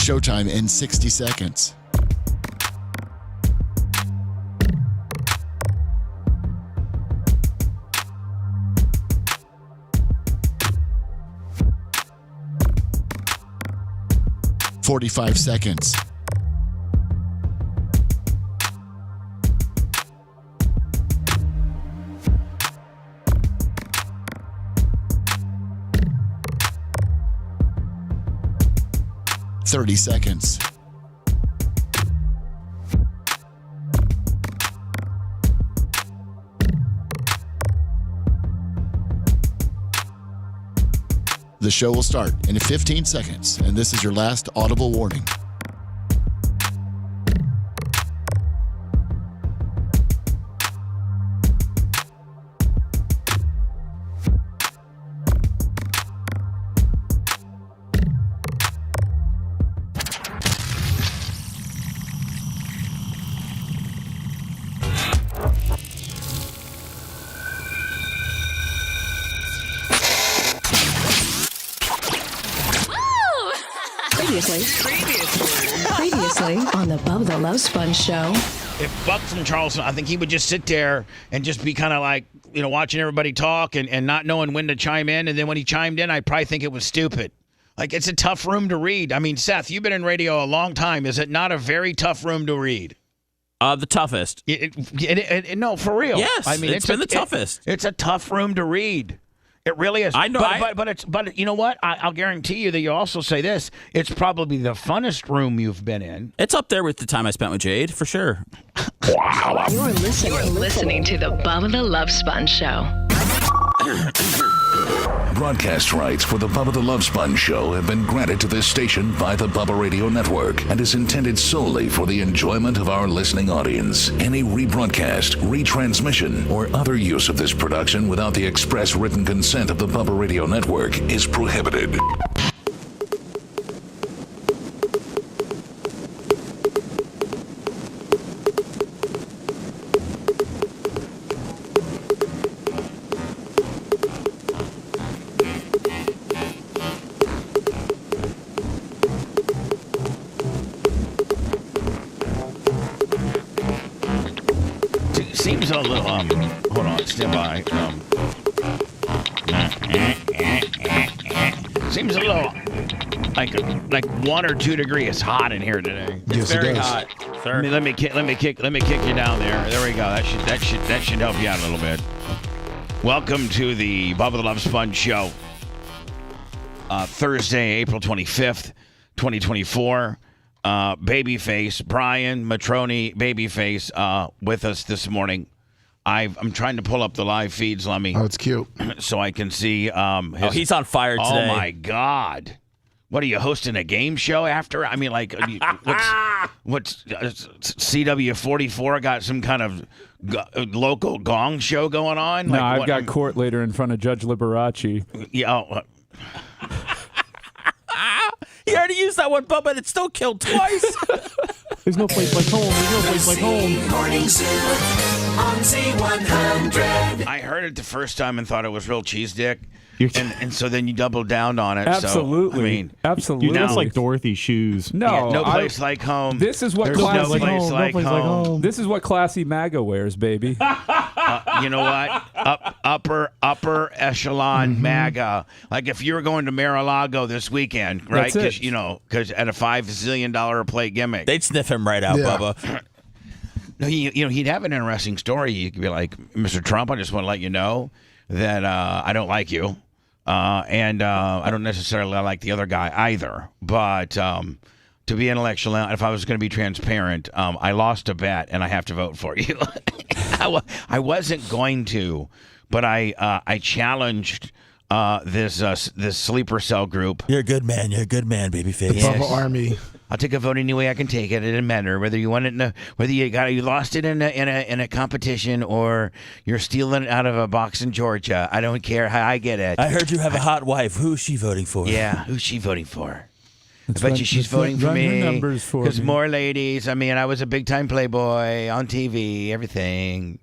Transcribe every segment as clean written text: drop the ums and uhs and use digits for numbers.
Showtime in 60 seconds. "45 seconds. "30 seconds. The show will start in 15 seconds, and this is your last audible warning. Previously on the Bubba the Love Sponge show. If Buck from Charleston, I think he would just sit there and just be kind of like, watching everybody talk and not knowing when to chime in. And then when he chimed in, I'd probably think it was stupid. Like, it's a tough room to read. I mean, Seth, you've been in radio a long time. Is it not a very tough room to read? The toughest. No, for real. Yes, I mean, it's been the toughest. It's a tough room to read. It really is. I know. But you know what? I'll guarantee you that you also say this. It's probably the funnest room you've been in. It's up there with the time I spent with Jade, for sure. Wow. You're listening to the Bubba the Love Sponge show. Broadcast rights for the Bubba the Love Sponge show have been granted to this station by the Bubba Radio Network and is intended solely for the enjoyment of our listening audience. Any rebroadcast, retransmission, or other use of this production without the express written consent of the Bubba Radio Network is prohibited. Seems a little, hold on, stand by. Seems a little like 1 or 2 degrees hot in here today. It's very hot, sir. Let me kick you down there. There we go. That should help you out a little bit. Welcome to the Bubba the Love Sponge show. Thursday, April 25th, 2024. Babyface, Brian Matroni, Babyface, with us this morning. I'm trying to pull up the live feeds, Lummy. Oh, it's cute. So I can see he's on fire today. Oh, my God. What, are you hosting a game show after? I mean, like, what's CW44 got some kind of local gong show going on? No, like, I've got court later in front of Judge Liberace. Yeah. He already used that one, Bubba, and it still killed twice. There's no place like home. There's no place like home. Morning Zoo on Z100. I heard it the first time and thought it was real cheese dick. And so then you doubled down on it. Absolutely. So, I mean, absolutely. You're just like Dorothy's shoes. No, no place like home. This is what There's classy, no place like home. This is what classy MAGA wears, baby. You know what? Upper echelon MAGA. Like if you were going to Mar-a-Lago this weekend, right? Because because at a $5 zillion a plate gimmick, They'd sniff him right out, Bubba. No, he'd have an interesting story. You could be like, Mr. Trump, I just want to let you know that I don't like you. And I don't necessarily like the other guy either. But to be intellectual, if I was going to be transparent, I lost a bet and I have to vote for you. I wasn't going to, but I challenged this sleeper cell group. You're a good man. You're a good man, babyface. The Bubba Army. I'll take a vote any way I can take it. It doesn't matter whether you won it whether you lost it in a competition or you're stealing it out of a box in Georgia. I don't care how I get it. I heard you have a hot wife. Who's she voting for? Yeah, who's she voting for? I bet you she's voting for me because more ladies. I mean, I was a big time playboy on TV, everything.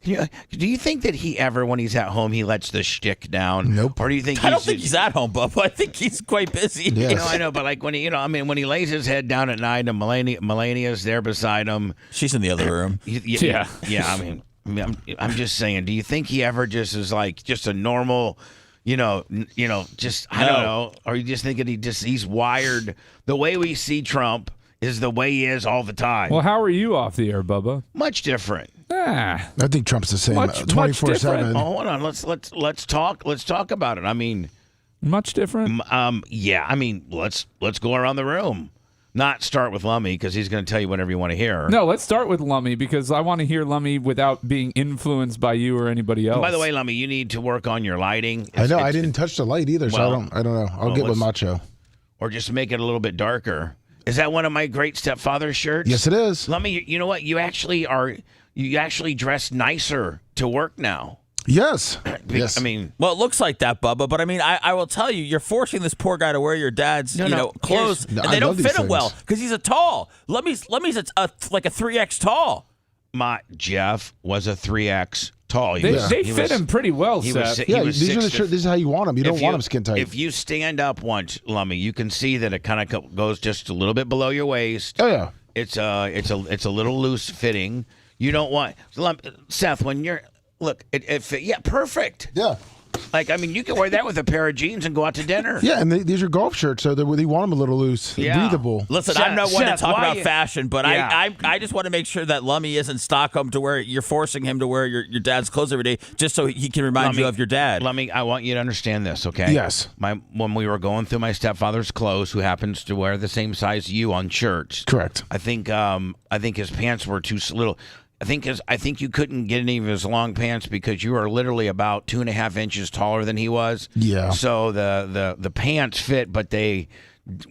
Do you think that he ever, when he's at home, he lets the shtick down? Nope. Or do you think I don't think he's at home, Bubba. I think he's quite busy. Yes. You know, I know, but like when he, when he lays his head down at night and Melania's there beside him. She's in the other room. Yeah. I'm just saying. Do you think he ever just is like just a normal, just I don't know, or you just think that he's wired the way we see Trump is the way he is all the time? Well, how are you off the air, Bubba? Much different. Ah, I think Trump's the same. Much 24/7. Oh, hold on. Let's talk about it. I mean, much different. yeah. I mean, let's go around the room. Not start with Lummy because he's going to tell you whatever you want to hear. No, let's start with Lummy because I want to hear Lummy without being influenced by you or anybody else. And by the way, Lummy, you need to work on your lighting. I know. I didn't touch the light either, so Well, I don't know. I'll get with Macho. Or just make it a little bit darker. Is that one of my great stepfather's shirts? Yes, it is. Lummy, you know what? You actually dress nicer to work now. Yes. Yes. I mean, Well, it looks like that, Bubba, but I mean, I will tell you, you're forcing this poor guy to wear your dad's, clothes, and I they don't love these fit him things. well because he's a tall. Lemmy's like a 3X tall. my Jeff was a 3X tall. They fit him pretty well, he was Seth. si- he Yeah, was these are the 6 shirts. This is how you want them. You don't if want them skin tight. If you stand up once, Lummy, you can see that it kind of goes just a little bit below your waist. Oh yeah. It's a little loose fitting. You don't want Seth when you're it fit. Yeah, perfect. Yeah. Like I mean, you can wear that with a pair of jeans and go out to dinner. Yeah, and these are golf shirts, so you want them a little loose, breathable. Listen, Seth, I'm not one to Seth, talk why about you- fashion, but Yeah. I just want to make sure that Lummy isn't Stockholm to where you're forcing him to wear your dad's clothes every day just so he can remind you of your dad. Lummy, I want you to understand this, okay? Yes. When we were going through my stepfather's clothes, who happens to wear the same size you on shirts. Correct. I think his pants were too little. I think you couldn't get any of his long pants because you are literally about 2.5 inches taller than he was. Yeah. So the pants fit, but they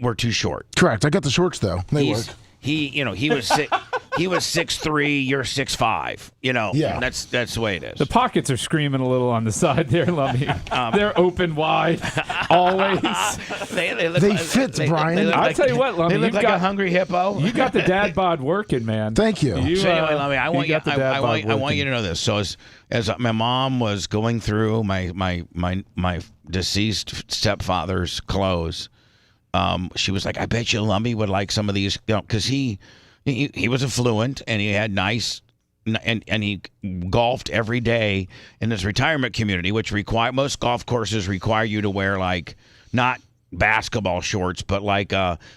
were too short. Correct. I got the shorts though. They work. He was he was 6'3", you're 6'5". Yeah. That's the way it is. The pockets are screaming a little on the side there, Lummy. They're open wide, always. They fit, Brian. I'll tell you what, Lummy, They look you've like got- a hungry hippo. You got the dad bod working, man. Thank you. So anyway, Lummy, I want you. got the dad bod I want working. you to know this. So as my mom was going through my deceased stepfather's clothes, she was like, "I bet you Lummy would like some of these," because he was affluent and he had nice. And he golfed every day in this retirement community, which most golf courses require you to wear like not basketball shorts, but like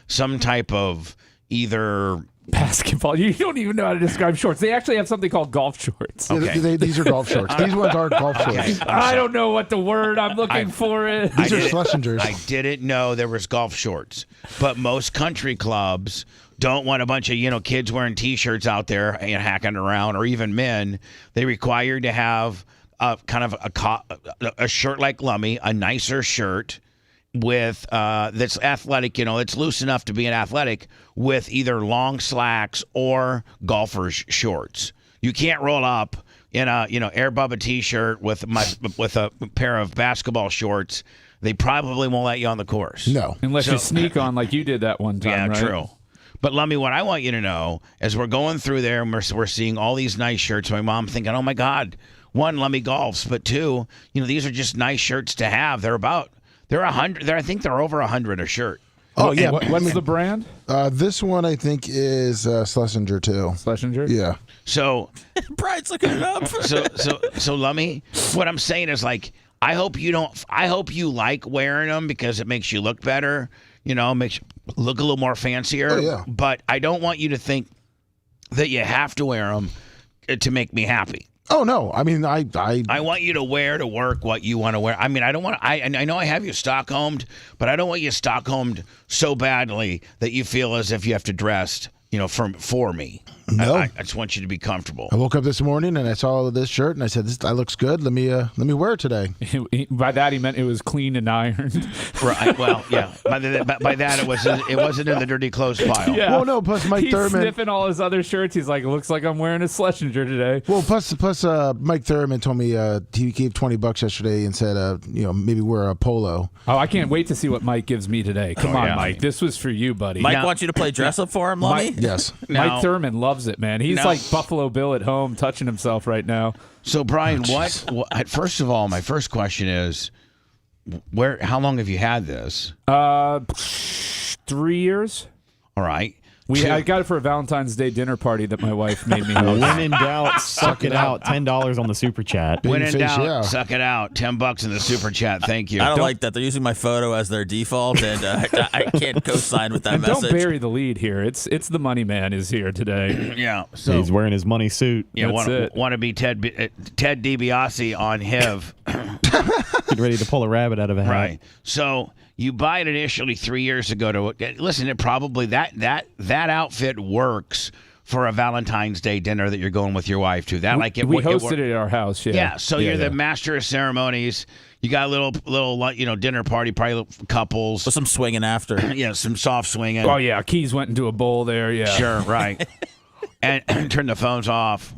some type of either Basketball. You don't even know how to describe shorts. They actually have something called golf shorts. Okay. These are golf shorts. These ones are golf shorts. I don't know what the word I'm looking for is. These are Schlesingers. I didn't know there was golf shorts, but most country clubs don't want a bunch of kids wearing T-shirts out there and hacking around, or even men. They require you to have kind of a shirt like Lummy, a nicer shirt with that's athletic. It's loose enough to be an athletic with either long slacks or golfer's shorts. You can't roll up in a Air Bubba T-shirt with a pair of basketball shorts. They probably won't let you on the course. No. Unless you sneak on like you did that one time, Yeah, right? true. But Lummy, what I want you to know, as we're going through there and we're seeing all these nice shirts, my mom thinking, oh my God, one, Lummy golfs, but two, these are just nice shirts to have. They're 100. I think they're over 100 a shirt. Oh yeah. What's the brand? This one I think is Schlesinger too. Schlesinger? Yeah. So, Brian's looking it up. so Lummy, what I'm saying is like, I hope you like wearing them because it makes you look better. Makes you look a little more fancier. Oh, yeah. But I don't want you to think that you have to wear them to make me happy. Oh no. I mean, I want you to wear to work what you want to wear. I mean, I don't want. I know I have you Stockholmed, but I don't want you Stockholmed so badly that you feel as if you have to dress, for me. No. I just want you to be comfortable. I woke up this morning and I saw this shirt and I said, "That looks good. Let me wear it today." By that he meant it was clean and ironed. Right. Well, yeah. By that it wasn't in the dirty clothes pile. Yeah. Well, no. Plus Mike He's Thurman. sniffing all his other shirts. He's like, looks like I'm wearing a Schlesinger today. Well, plus, Mike Thurman told me he gave $20 yesterday and said, maybe wear a polo. Oh, I can't wait to see what Mike gives me today. Come on, yeah. Mike. This was for you, buddy. Mike wants you to play dress up for him, Lummy? Yes. Now- Mike Thurman loves loves it, man. He's like Buffalo Bill at home, touching himself right now. So, Brian, what? First of all, my first question is, how long have you had this? 3 years. All right. I got it for a Valentine's Day dinner party that my wife made me host. When in doubt, suck it out. $10 on the super chat. When in doubt, suck it out. $10 in the super chat. Thank you. I don't like that. They're using my photo as their default, and I can't co-sign with that and message. Don't bury the lead here. It's the money man is here today. Yeah. So he's wearing his money suit. Yeah. Want to be Ted DiBiase on HIV. Get ready to pull a rabbit out of a hat. Right. So you buy it initially 3 years ago. Listen, it probably that outfit works for a Valentine's Day dinner that you're going with your wife to. We hosted it at our house. Yeah. Yeah. So you're the master of ceremonies. You got a little dinner party, probably little couples with some swinging after. Yeah, some soft swinging. Oh yeah, Keys went into a bowl there. Yeah. Sure. Right. And turn the phones off.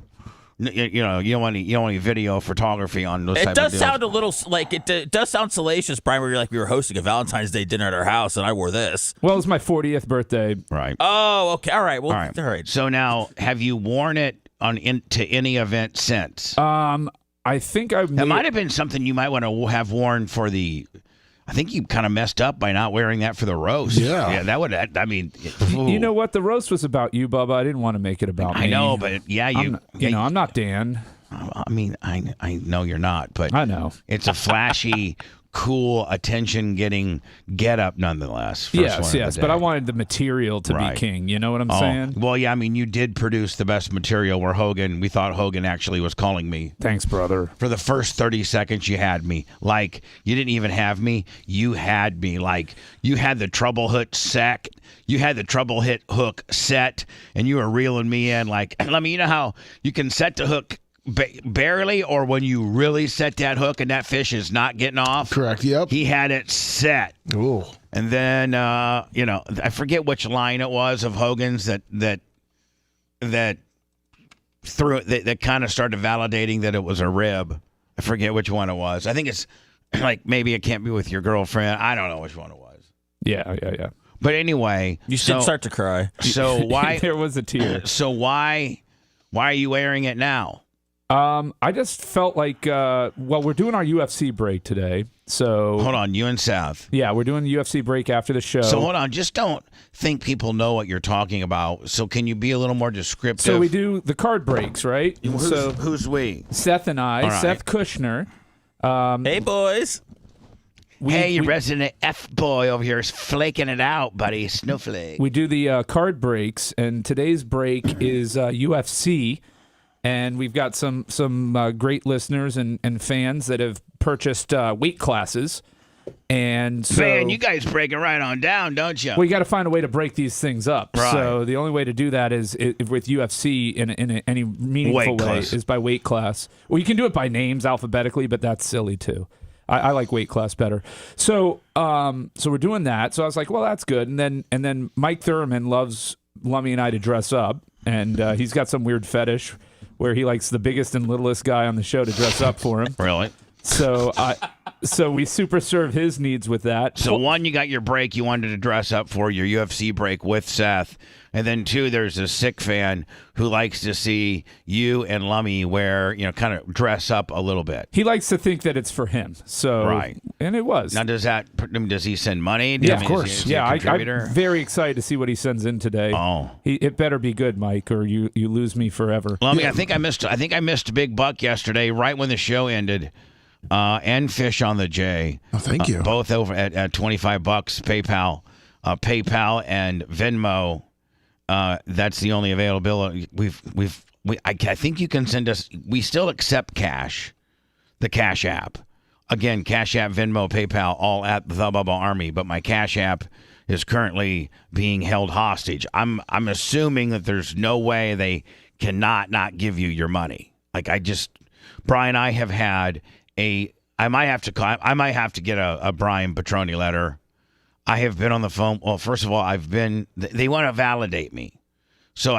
You don't want any video photography on those. It does sound a little like it does sound salacious, Brian. Where you're like, we were hosting a Valentine's Day dinner at our house, and I wore this. Well, it was my 40th birthday. Right. Oh, okay. All right. Well, all right. So now, have you worn it to any event since? I think it might have been something you might want to have worn for the. I think you kind of messed up by not wearing that for the roast. Yeah. That would. I mean, you know what? The roast was about you, Bubba. I didn't want to make it about me. I know, but I'm not Dan. I mean, I know you're not, but I know it's a flashy, cool, attention-getting get-up nonetheless. Yes, but I wanted the material to be king. You know what I'm saying? Well, yeah, I mean, you did produce the best material where we thought Hogan actually was calling me. Thanks, brother. For the first 30 seconds, you had me. Like, you didn't even have me. You had me. Like, you had the treble hook set. You had the treble hit hook set, and you were reeling me in. Like, you know how you can set the hook barely, or when you really set that hook and that fish is not getting off. Correct. Yep. He had it set. Ooh. And then I forget which line it was of Hogan's that threw it that kind of started validating that it was a rib. I forget which one it was. I think it's like maybe it can't be with your girlfriend. I don't know which one it was. Yeah. But anyway, you should start to cry. So why there was a tear? So why are you wearing it now? I just felt like, we're doing our UFC break today. So hold on, you and South. Yeah, we're doing the UFC break after the show. So hold on, just don't think people know what you're talking about. So can you be a little more descriptive? So we do the card breaks, right? Who's we? Seth and I. Right. Seth Kushner. Hey, boys. Your resident F-boy over here is flaking it out, buddy. Snowflake. We do the card breaks, and today's break is UFC. And we've got some great listeners and fans that have purchased weight classes. And so, man, you guys break it right on down, don't you? Well, you got to find a way to break these things up. Right. So the only way to do that is with UFC in any meaningful way is by weight class. Well, you can do it by names alphabetically, but that's silly too. I like weight class better. So we're doing that. So I was like, well, that's good. And then Mike Thurman loves Lummy and I to dress up, and he's got some weird fetish where he likes the biggest and littlest guy on the show to dress up for him. Really? So we super serve his needs with that. So one, you got your break you wanted to dress up for, your UFC break with Seth. And then two, there's a sick fan who likes to see you and Lummy kind of dress up a little bit. He likes to think that it's for him. So right. And it was. Now, does he send money? Yeah, of course. Is he a contributor? I'm very excited to see what he sends in today. Oh. It better be good, Mike, or you lose me forever. Lummy, I think I missed Big Buck yesterday, right when the show ended. And Fish on the J. Oh, thank you. Both over at $25 PayPal and Venmo. That's the only availability. I think you can send us. We still accept cash, the Cash App. Again, Cash App, Venmo, PayPal, all at the Bubba Army. But my Cash App is currently being held hostage. I'm assuming that there's no way they cannot not give you your money. Brian, I have had I might have to get a Brian Petroni letter. I have been on the phone. Well, first of all, they want to validate me. So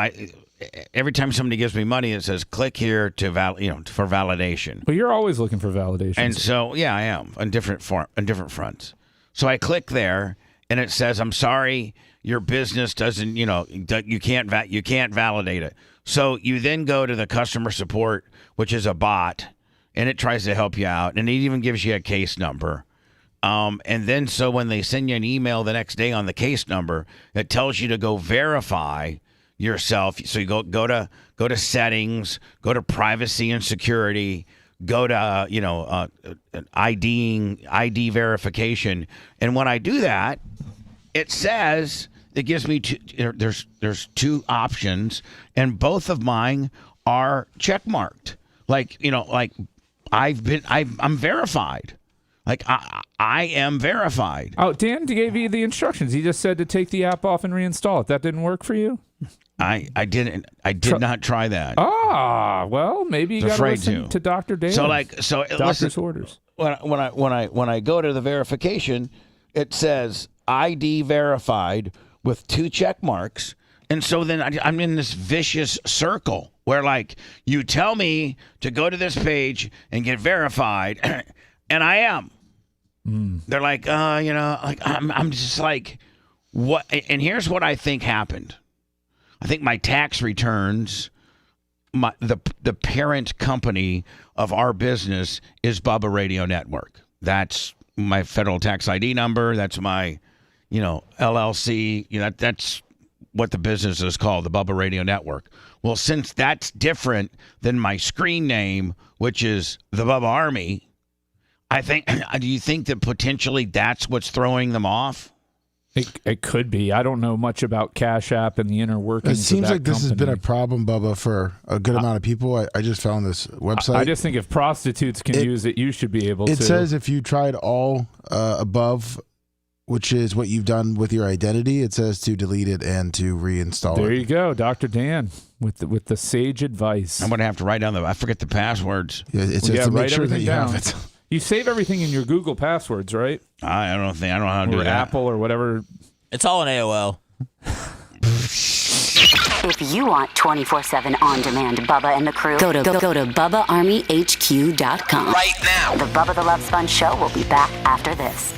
every time somebody gives me money, it says click here to for validation. But you're always looking for validation. And so, yeah, I am on different fronts. So I click there and it says, I'm sorry, your business doesn't, you can't validate it. So you then go to the customer support, which is a bot, and it tries to help you out, and it even gives you a case number. And then so when they send you an email the next day on the case number, it tells you to go verify yourself. So you go to settings, go to privacy and security, go to ID verification. And when I do that, it says it gives me there's two options, and both of mine are check marked. I'm verified. Like I am verified. Oh, Dan gave you the instructions. He just said to take the app off and reinstall it. That didn't work for you? I did not try that. Ah, well, maybe you got to listen to Dr. Dan. So doctor's orders. When I go to the verification, it says ID verified with 2 check marks, and so then I'm in this vicious circle where you tell me to go to this page and get verified, and I am. They're I'm just like, what? And here's what I think happened. I think my tax returns, the parent company of our business is Bubba Radio Network. That's my federal tax ID number. That's my, LLC. That's what the business is called, the Bubba Radio Network. Well, since that's different than my screen name, which is the Bubba Army, do you think that potentially that's what's throwing them off? It could be. I don't know much about Cash App and the inner workings. It seems of that like this has been a problem, Bubba, for a good amount of people. I just found this website. I just think if prostitutes can use it, you should be able to. It says if you tried all above, which is what you've done with your identity, it says to delete it and to reinstall it. There you go, Dr. Dan, with the sage advice. I'm going to have to write down I forget the passwords. Yeah, it says to make sure that you have it. You save everything in your Google passwords, right? I don't know how to do that. Or Apple or whatever. It's all in AOL. If you want 24/7 on-demand Bubba and the crew, go to BubbaArmyHQ.com. Right now. The Bubba the Love Sponge Show will be back after this.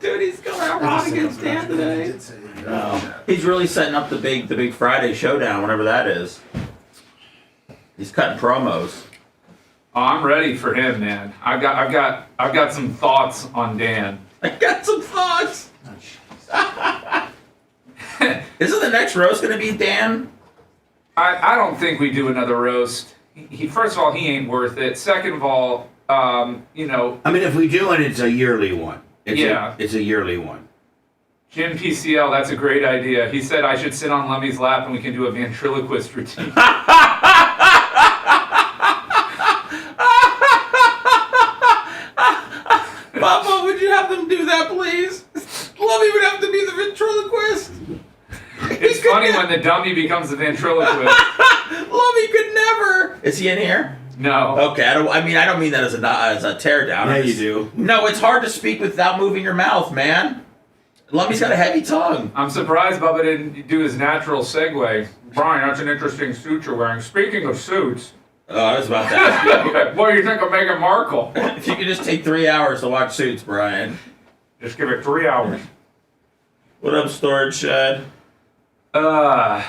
Dude, he's going out wrong against Dan today. He's really setting up the big Friday showdown, whenever that is. He's cutting promos. Oh, I'm ready for him, man. I've got some thoughts on Dan. I got some thoughts. Isn't the next roast going to be Dan? I don't think we do another roast. He first of all, he ain't worth it. Second of all, I mean, if we do it, it's a yearly one. It's a yearly one. Jim PCL, that's a great idea. He said I should sit on Lemmy's lap and we can do a ventriloquist routine. Papa, would you have them do that, please? Lemmy would have to be the ventriloquist. It's funny when the dummy becomes the ventriloquist. Lemmy could never. Is he in here? No. Okay, I don't mean that as a tear down. Yeah, you do. No, it's hard to speak without moving your mouth, man. Lemmy's got a heavy tongue. I'm surprised Bubba didn't do his natural segue. Brian, that's an interesting suit you're wearing. Speaking of suits. Oh, I was about to ask you. What do you think of Meghan Markle? If you could just take 3 hours to watch Suits, Brian. Just give it 3 hours. What up, Storage Shed? Guys,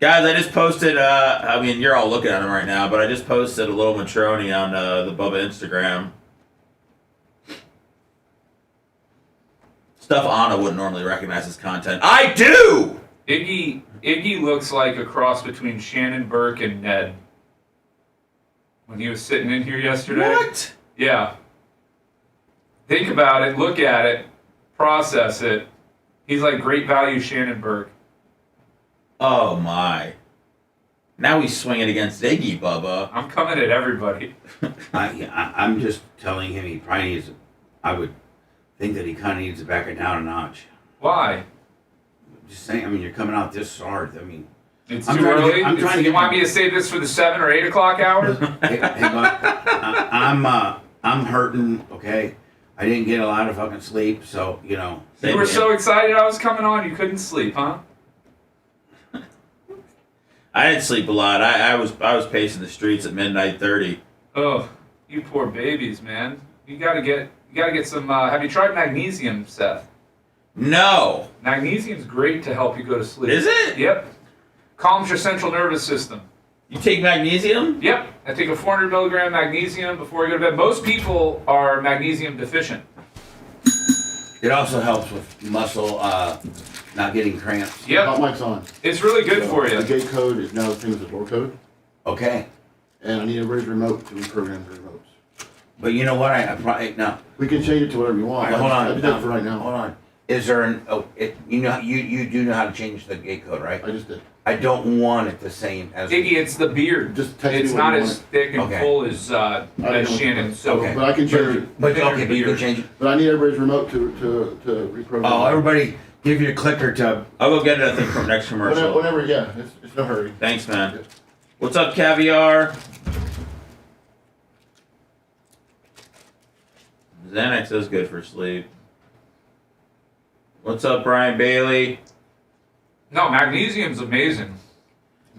I just posted, I mean, you're all looking at him right now, but I just posted a little Matroni on the Bubba Instagram. Stuff Anna wouldn't normally recognize as content. I do! Iggy looks like a cross between Shannon Burke and Ned. When he was sitting in here yesterday. What? Yeah. Think about it, look at it, process it. He's like great value Shannon Burke. Oh my. Now he's swinging against Iggy, Bubba. I'm coming at everybody. I'm just telling him he probably needs. I would think that he kind of needs to back it down a notch. Why? Just saying. I mean, you're coming out this hard. I mean, it's too early. You want me to save this for the 7 or 8 o'clock hours? hey, Buck, I'm hurting. Okay, I didn't get a lot of fucking sleep, so you know. You were so excited I was coming on, you couldn't sleep, huh? I didn't sleep a lot. I was pacing the streets at midnight 30. Oh, you poor babies, man. You gotta get some. Have you tried magnesium, Seth? No. Magnesium's great to help you go to sleep. Is it? Yep. Calms your central nervous system. You take magnesium? Yep. I take a 400 milligram magnesium before I go to bed. Most people are magnesium deficient. It also helps with muscle not getting cramps. Yep. Hot mic's on. It's really good for you. The gate code is now the same as the door code. Okay. And I need everybody's remote to reprogram the remotes. But you know what? I probably now. We can change it to whatever you want. Hold on. I did that for right now. Hold on. Is there an? Oh, you do know how to change the gate code, right? I just did. I don't want it the same as. Iggy, it's the beard. Just text it's me what not you as want. thick and Okay. full as Shannon. So, Okay. But I can change it. But okay, but you can change it. But I need everybody's remote to reprogram. Oh, everybody, give your clicker to. I'll go get it, I think, from next commercial. Whenever, yeah. It's no hurry. Thanks, man. What's up, Caviar? Xanax is good for sleep. What's up, Brian Bailey? no, magnesium's amazing.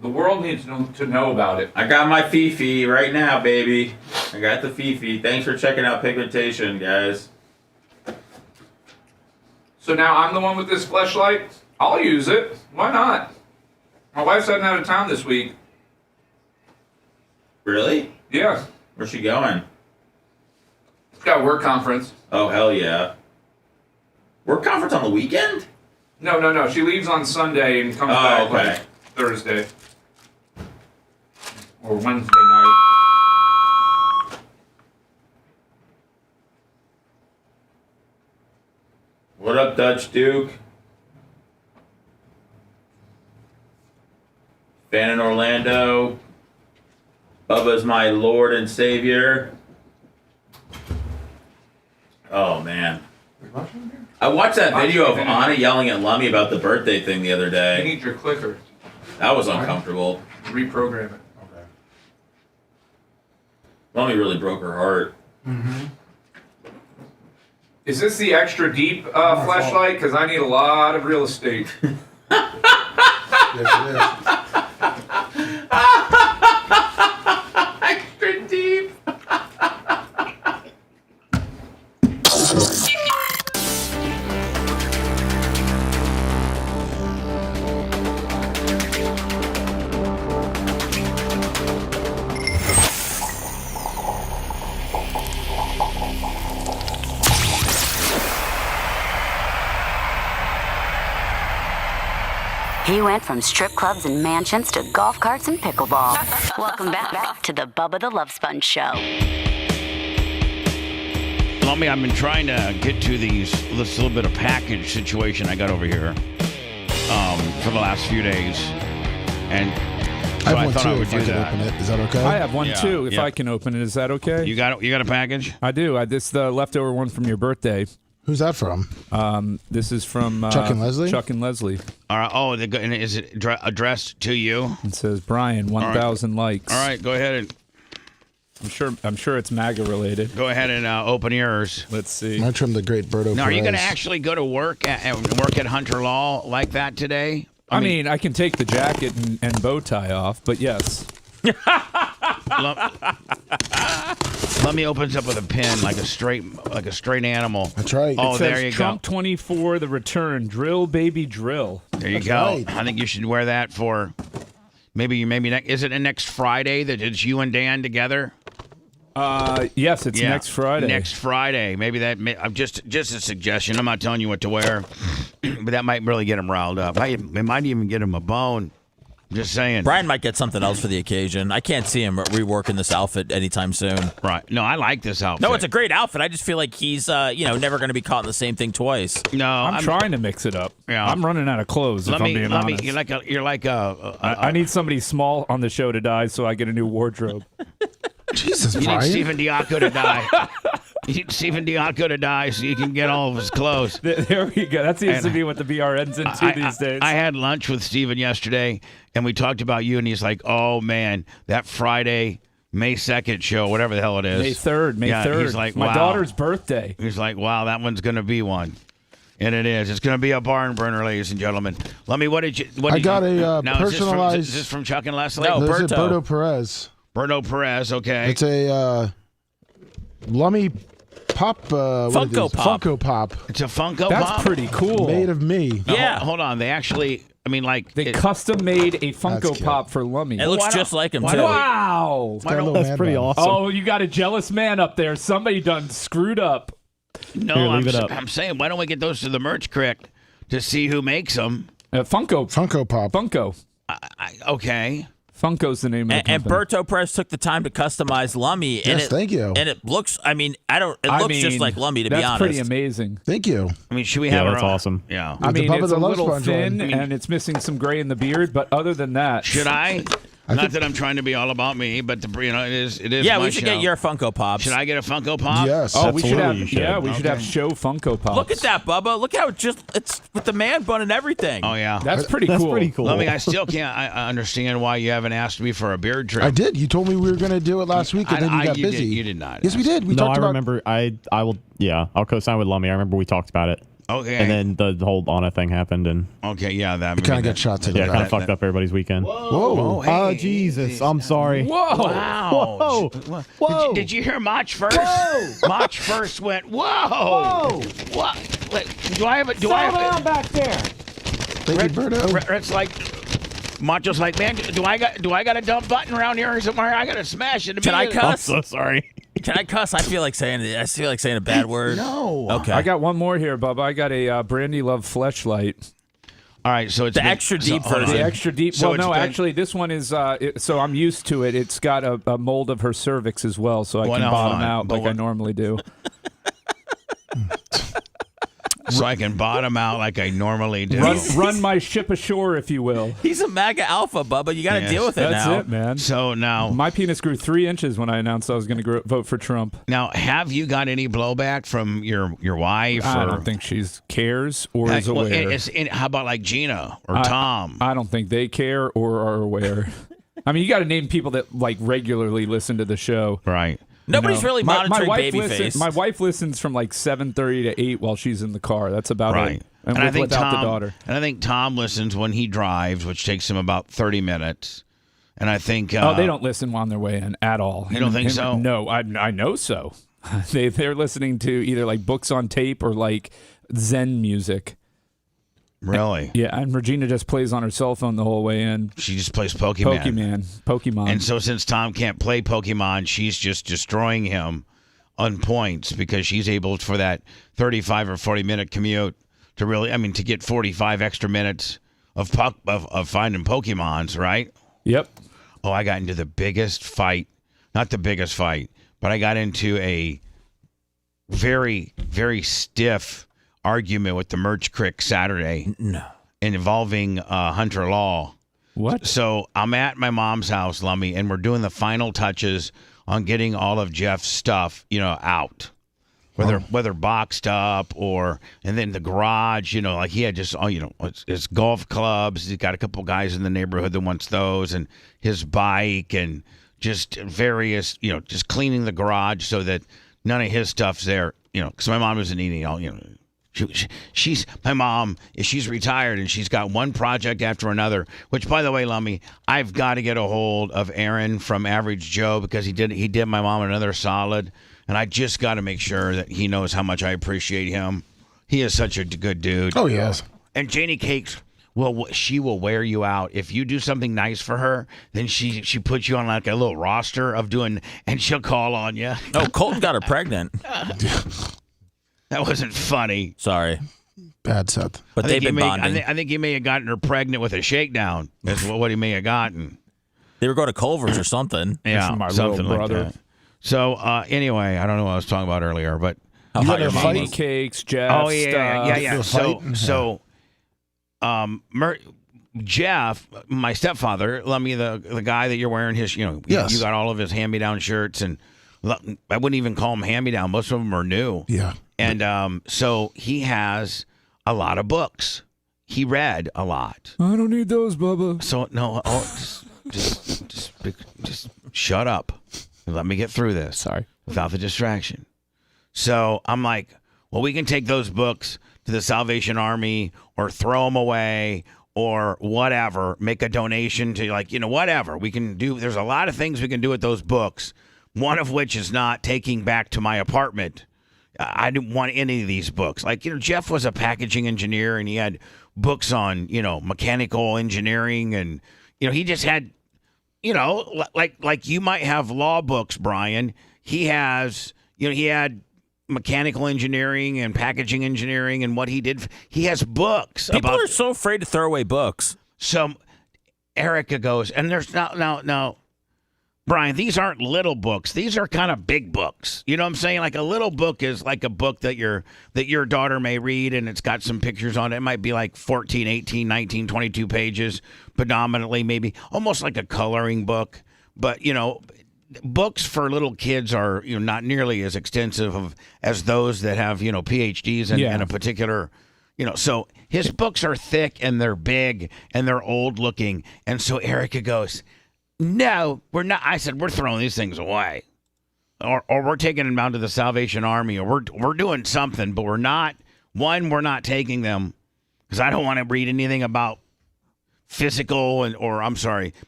The world needs to know about it. I got my Fifi right now, baby. I got the Fifi. Thanks for checking out Pigmentation, guys. So now I'm the one with this fleshlight. I'll use it. Why not? My wife's heading out of town this week. Really? Yeah. Where's she going? Got a work conference. Oh, hell yeah. Work conference on the weekend? No. She leaves on Sunday and comes back okay. like Thursday. Or Wednesday night. What up, Dutch Duke? Fan in Orlando. Bubba's my Lord and Savior. Oh, man. I watched that video of Anna yelling at Lummy about the birthday thing the other You day. need your clicker. That was uncomfortable. Reprogram it. Okay. Lummy really broke her heart. Is this the extra deep flashlight? Because I need a lot of real estate. Yes, it is. Extra deep. He went from strip clubs and mansions to golf carts and pickleball. Welcome back to the Bubba the Love Sponge Show. Lummy, I've been trying to get to this little bit of package situation I got over here for the last few days. And so I have I thought one I too. would If I do can that. open it, is that okay? I have one Yeah, too. If yeah. I can open it, is that okay? You got a package? I do. This is the leftover one from your birthday. Who's that from? This is from Chuck and Leslie? Chuck and Leslie. All right. Oh, and is it addressed to you? It says Brian 1,000 likes. All right. Go ahead and I'm sure it's MAGA related. go ahead and open yours. Let's see. I trimmed the great Berto Now, are you going to Perez. actually go to work and work at Hunter Law like that today? I mean, I can take the jacket and bow tie off, but yes. Let me opens up with a pin like a straight animal. That's right. Oh, It says there you Trump go. 24, the return. Drill, baby, drill. There you That's go. right. I think you should wear that for maybe is it next Friday that it's you and Dan together? Yes, it's next Friday. Next Friday. Maybe I'm just a suggestion. I'm not telling you what to wear, but that might really get him riled up. It might even get him a bone. Just saying. Brian might get something else for the occasion. I can't see him reworking this outfit anytime soon. Right. No, I like this outfit. No, it's a great outfit. I just feel like he's, never going to be caught in the same thing twice. No, I'm trying to mix it up. Yeah. I'm running out of clothes, if I'm being honest. You're like I need somebody small on the show to die so I get a new wardrobe. Jesus, you need Brian. Stephen Diaco to die. You need Stephen Diaco to die so you can get all of his clothes. There we go. That seems to be what the BRN's into these days. I had lunch with Stephen yesterday, and we talked about you, and he's like, oh, man, that Friday, May 2nd show, whatever the hell it is. May 3rd. Yeah, he's like, my wow. daughter's birthday. He's like, wow, that one's going to be one. And it is. It's going to be a barn burner, ladies and gentlemen. Lummy, what did you? I got a now, personalized. Is this from Chuck and Leslie? No, This is Berto. Berto Perez. Berto Perez. Okay. It's a Lummy Pop. Funko Pop. Funko Pop. It's a Funko That's Pop? pretty cool. Made of me. Now, Yeah. Hold on. They actually. I mean, like They custom made a That's Funko cute. Pop for Lummy. It looks just like him, why too. don't we- Wow. Got a little That's man pretty bun. awesome. Oh, you got a jealous man up there. Somebody done screwed up. No, Here, leave it up. I'm saying, why don't we get those to the merch crick to see who makes them? Funko. Funko Pop. Funko. Okay. Funko's the name of the And company. Berto Perez took the time to customize Lummy. And Yes, thank you. And it looks, I mean, it looks just like Lummy, to be honest. That's pretty amazing. Thank you. I mean, should we Yeah, have that's our awesome. Yeah. I mean, Bubba it's the a Love little Sponge thin, one. and it's missing some gray in the beard, but other than that... Should I? Not that I'm trying to be all about me, but it is. Yeah, my we should show. get your Funko Pops. Should I get a Funko Pop? Yes. Oh, we should have. Absolutely you should. Yeah, we should have show Funko Pops. Look at that, Bubba. Look how it's with the man bun and everything. Oh yeah. That's pretty That's cool. pretty cool. Let me. I still can't. I understand why you haven't asked me for a beard trim. I did. You told me we were going to do it last week, and then you got you busy. you did not. Yes, we did. We No, talked I about. remember. I will. Yeah, I'll co-sign with Lummy. I remember we talked about it. Okay. And then the whole Anna thing happened, and Okay. Yeah. That. You kind of got shot to the yeah, it kind back. of fucked up everybody's weekend. Whoa. Oh Jesus! I'm sorry. Whoa! Wow. Whoa! Whoa! Did you hear Mach first? Mach first went. Whoa. What? Wait, do I have it? Do I have it? back there. Thank you, Berto. It's like. Macho's like, man, do I got a dump button around here or somewhere? I gotta smash it. Can I immediately." I'm cuss? so sorry. Can I cuss? I feel like saying a bad word. No. Okay. I got one more here, Bubba. I got a Brandy Love fleshlight. All right, so it's The been- extra so- deep hold on. version. The extra deep. So well, it's no, been- actually, this one is. So I'm used to it. It's got a mold of her cervix as well, so I Well, can now, bottom hold on. out But like I what- normally do. So I can bottom out like I normally do. Run my ship ashore, if you will. He's a MAGA alpha, Bubba. You got to Yes. deal with it That's now. it, man. So now, My penis grew 3 inches when I announced I was going to vote for Trump. have you got any blowback from your wife? I or, don't think she cares or is Well, aware. how about like Gina or Tom? I don't think they care or are aware. I mean, you got to name people that like regularly listen to the show. Right. Nobody's You know? really My monitoring wife Babyface. My wife listens from like 7:30 to 8 while she's in the car. That's about Right. it. And I think without Tom, the daughter. And I think Tom listens when he drives, which takes him about 30 minutes. And I think Oh, they don't listen on their way in at all. You don't think so? No, I know so. They're listening to either like books on tape or like Zen music. Really? Yeah, and Regina just plays on her cell phone the whole way in. She just plays Pokemon. Pokemon. And so since Tom can't play Pokemon, she's just destroying him on points because she's able for that 35 or 40 minute commute to really, to get 45 extra minutes of finding Pokemons, right? Yep. Oh, I got into the biggest fight. Not the biggest fight, but I got into a very, very stiff argument with the Merch Crick Saturday. No. Involving Hunter Law. What? So I'm at my mom's house, Lummy, and we're doing the final touches on getting all of Jeff's stuff, out. Whether boxed up and then the garage, like he had just, his golf clubs. He's got a couple guys in the neighborhood that wants those, and his bike, and just various, just cleaning the garage so that none of his stuff's there, because my mom isn't eating all, She's my mom. She's retired and she's got one project after another. Which, by the way, Lummy, I've got to get a hold of Aaron from Average Joe because he did my mom another solid, and I just got to make sure that he knows how much I appreciate him. He is such a good dude. Oh yes. And Janie Cakes, she will wear you out if you do something nice for her. Then she puts you on like a little roster of doing, and she'll call on you. Oh, Colton got her pregnant. That wasn't funny. Sorry. Bad Seth. But they've been bonding. I think he may have gotten her pregnant with a shakedown. That's what he may have gotten. They were going to Culver's or something. Yeah, my something little like brother. that. So anyway, I don't know what I was talking about earlier, but How hot your mom Honey was. cakes, Jeff. oh yeah. Fight? So Jeff, my stepfather, let me the guy that you're wearing his, Yes. you got all of his hand-me-down shirts, and I wouldn't even call them hand-me-down. Most of them are new. Yeah. And so he has a lot of books. He read a lot. I don't need those, Bubba. So no, just shut up and let me get through this. Sorry. Without the distraction. So I'm like, well, we can take those books to the Salvation Army or throw them away or whatever, make a donation to whatever we can do. There's a lot of things we can do with those books. One of which is not taking back to my apartment. I didn't want any of these books. Jeff was a packaging engineer and he had books on, mechanical engineering and, he just had, like you might have law books, Brian. He has, he had mechanical engineering and packaging engineering and what he did. He has books. People are so afraid to throw away books. So Erica goes, and there's now, Brian, these aren't little books. These are kind of big books. You know what I'm saying? Like a little book is like a book that your daughter may read, and it's got some pictures on it. It might be like 14, 18, 19, 22 pages, predominantly, maybe almost like a coloring book. But, books for little kids are not nearly as extensive as those that have PhDs in a particular so his books are thick and they're big and they're old looking. And so Erica goes, no, we're not. I said, we're throwing these things away or we're taking them down to the Salvation Army or we're doing something, but we're not taking them because I don't want to read anything about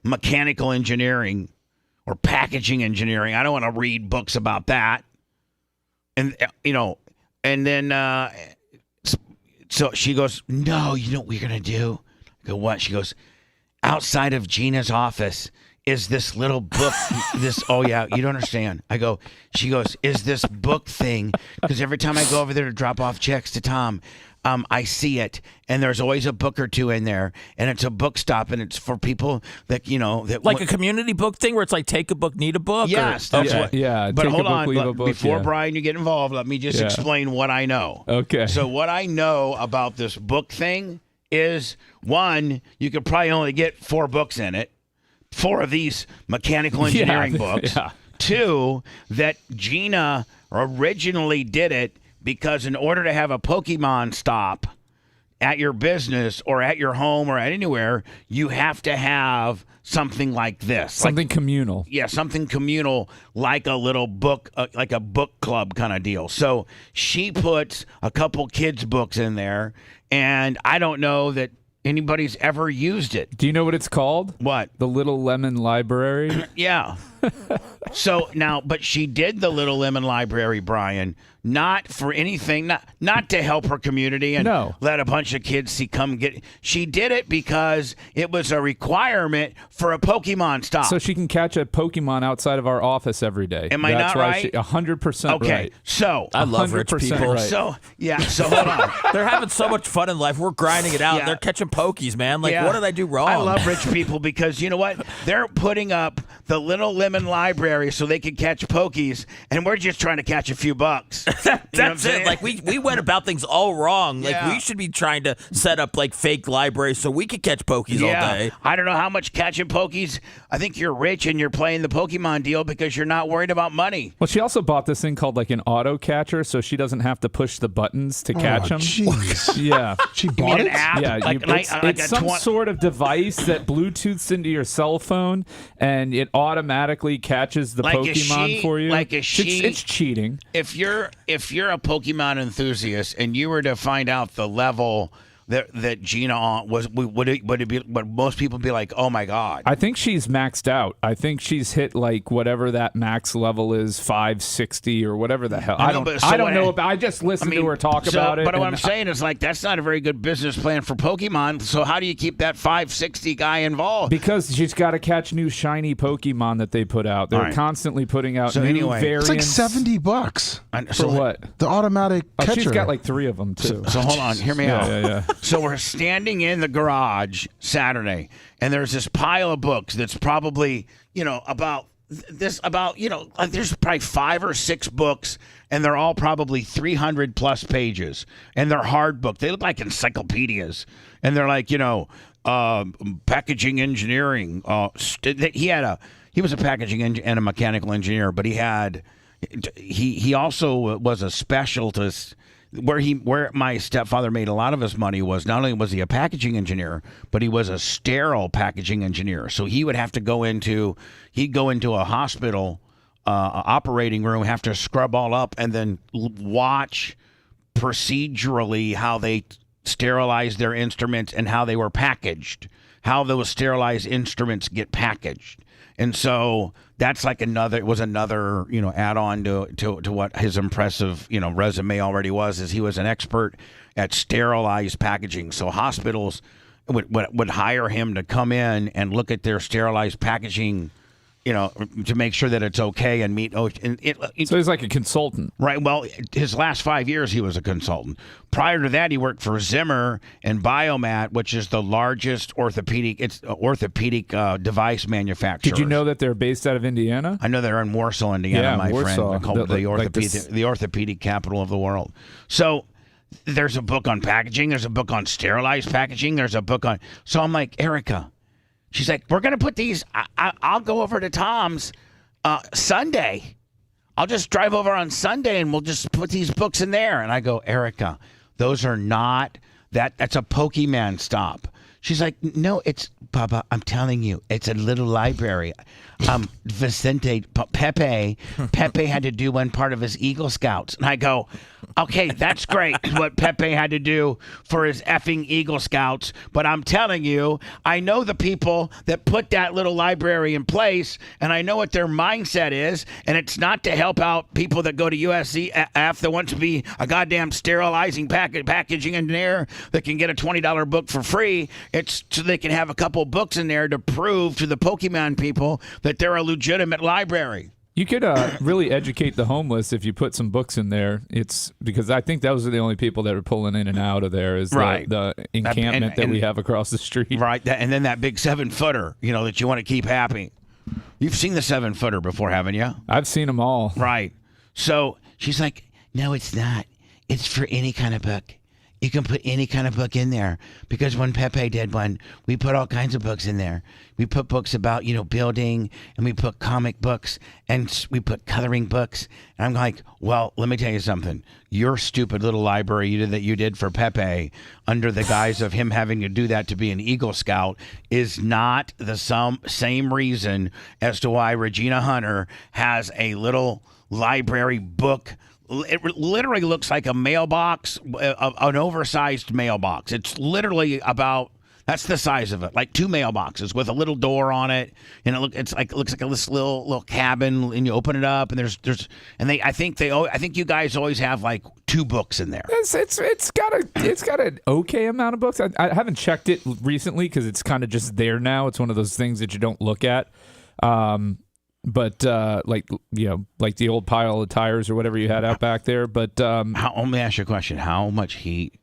mechanical engineering or packaging engineering. I don't want to read books about that. And, and then, so she goes, no, you know what we're going to do? I go, what? She goes, outside of Gina's office is this little book, oh yeah, you don't understand. She goes, is this book thing, because every time I go over there to drop off checks to Tom, I see it, and there's always a book or two in there, and it's a book stop, and it's for people that a community book thing where it's like take a book, need a book. Yes, that's what. Yeah, but hold on, before yeah. Brian, you get involved, let me just explain what I know. Okay. So what I know about this book thing is, one, you could probably only get 4 books in it, 4 of these mechanical engineering books. Yeah. 2, that Gina originally did it because in order to have a Pokemon stop at your business or at your home or at anywhere, you have to have something like this. Something communal. Yeah, something communal like a little book, like a book club kind of deal. So she puts a couple kids' books in there, and I don't know that anybody's ever used it. Do you know what it's called? What? The Little Lemon Library? Yeah. So now, but she did the Little Lemon Library, Brian, not for anything, not to help her community and let a bunch of kids come get it. She did it because it was a requirement for a Pokemon stop. So she can catch a Pokemon outside of our office every day. Am I not right? 100% okay. right. So I love rich people. Right. So hold on. They're having so much fun in life. We're grinding it out. Yeah. They're catching pokies, man. What did I do wrong? I love rich people because you know what? They're putting up the Little Lemon Library so they can catch pokies, and we're just trying to catch a few bucks. That's it. Like we went about things all wrong. Like we should be trying to set up like fake libraries so we could catch pokies all day. I don't know how much catching pokies. I think you're rich and you're playing the Pokemon deal because you're not worried about money. Well, she also bought this thing called like an auto catcher, so she doesn't have to push the buttons to catch them. Jeez. Yeah, she bought an it. app? Yeah, it's some sort of device that Bluetooths into your cell phone, and it automatically catches the Pokemon for you. It's cheating. If you're a Pokemon enthusiast and you were to find out the level that Gina was, would it be? Would most people be like, oh my god? I think she's maxed out. I think she's hit like whatever that max level is, 560 or whatever the hell. I don't know about. I just listened to her talk about it. But what I'm saying is like that's not a very good business plan for Pokemon. So how do you keep that 560 guy involved? Because she's got to catch new shiny Pokemon that they put out. They're constantly putting out new variants. It's like $70 for what? The automatic catcher. She's got like 3 of them too. So hold on, hear me out. Yeah. So we're standing in the garage Saturday, and there's this pile of books that's probably, there's probably 5 or 6 books, and they're all probably 300 plus pages, and they're hard books. They look like encyclopedias, and they're like, packaging engineering. He was a packaging and a mechanical engineer, but he also was a specialist. Where my stepfather made a lot of his money was not only was he a packaging engineer, but he was a sterile packaging engineer. So he would have to go into a hospital operating room, have to scrub all up, and then watch procedurally how they sterilized their instruments and how they were packaged, how those sterilized instruments get packaged. And so that's like another add-on to what his impressive, resume already was, is he was an expert at sterilized packaging. So hospitals would hire him to come in and look at their sterilized packaging, to make sure that it's okay and meet. So he's like a consultant. Right. Well, his last 5 years, he was a consultant. Prior to that, he worked for Zimmer and Biomat, which is the largest orthopedic device manufacturer. Did you know that they're based out of Indiana? I know they're in Warsaw, Indiana, my Warsaw. friend. The orthopedic capital of the world. So there's a book on packaging. There's a book on sterilized packaging. There's a book on. So I'm like, Erica. She's like, we're going to put these. I'll go over to Tom's Sunday. I'll just drive over on Sunday and we'll just put these books in there. And I go, Erica, those are not that's a Pokemon stop. She's like, no, it's Bubba. I'm telling you, it's a little library. Pepe had to do one part of his Eagle Scouts. And I go, okay, that's great what Pepe had to do for his effing Eagle Scouts. But I'm telling you, I know the people that put that little library in place, and I know what their mindset is. And it's not to help out people that go to USCF that want to be a goddamn sterilizing packaging engineer that can get a $20 book for free. It's so they can have a couple books in there to prove to the Pokemon people that they're a legitimate library. You could really educate the homeless if you put some books in there. It's because I think those are the only people that are pulling in and out of there is the encampment that we have across the street. Right, and then that big 7-footer, that you want to keep happy. You've seen the 7-footer before, haven't you? I've seen them all. Right. So she's like, no, it's not. It's for any kind of book. You can put any kind of book in there because when Pepe did one, we put all kinds of books in there. We put books about, building, and we put comic books, and we put coloring books. And I'm like, well, let me tell you something. Your stupid little library you did for Pepe under the guise of him having to do that to be an Eagle Scout is not the same reason as to why Regina Hunter has a little library book. It literally looks like a mailbox, an oversized mailbox. It's literally that's the size of it, like 2 mailboxes with a little door on it, and it looks like this little cabin, and you open it up, and I think you guys always have like 2 books in there. It's got an okay amount of books. I haven't checked it recently because it's kind of just there now. It's one of those things that you don't look at. But like the old pile of tires or whatever you had out back there. But let me ask you a question: how much heat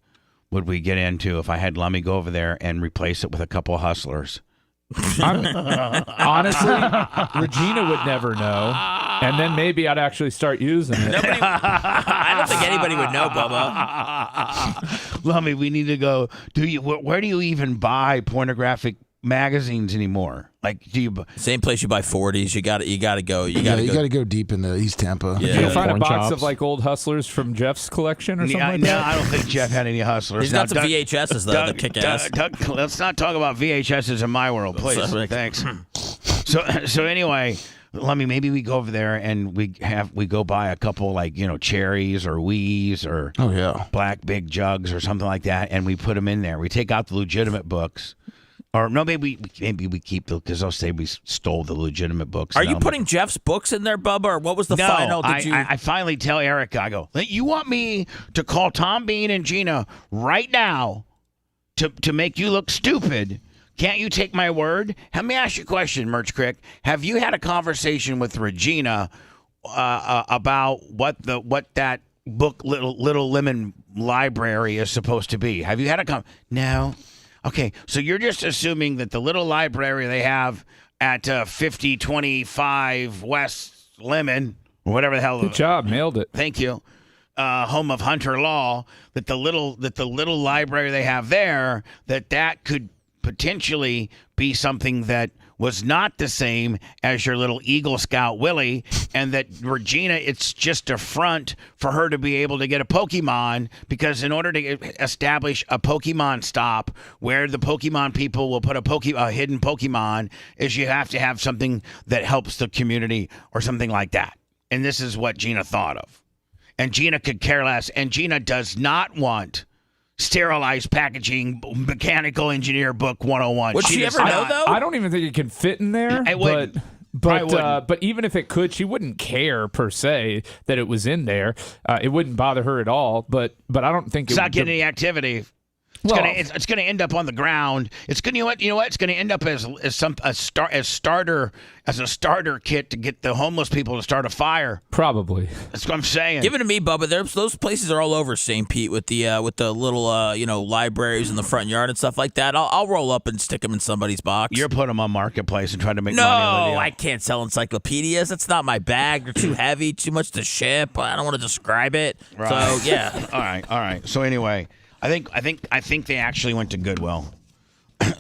would we get into if I had Lummy go over there and replace it with a couple of hustlers? Honestly, Regina would never know, and then maybe I'd actually start using it. I don't think anybody would know, Bubba. Lummy, we need to go. Where do you even buy pornographic magazines anymore? Like, do you same place you buy 40s? You got to go. You got to go deep into East Tampa. Yeah. Did you find a box of like old hustlers from Jeff's collection or something like that? No, I don't think Jeff had any hustlers. He's got some VHSs though that kick ass. Doug, let's not talk about VHSs in my world, please. Thanks. So anyway, Lummy, maybe we go over there and we go buy a couple like cherries or Wees or black big jugs or something like that, and we put them in there. We take out the legitimate books. Or no, maybe we keep the, because they'll say we stole the legitimate books. Are you putting Jeff's books in there, Bubba, or what was the final? I finally tell Erica, I go, you want me to call Tom Bean and Gina right now to make you look stupid? Can't you take my word? Let me ask you a question, Merch Crick. Have you had a conversation with Regina about what that book, Little Lemon Library, is supposed to be? Have you had a No. Okay, so you're just assuming that the little library they have at 5025 West Lemon, or whatever the hell. Good job, nailed it. Thank you. Home of Hunter Law. That the little library they have there, that could potentially be something that was not the same as your little Eagle Scout Willie, and that Regina, it's just a front for her to be able to get a Pokemon, because in order to establish a Pokemon stop where the Pokemon people will put a hidden Pokemon, is you have to have something that helps the community or something like that. And this is what Gina thought of. And Gina could care less. And Gina does not want sterilized packaging, mechanical engineer book 101. Would she ever know, though? I don't even think it can fit in there. It wouldn't. But even if it could, she wouldn't care per se that it was in there. It wouldn't bother her at all. But I don't think it's not getting any activity. It's going to end up on the ground. It's going to It's going to end up as a starter kit to get the homeless people to start a fire. Probably. That's what I'm saying. Give it to me, Bubba. Those places are all over St. Pete with the little libraries in the front yard and stuff like that. I'll roll up and stick them in somebody's box. You're putting them on Marketplace and trying to make money on the deal. I can't sell encyclopedias. That's not my bag. They're too heavy, too much to ship. I don't want to describe it. Right. So yeah. All right. So anyway. I think they actually went to Goodwill.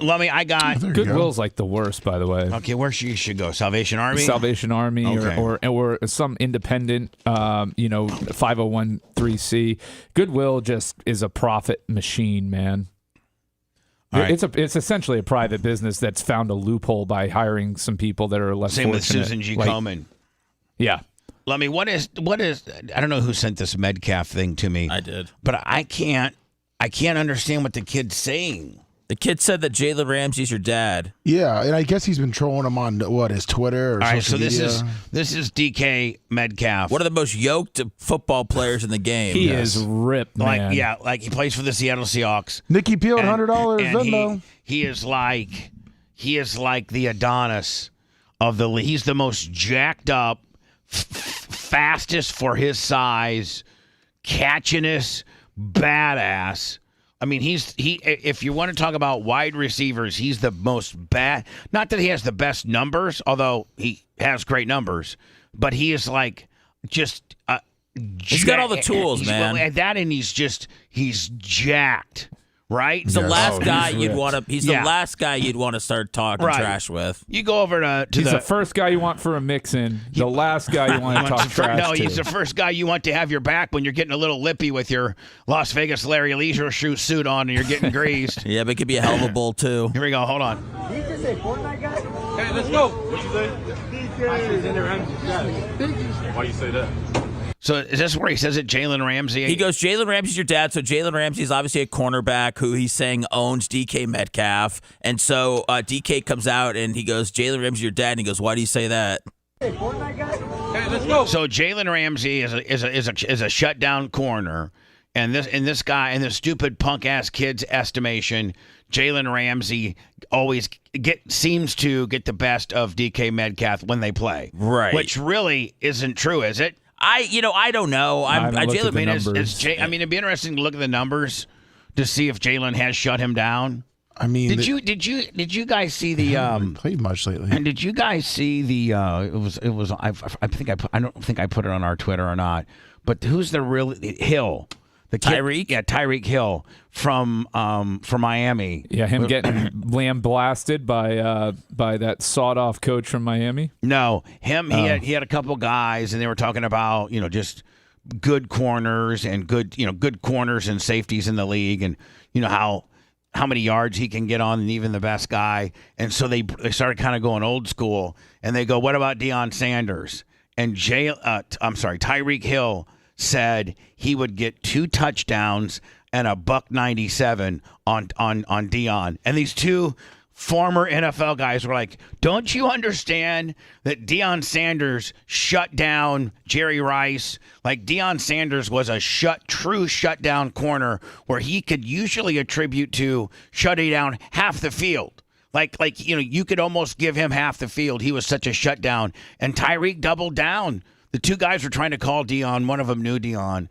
Lummy, I got Goodwill's like the worst, by the way. Okay, where you should go? Salvation Army? Salvation Army, okay. or some independent, 501(c). Goodwill just is a profit machine, man. Right. It's essentially a private business that's found a loophole by hiring some people that are less fortunate. Same with Susan G. Komen. Yeah. Lummy, what is? I don't know who sent this Medcalf thing to me. I did, but I can't understand what the kid's saying. The kid said that Jalen Ramsey's your dad. Yeah, and I guess he's been trolling him on his Twitter or social media. This is DK Metcalf. One of the most yoked football players in the game. He is ripped, man. Like he plays for the Seattle Seahawks. Nicky Peel, $100 Venmo. He is like the Adonis of the league. He's the most jacked up, fastest for his size, catchiness, badass. I mean, if you want to talk about wide receivers, he's the most bad. Not that he has the best numbers, although he has great numbers, but he is like just he's got all the tools, man. And he's jacked. Right? He's the last guy you'd want to. He's the last guy you'd want to start talking trash with. You go over to he's the first guy you want for a mix-in. The last guy you want to talk trash to. No, he's the first guy you want to have your back when you're getting a little lippy with your Las Vegas Larry Leisure shoe suit on and you're getting greased. Yeah, but it could be a hell of a bull too. Here we go. Hold on. Did you just say Fortnite guy? Hey, let's go. What you say? DK. Why do you say that? So is this where he says it, Jalen Ramsey? He goes, Jalen Ramsey's your dad. So Jalen Ramsey is obviously a cornerback who he's saying owns DK Metcalf. And so DK comes out and he goes, Jalen Ramsey's your dad. And he goes, why do you say that? Hey, Fortnite guy? Hey, let's go. So Jalen Ramsey is a shutdown corner. And this guy, in this stupid punk ass kid's estimation, Jalen Ramsey always seems to get the best of DK Metcalf when they play. Right. Which really isn't true, is it? I don't know. It'd be interesting to look at the numbers to see if Jalen has shut him down. I mean, did you guys see the played much lately? And did you guys see the it was I don't think I put it on our Twitter or not, but who's the real Hill? The kid, Tyreek? Yeah, Tyreek Hill from Miami. Yeah, him getting lambasted by that sawed-off coach from Miami. No, him. He had a couple guys, and they were talking about just good corners and good corners and safeties in the league, and how many yards he can get on, and even the best guy. And so they started kind of going old school, and they go, "What about Deion Sanders?" And Tyreek Hill said he would get 2 touchdowns and a $197 on Deion. And these two former NFL guys were like, don't you understand that Deion Sanders shut down Jerry Rice? Like, Deion Sanders was a true shutdown corner where he could usually attribute to shutting down half the field. Like you could almost give him half the field. He was such a shutdown. And Tyreek doubled down. The two guys were trying to call Deion. One of them knew Deion.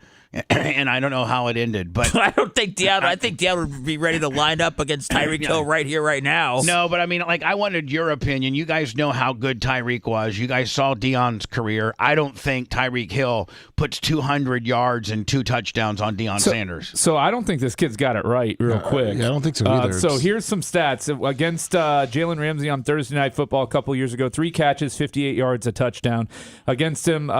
And I don't know how it ended, but I don't think Deion. I think Deion would be ready to line up against Tyreek Hill right here, right now. No, but I mean, I wanted your opinion. You guys know how good Tyreek was. You guys saw Deion's career. I don't think Tyreek Hill puts 200 yards and 2 touchdowns on Deion Sanders. So I don't think this kid's got it right. Real quick, yeah, I don't think so either. So here's some stats against Jalen Ramsey on Thursday Night Football a couple years ago. 3 catches, 58 yards, a touchdown. Against him.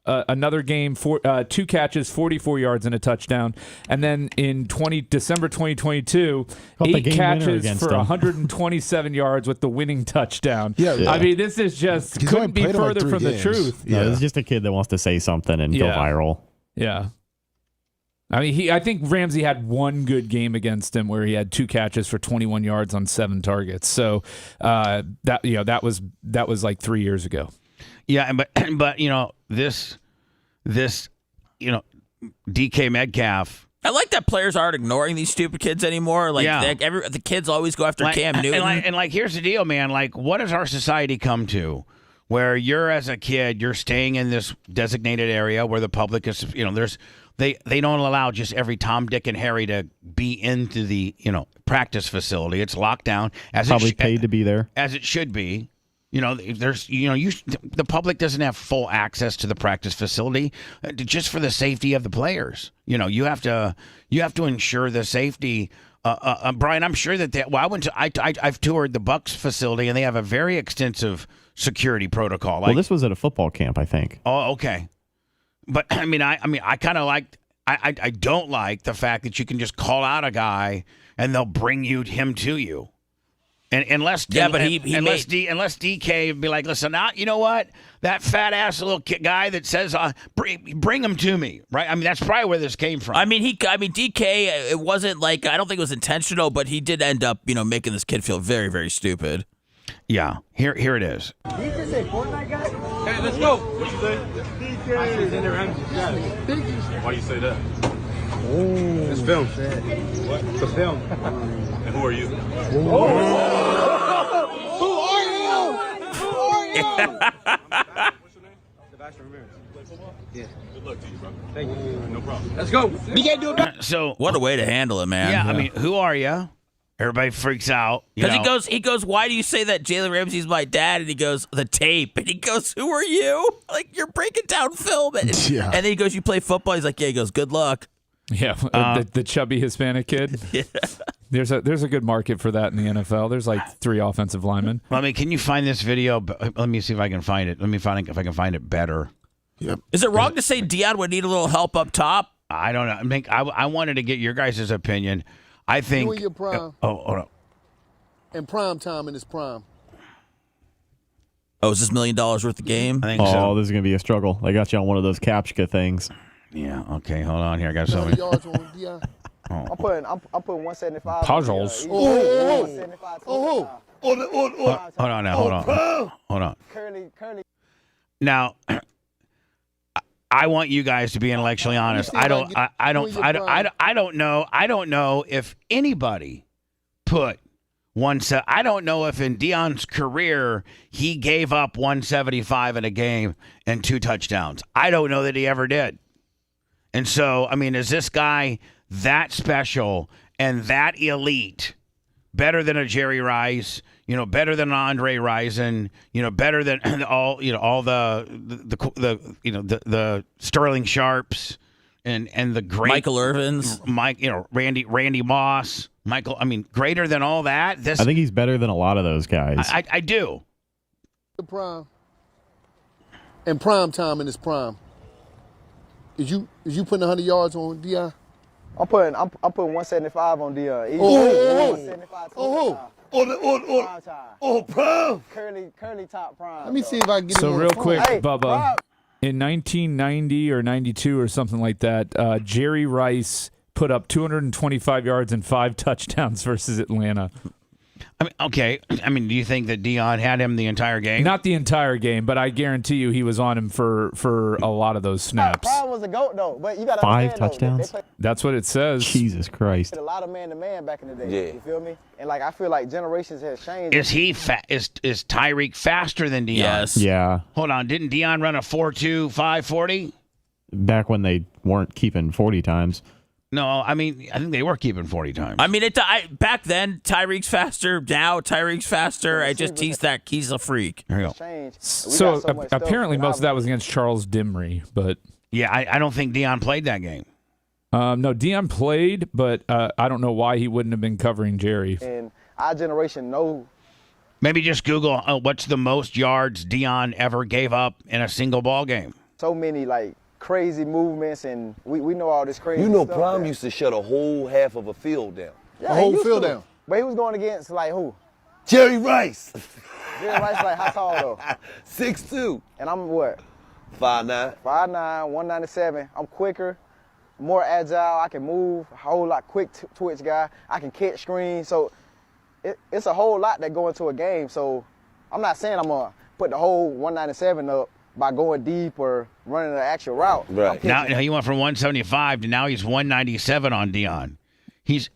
Another game, 2 catches, 44 yards, and a touchdown. And then in December 2022, 8 catches for 127 yards with the winning touchdown. Yeah. I mean, this is just couldn't be further from the truth. Yeah, it's just a kid that wants to say something and go viral. Yeah. I mean, I think Ramsey had one good game against him where he had 2 catches for 21 yards on 7 targets. So that was like 3 years ago. Yeah, but this DK Metcalf. I like that players aren't ignoring these stupid kids anymore. Like, the kids always go after Cam Newton. And here's the deal, man. Like, what does our society come to? Where you're as a kid, you're staying in this designated area where the public is, they don't allow just every Tom, Dick, and Harry to be into the, practice facility. It's locked down. Probably paid to be there. As it should be. The public doesn't have full access to the practice facility just for the safety of the players. You have to ensure the safety. Brian, I'm sure I've toured the Bucs facility and they have a very extensive security protocol. Well, this was at a football camp, I think. Oh, okay. But I kind of like. I don't like the fact that you can just call out a guy and they'll bring him to you. And unless DK would be like, listen, now you know what, that fat ass little guy that says bring him to me, right? I mean, that's probably where this came from. DK, it wasn't like, I don't think it was intentional, but he did end up making this kid feel very, very stupid. Yeah, here it is. Did you just say Fortnite guy? Hey, let's go. What you say? DK. I said in there. Why you say that? Oh, it's film. What? It's a film. And who are you? Who are you? What's your name? Sebastian Ramirez. Play football? Yeah. Good luck to you, bro. Thank you. No problem. Let's go. We can't do it. So what a way to handle it, man. Yeah, I mean, who are you? Everybody freaks out. Because he goes, why do you say that Jalen Ramsey's my dad? And he goes, the tape. And he goes, who are you? Like, you're breaking down film. And then he goes, you play football? He's like, yeah. He goes, good luck. Yeah, the chubby Hispanic kid. Yeah. There's a good market for that in the NFL. There's like 3 offensive linemen. Well, I mean, can you find this video? Let me see if I can find it. Let me find if I can find it better. Yep. Is it wrong to say Deion would need a little help up top? I don't know. I wanted to get your guys' opinion. I think. You in your prime. Hold on. In prime time in his prime. Oh, is this $1 million worth of game? I think so. This is going to be a struggle. I got you on one of those Captcha things. Yeah, okay, hold on here. I got so many. Yards on Deion. I'm putting 175. Puzzles. Oh. Hold on now. Hold on. Curly. Now, I want you guys to be intellectually honest. I don't know if anybody put I don't know if in Deion's career he gave up 175 in a game and 2 touchdowns. I don't know that he ever did. And so, I mean, is this guy that special and that elite, better than a Jerry Rice, better than an Andre Rison, better than all the Sterling Sharps and the great Michael Irvins, Randy Moss, Michael. I mean, greater than all that. I think he's better than a lot of those guys. I do. The prime. In prime time in his prime. Is you putting 100 yards on Deion? I'm putting 175 on Deion. Prime. Curly top prime. Let me see if I can get So him real on the quick, phone. Bubba, in 1990 or 92 or something like that, Jerry Rice put up 225 yards and 5 touchdowns versus Atlanta. I mean, okay. I mean, do you think that Deion had him the entire game? Not the entire game, but I guarantee you he was on him for a lot of those snaps. Prime was a GOAT, though. But you got 5 touchdowns? That's what it says. Jesus Christ. A lot of man-to-man back in the day. Yeah. You feel me? And, I feel like generations has changed. Is he is Tyreek faster than Deion? Yes. Yeah. Hold on. Didn't Deion run a 4.2 5.40? Back when they weren't keeping 40 times. No, I mean, I think they were keeping 40 times. I mean, back then, Tyreek's faster. Now, Tyreek's faster. He's a freak. There you go. So apparently most of that was against Charles Dimry, but... Yeah, I don't think Deion played that game. No, Deion played, but I don't know why he wouldn't have been covering Jerry. And our generation know. Maybe just Google what's the most yards Deion ever gave up in a single ball game. So many, crazy movements, and we know all this crazy stuff. Prime used to shut a whole half of a field down. Yeah, a whole field down. But he was going against, who? Jerry Rice. Jerry Rice, how tall, though? 6'2". And I'm what? 5'9". 5'9", 197. I'm quicker, more agile. I can move a whole lot. Quick twitch guy. I can catch screens. So it's a whole lot that go into a game. So I'm not saying I'm gonna put the whole 197 up by going deep or running the actual route. Right. Now he went from 175 to now he's 197 on Dion. He's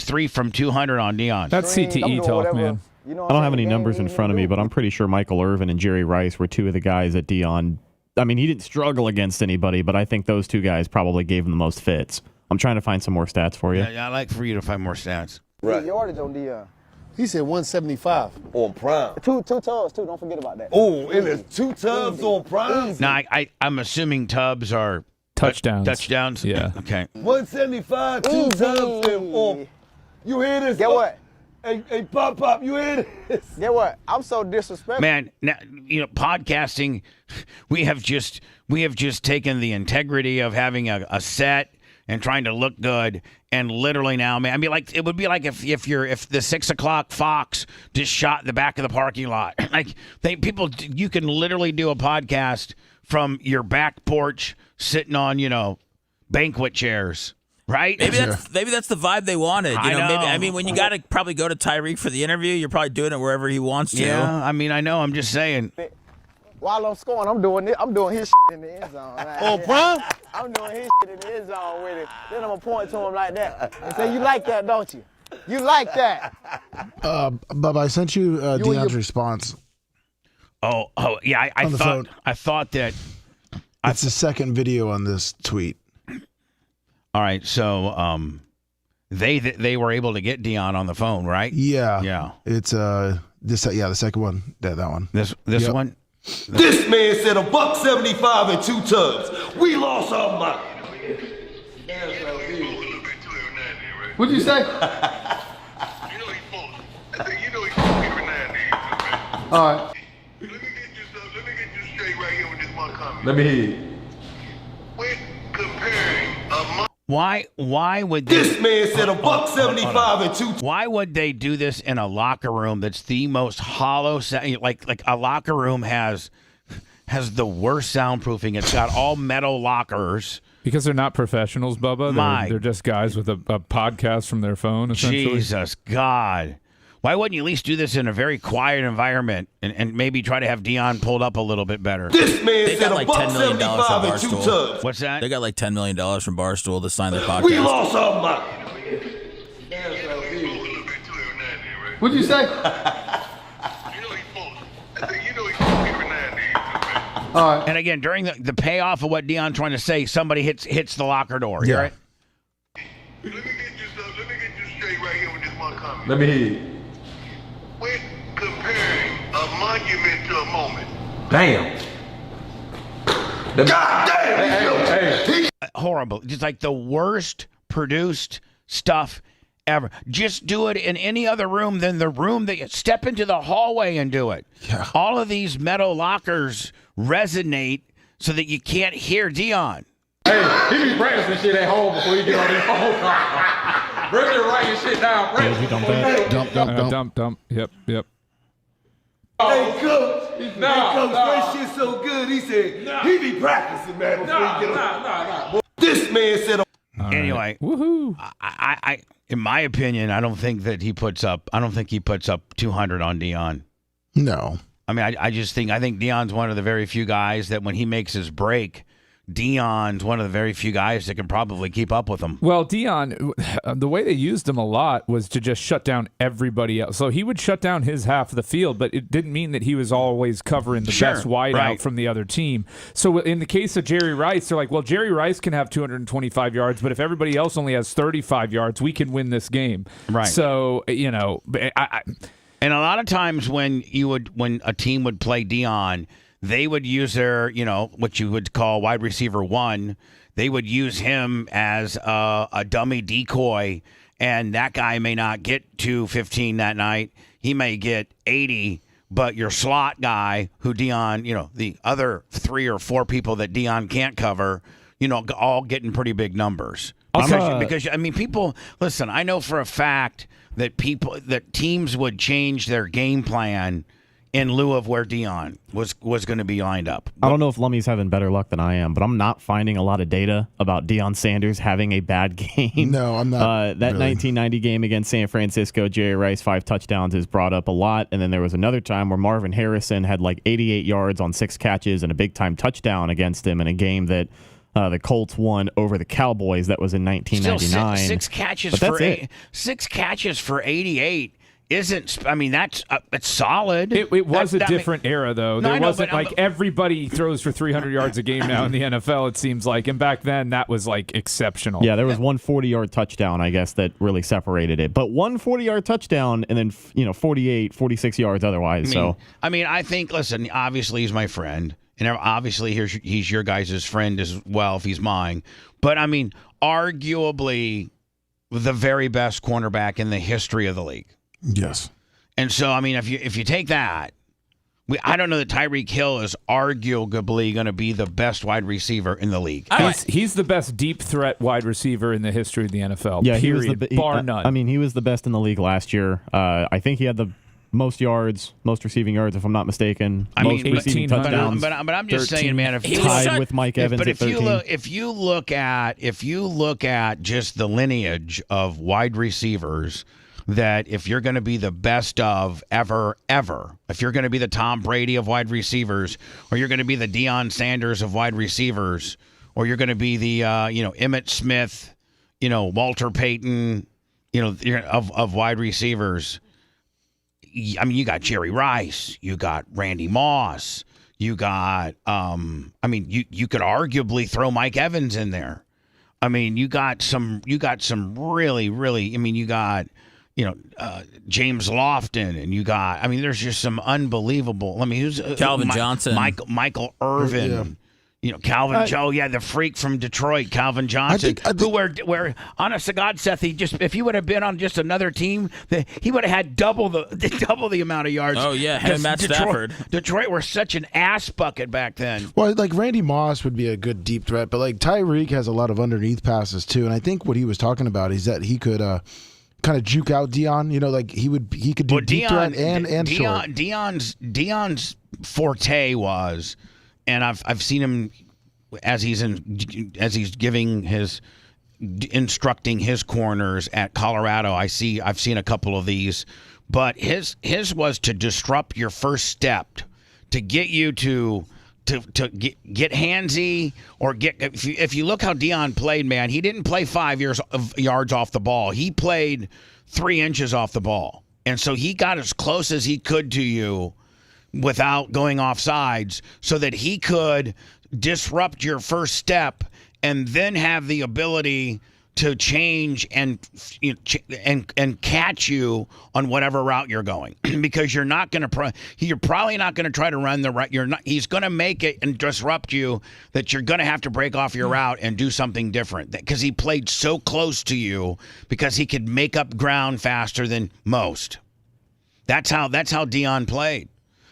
3 from 200 on Dion. That's CTE talk, man. I don't have any numbers in front of me, but I'm pretty sure Michael Irvin and Jerry Rice were two of the guys that Dion. I mean, he didn't struggle against anybody, but I think those two guys probably gave him the most fits. I'm trying to find some more stats for you. Yeah, I'd like for you to find more stats. Right. Yardage on Dion. He said 175. On Prime. Two tubs, too. Don't forget about that. Oh, and there's 2 tubs on Prime? Now, I'm assuming tubs are touchdowns. Touchdowns? Yeah. Okay. 175, 2 tubs. And, you hear this? Get what? Hey, Pop, you hear this? Get what? I'm so disrespectful. Man, now, podcasting, we have just taken the integrity of having a set and trying to look good, and literally now, man, I mean, like it would be like if the 6 o'clock Fox just shot the back of the parking lot. Like you can literally do a podcast from your back porch, sitting on banquet chairs. Right? Maybe that's the vibe they wanted. I know. Maybe, I mean, when you got to probably go to Tyreek for the interview, you're probably doing it wherever he wants to. Yeah, I mean, I know. I'm just saying. While I'm scoring, I'm doing his shit in the end zone. On Prime? I'm doing his shit in the end zone with it. Then I'm gonna point to him like that and say, "You like that, don't you? You like that?" Bubba, I sent you Dion's response. Oh, yeah. I thought that it's the second video on this tweet. All right, so they were able to get Dion on the phone, right? Yeah. It's the second one. That one. This one. This man said $175 and 2 tubs. We lost our mind. What'd you say? All right. Let me get you straight right here with this one comment. Let me hear you. We're comparing a Why would they, this man said $175 and 2 tubs? Why would they do this in a locker room that's the most hollow sound? Like a locker room has the worst soundproofing. It's got all metal lockers. Because they're not professionals, Bubba. They're just guys with a podcast from their phone, essentially. Jesus, God. Why wouldn't you at least do this in a very quiet environment and maybe try to have Dion pulled up a little bit better? This man They said got like $10 million from $175 and 2 Barstool. tubs. What's that? They got like $10 million from Barstool to sign their podcast. We lost our mind. What'd you say? All right. And again, during the payoff of what Dion's trying to say, somebody hits the locker door. Yeah. Right? Let me get you straight right here with this one comment. Let me hear you. We're comparing a monument to a moment. Damn. God damn. Hey. Horrible. Just like the worst produced stuff ever. Just do it in any other room than the room that you step into the hallway and do it. Yeah. All of these metal lockers resonate so that you can't hear Dion. Hey, he be practicing shit at home before you get on his phone call. Brother writing shit down. Dump. Yep. Hey, Coach. That shit's so good. He said he be practicing, man, before he get on. This man said. Anyway, woohoo! I, in my opinion, I don't think he puts up 200 on Dion. No. I mean, I think Dion's one of the very few guys that when he makes his break, Dion's one of the very few guys that can probably keep up with him. Well, Dion, the way they used him a lot was to just shut down everybody else. So he would shut down his half of the field, but it didn't mean that he was always covering the best wideout from the other team. So in the case of Jerry Rice, they're like, well, Jerry Rice can have 225 yards, but if everybody else only has 35 yards, we can win this game. Right. So, and a lot of times when a team would play Dion, they would use their, what you would call wide receiver one. They would use him as a dummy decoy, and that guy may not get to 15 that night. He may get 80, but your slot guy who Dion, the other 3 or 4 people that Dion can't cover, all getting pretty big numbers. Because people, listen, I know for a fact that teams would change their game plan in lieu of where Deion was going to be lined up. I don't know if Lummy's having better luck than I am, but I'm not finding a lot of data about Deion Sanders having a bad game. No, I'm not. That 1990 game against San Francisco, Jerry Rice, 5 touchdowns is brought up a lot. And then there was another time where Marvin Harrison had like 88 yards on 6 catches and a big-time touchdown against him in a game that the Colts won over the Cowboys. That was in 1999. Still six catches for 88. Isn't, I mean, that's solid. It was a different era, though. There wasn't everybody throws for 300 yards a game now in the NFL, it seems like. And back then, that was like exceptional. Yeah, there was one 40-yard touchdown, I guess, that really separated it. But one 40-yard touchdown and then, 48, 46 yards otherwise. I think, listen, obviously he's my friend. And obviously he's your guys' friend as well, if he's mine. But, I mean, arguably the very best cornerback in the history of the league. Yes. And so, I mean, if you take that, I don't know that Tyreek Hill is arguably going to be the best wide receiver in the league. He's the best deep threat wide receiver in the history of the NFL. Yeah, period, bar none. I mean, he was the best in the league last year. I think he had the most yards, most receiving yards, if I'm not mistaken. Most receiving touchdowns. But I'm just saying, man, if tied with Mike Evans but at 13. If you look at just the lineage of wide receivers, that if you're going to be the best of ever, if you're going to be the Tom Brady of wide receivers, or you're going to be the Deion Sanders of wide receivers, or you're going to be the Emmitt Smith, Walter Payton, of wide receivers. I mean, you got Jerry Rice, you got Randy Moss, you got you could arguably throw Mike Evans in there. I mean, you got some really, really. I mean, you got. James Lofton, and you got. I mean, there's just some unbelievable. I mean, who's Calvin Johnson, Michael Irvin, Calvin Joe, the freak from Detroit, Calvin Johnson, who where honest to God, Seth, if he would have been on just another team, he would have had double the amount of yards. Oh yeah, and Matt Stafford. Detroit were such an ass bucket back then. Well, like Randy Moss would be a good deep threat, but like Tyreek has a lot of underneath passes too, and I think what he was talking about is that he could. Kind of juke out Deion, like he could do deep threat and short. Deion's forte was, and I've seen him as he's instructing his corners at Colorado. I've seen a couple of these, but his was to disrupt your first step, to get you to get handsy or get. If you look how Deion played, man, he didn't play 5 yards off the ball. He played 3 inches off the ball, and so he got as close as he could to you without going off sides, so that he could disrupt your first step and then have the ability to change and catch you on whatever route you're going, because you're probably not going to try to run the right. He's going to make it and disrupt you, that you're going to have to break off your route and do something different, because he played so close to you, because he could make up ground faster than most. That's how Deion played.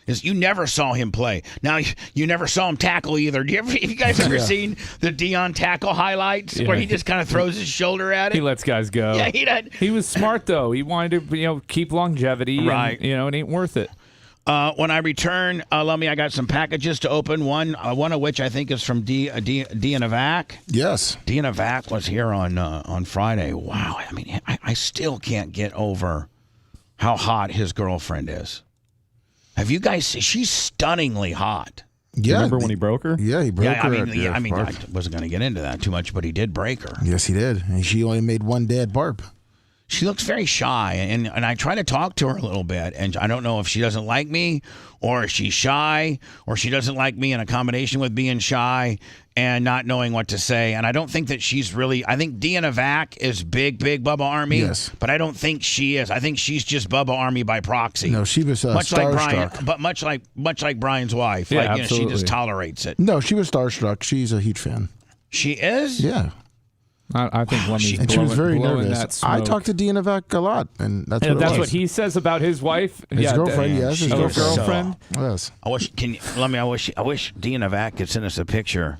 You never saw him play. Now, you never saw him tackle either. Have you guys ever seen the Deion tackle highlights where he just kind of throws his shoulder at it? He lets guys go. Yeah, he did. He was smart, though. He wanted to keep longevity. Right. And it ain't worth it. When I return, Lummy, I got some packages to open. One of which I think is from Dianavac. Yes. Dianavac was here on Friday. Wow. I mean, I still can't get over how hot his girlfriend is. Have you guys seen? She's stunningly hot. Yeah. Remember when he broke her? Yeah, he broke her. I wasn't going to get into that too much, but he did break her. Yes, he did. And she only made one dad barb. She looks very shy, and I try to talk to her a little bit, and I don't know if she doesn't like me, or she's shy, or she doesn't like me in a combination with being shy and not knowing what to say. And I don't think that she's really. I think Dianavac is big Bubba Army. Yes. But I don't think she is. I think she's just Bubba Army by proxy. No, she was much like Brian, starstruck. but much like Brian's wife. Yeah, she just tolerates it. No, she was starstruck. She's a huge fan. She is. Yeah. I think Lummy's and she was very blowing nervous. that smoke. I talked to Dianavac a lot, and that's what he says about his wife. His girlfriend, yes. His girlfriend. Yes. I wish Dianavac could send us a picture,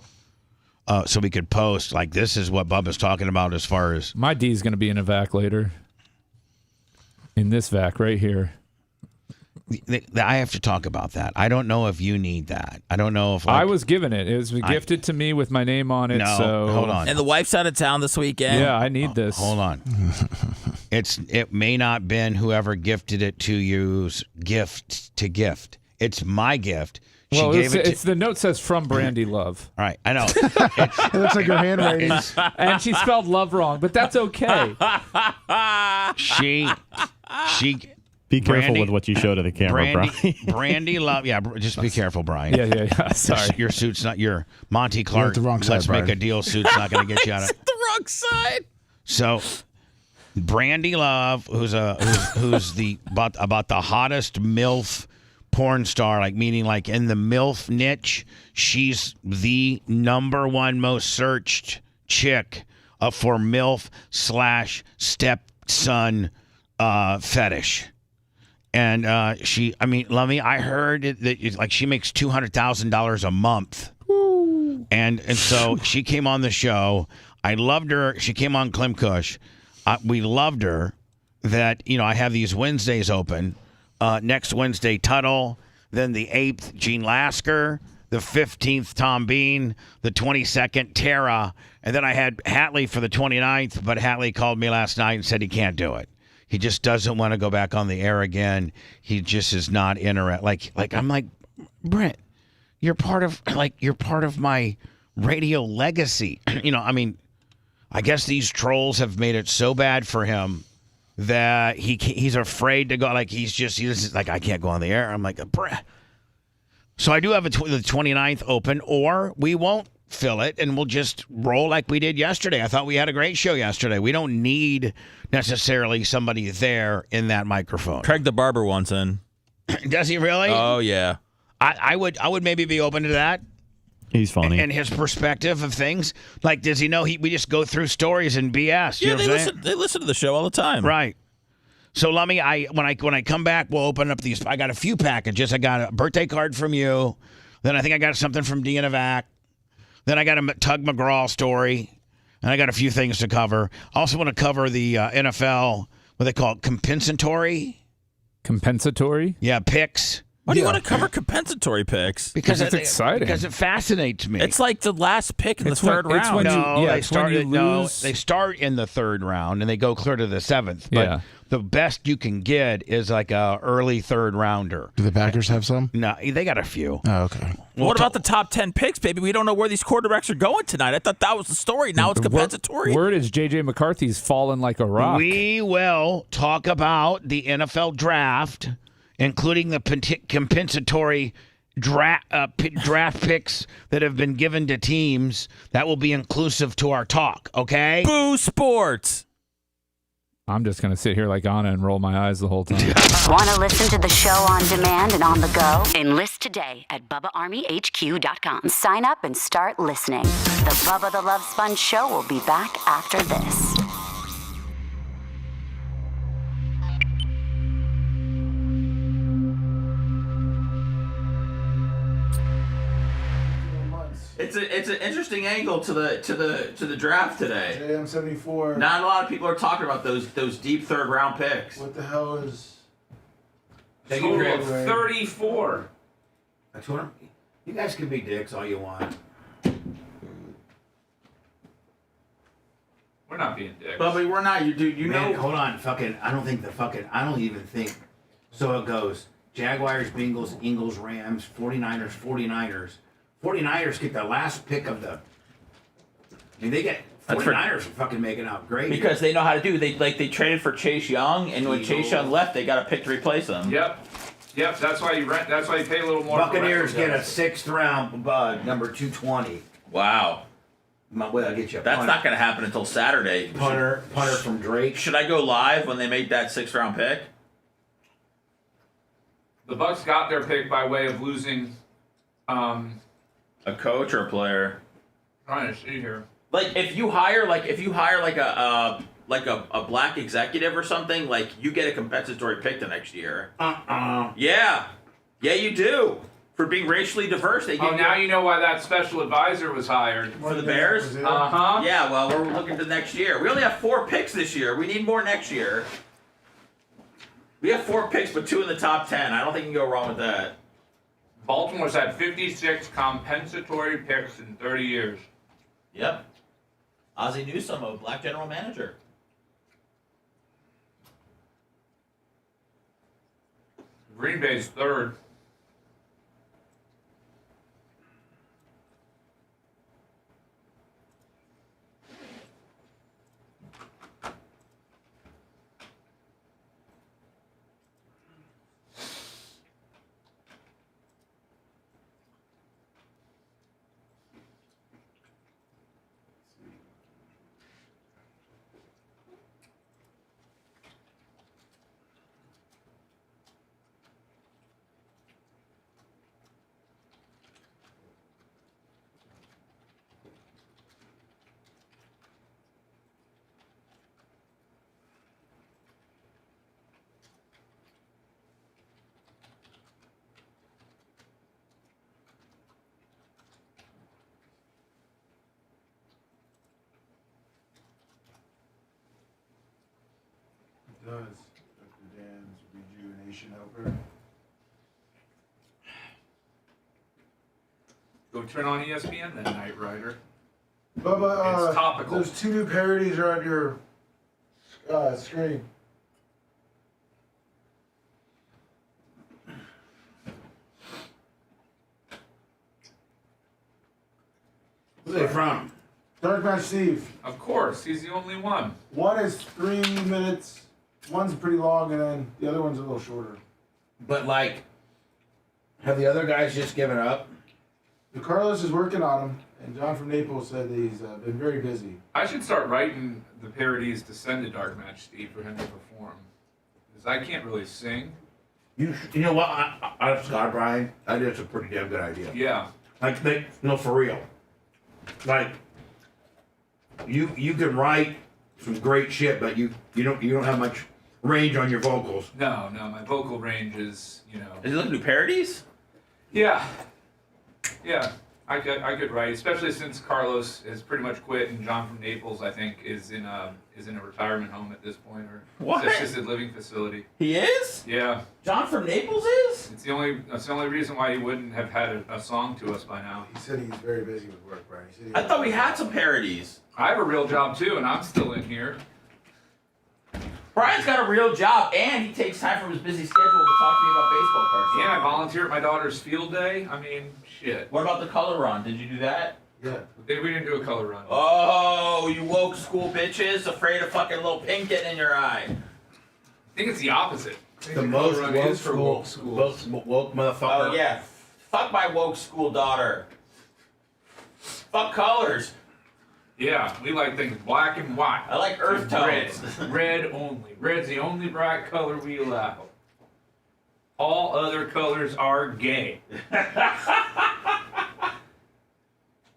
so we could post. Like, this is what Bubba's talking about as far as my D's going to be in a vac later. In this vac right here. I have to talk about that. I don't know if you need that. I don't know if I was given it. It was gifted to me with my name on it. No, so hold on. And the wife's out of town this weekend. Yeah, I need this. Hold on. It may not been whoever gifted it to you's gift to gift. It's my gift. She Well, gave it's the note says from Brandy Love. All right, I know. It looks like her handwriting. And she spelled love wrong, but that's okay. She Be careful Brandy- with what you show to the camera, Brian. Brandy Love. Yeah, just be careful, Brian. Yeah. Sorry. Your suit's not your Monty Clark. at the wrong side, Let's make Brian. a deal. Suit's not going to get you out of. The wrong side. So, Brandy Love, who's about the hottest MILF porn star, like meaning like in the MILF niche, she's the #1 most searched chick for MILF / stepson fetish. And I heard that like she makes $200,000 a month. And so she came on the show. I loved her. She came on Klim Kush. We loved her. That, I have these Wednesdays open. Next Wednesday, Tuttle. Then the 8th, Gene Lasker. The 15th, Tom Bean. The 22nd, Tara. And then I had Hatley for the 29th, but Hatley called me last night and said he can't do it. He just doesn't want to go back on the air again. He just is not interested. Like I'm like, Brent, you're part of my radio legacy. I guess these trolls have made it so bad for him that he's afraid to go. Like he's like, I can't go on the air. I'm like, Brent. So I do have the 29th open, or we won't fill it and we'll just roll like we did yesterday. I thought we had a great show yesterday. We don't need necessarily somebody there in that microphone. Craig the Barber wants in. Does he really? Oh yeah. I would maybe be open to that. He's funny. And his perspective of things. Like, does he know we just go through stories and BS? Yeah, they listen to the show all the time. Right. So Lummy, when I come back, we'll open up these. I got a few packages. I got a birthday card from you. Then I think I got something from Deanna Vac. Then I got a Tug McGraw story. And I got a few things to cover. I also want to cover the NFL, what they call it, compensatory. Compensatory? Yeah, picks. Why do you want to cover compensatory picks? Because it's exciting. Because it fascinates me. It's like the last pick in the third round. They start in the third round and they go clear to the 7th. But the best you can get is like a early third rounder. Do the Packers have some? No, they got a few. Oh, okay. What about the top 10 picks, baby? We don't know where these quarterbacks are going tonight. I thought that was the story. Now it's compensatory. Word is J.J. McCarthy's fallen like a rock. We will talk about the NFL draft, including the compensatory draft picks that have been given to teams. That will be inclusive to our talk, okay? Boo Sports. I'm just going to sit here like Anna and roll my eyes the whole time. Want to listen to the show on demand and on the go? Enlist today at BubbaArmyHQ.com. Sign up and start listening. The Bubba the Love Sponge Show will be back after this. It's an interesting angle to the draft today. JM 74. Not a lot of people are talking about those deep third round picks. What the hell is? Total of 34. You guys can be dicks all you want. We're not being dicks. But we're not. You Man, know. hold on. I don't even think. So it goes Jaguars, Bengals, Eagles, Rams, 49ers. 49ers get the last pick of the. They get 49ers are fucking making out great. Because they know how to do. They traded for Chase Young, and when Chase Young left, they got a pick to replace him. Yep. That's why you rent. That's why you pay a little more. Buccaneers get a 6th round, number 220. Wow. I'll get you a That's punter. not going to happen until Saturday. Punter from Drake. Should I go live when they make that 6th round pick? The Bucs got their pick by way of losing. A coach or a player? Trying to see here. Like if you hire a black executive or something, like you get a compensatory pick the next year. Yeah, you do. For being racially diverse, they give now you know why that special advisor was hired for the Bears. Yeah, well, we're looking to next year. We only have 4 picks this year. We need more next year. We have 4 picks, but 2 in the top 10. I don't think you can go wrong with that. Baltimore's had 56 compensatory picks in 30 years. Yep. Ozzie Newsome, a black general manager. Green Bay's third. Does Dr. Dan's rejuvenation helper? Go turn on ESPN then, Knight Rider. Bubba, It's topical. There's 2 new parodies are on your screen. Who's they from? Dark Match Steve. Of course, he's the only one. One is 3 minutes. One's pretty long, and then the other one's a little shorter. But like, have the other guys just given up? Carlos is working on them, and John from Naples said that he's been very busy. I should start writing the parodies to send to Dark Match Steve for him to perform. Because I can't really sing. You know what? Honest to God, Brian, I think it's a pretty damn good idea. Yeah. Like, no, for real. Like, you can write some great shit, but you don't have much range on your vocals. No, my vocal range is, Is he looking to do parodies? Yeah. Yeah. I could write, especially since Carlos has pretty much quit and John from Naples, I think, is in a retirement home at this point, or What? assisted living facility. He is? Yeah. John from Naples is? That's the only reason why he wouldn't have had a song to us by now. He said he's very busy with work, Brian. He said I thought we had some parodies. I have a real job too, and I'm still in here. Brian's got a real job, and he takes time from his busy schedule to talk to me about baseball cards. Yeah, I volunteer at my daughter's field day. I mean, shit. What about the color run? Did you do that? Yeah. We didn't do a color run. Oh, you woke school bitches, afraid of fucking little pink getting in your eye. I think it's the opposite. I think The color most run woke is for school, woke schools. woke motherfucker. Oh yeah, fuck my woke school daughter. Fuck colors. Yeah, we like things black and white. I like earth tones. Red only. Red's the only bright color we allow. All other colors are gay.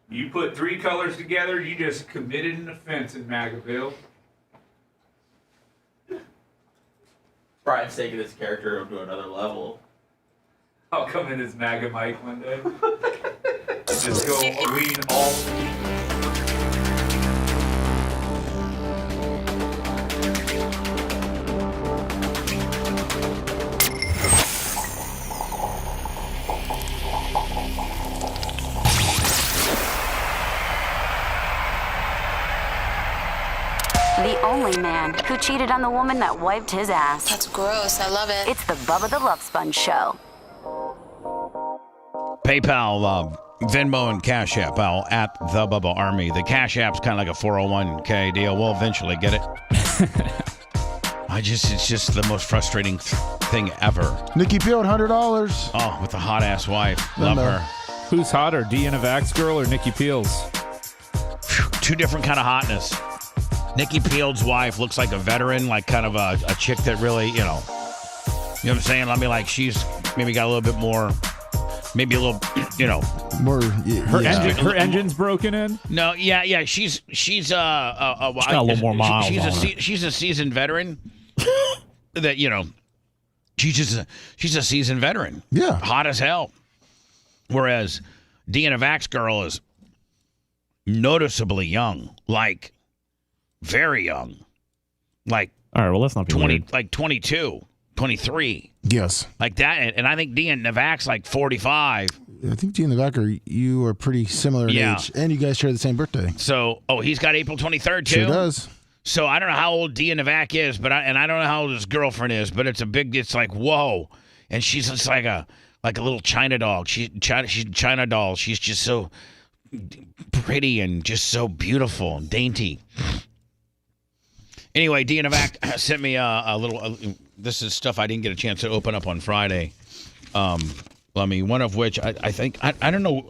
You put 3 colors together, you just committed an offense in Magaville. Brian's taking this character to another level. I'll come in as MAGA Mike one day. Just go read all. The only man who cheated on the woman that wiped his ass. That's gross. I love it. It's the Bubba the Love Sponge Show. PayPal, Venmo, and Cash App, Al, at the Bubba Army. The Cash App's kind of like a 401k deal. We'll eventually get it. It's just the most frustrating thing ever. Nikki peeled $100. Oh, with a hot ass wife. Love her. Who's hotter, Deanna Vax girl or Nikki Peels? Two different kind of hotness. Nikki Peel's wife looks like a veteran, like kind of a chick that really, you know what I'm saying? I mean, like she's maybe got a little bit more, maybe a little, more. Her engine's broken in. No, yeah. She's got a little more miles on her. She's a seasoned veteran. That she's a seasoned veteran. Yeah, hot as hell. Whereas Deanna Vax girl is noticeably young, like very young, like all right. Well, let's not be 20, weird. like 22. 23. Yes. Like that. And I think Dean Novak's like 45. I think Dean Novak you are pretty similar in age. And you guys share the same birthday. So, he's got April 23rd, too? Sure does. So I don't know how old Dean Novak is, but I don't know how old his girlfriend is, but it's like, whoa. And she's just like a little China dog. She's a China doll. She's just so pretty and just so beautiful and dainty. Anyway, Dean Novak sent me a little. This is stuff I didn't get a chance to open up on Friday. One of which I think I don't know.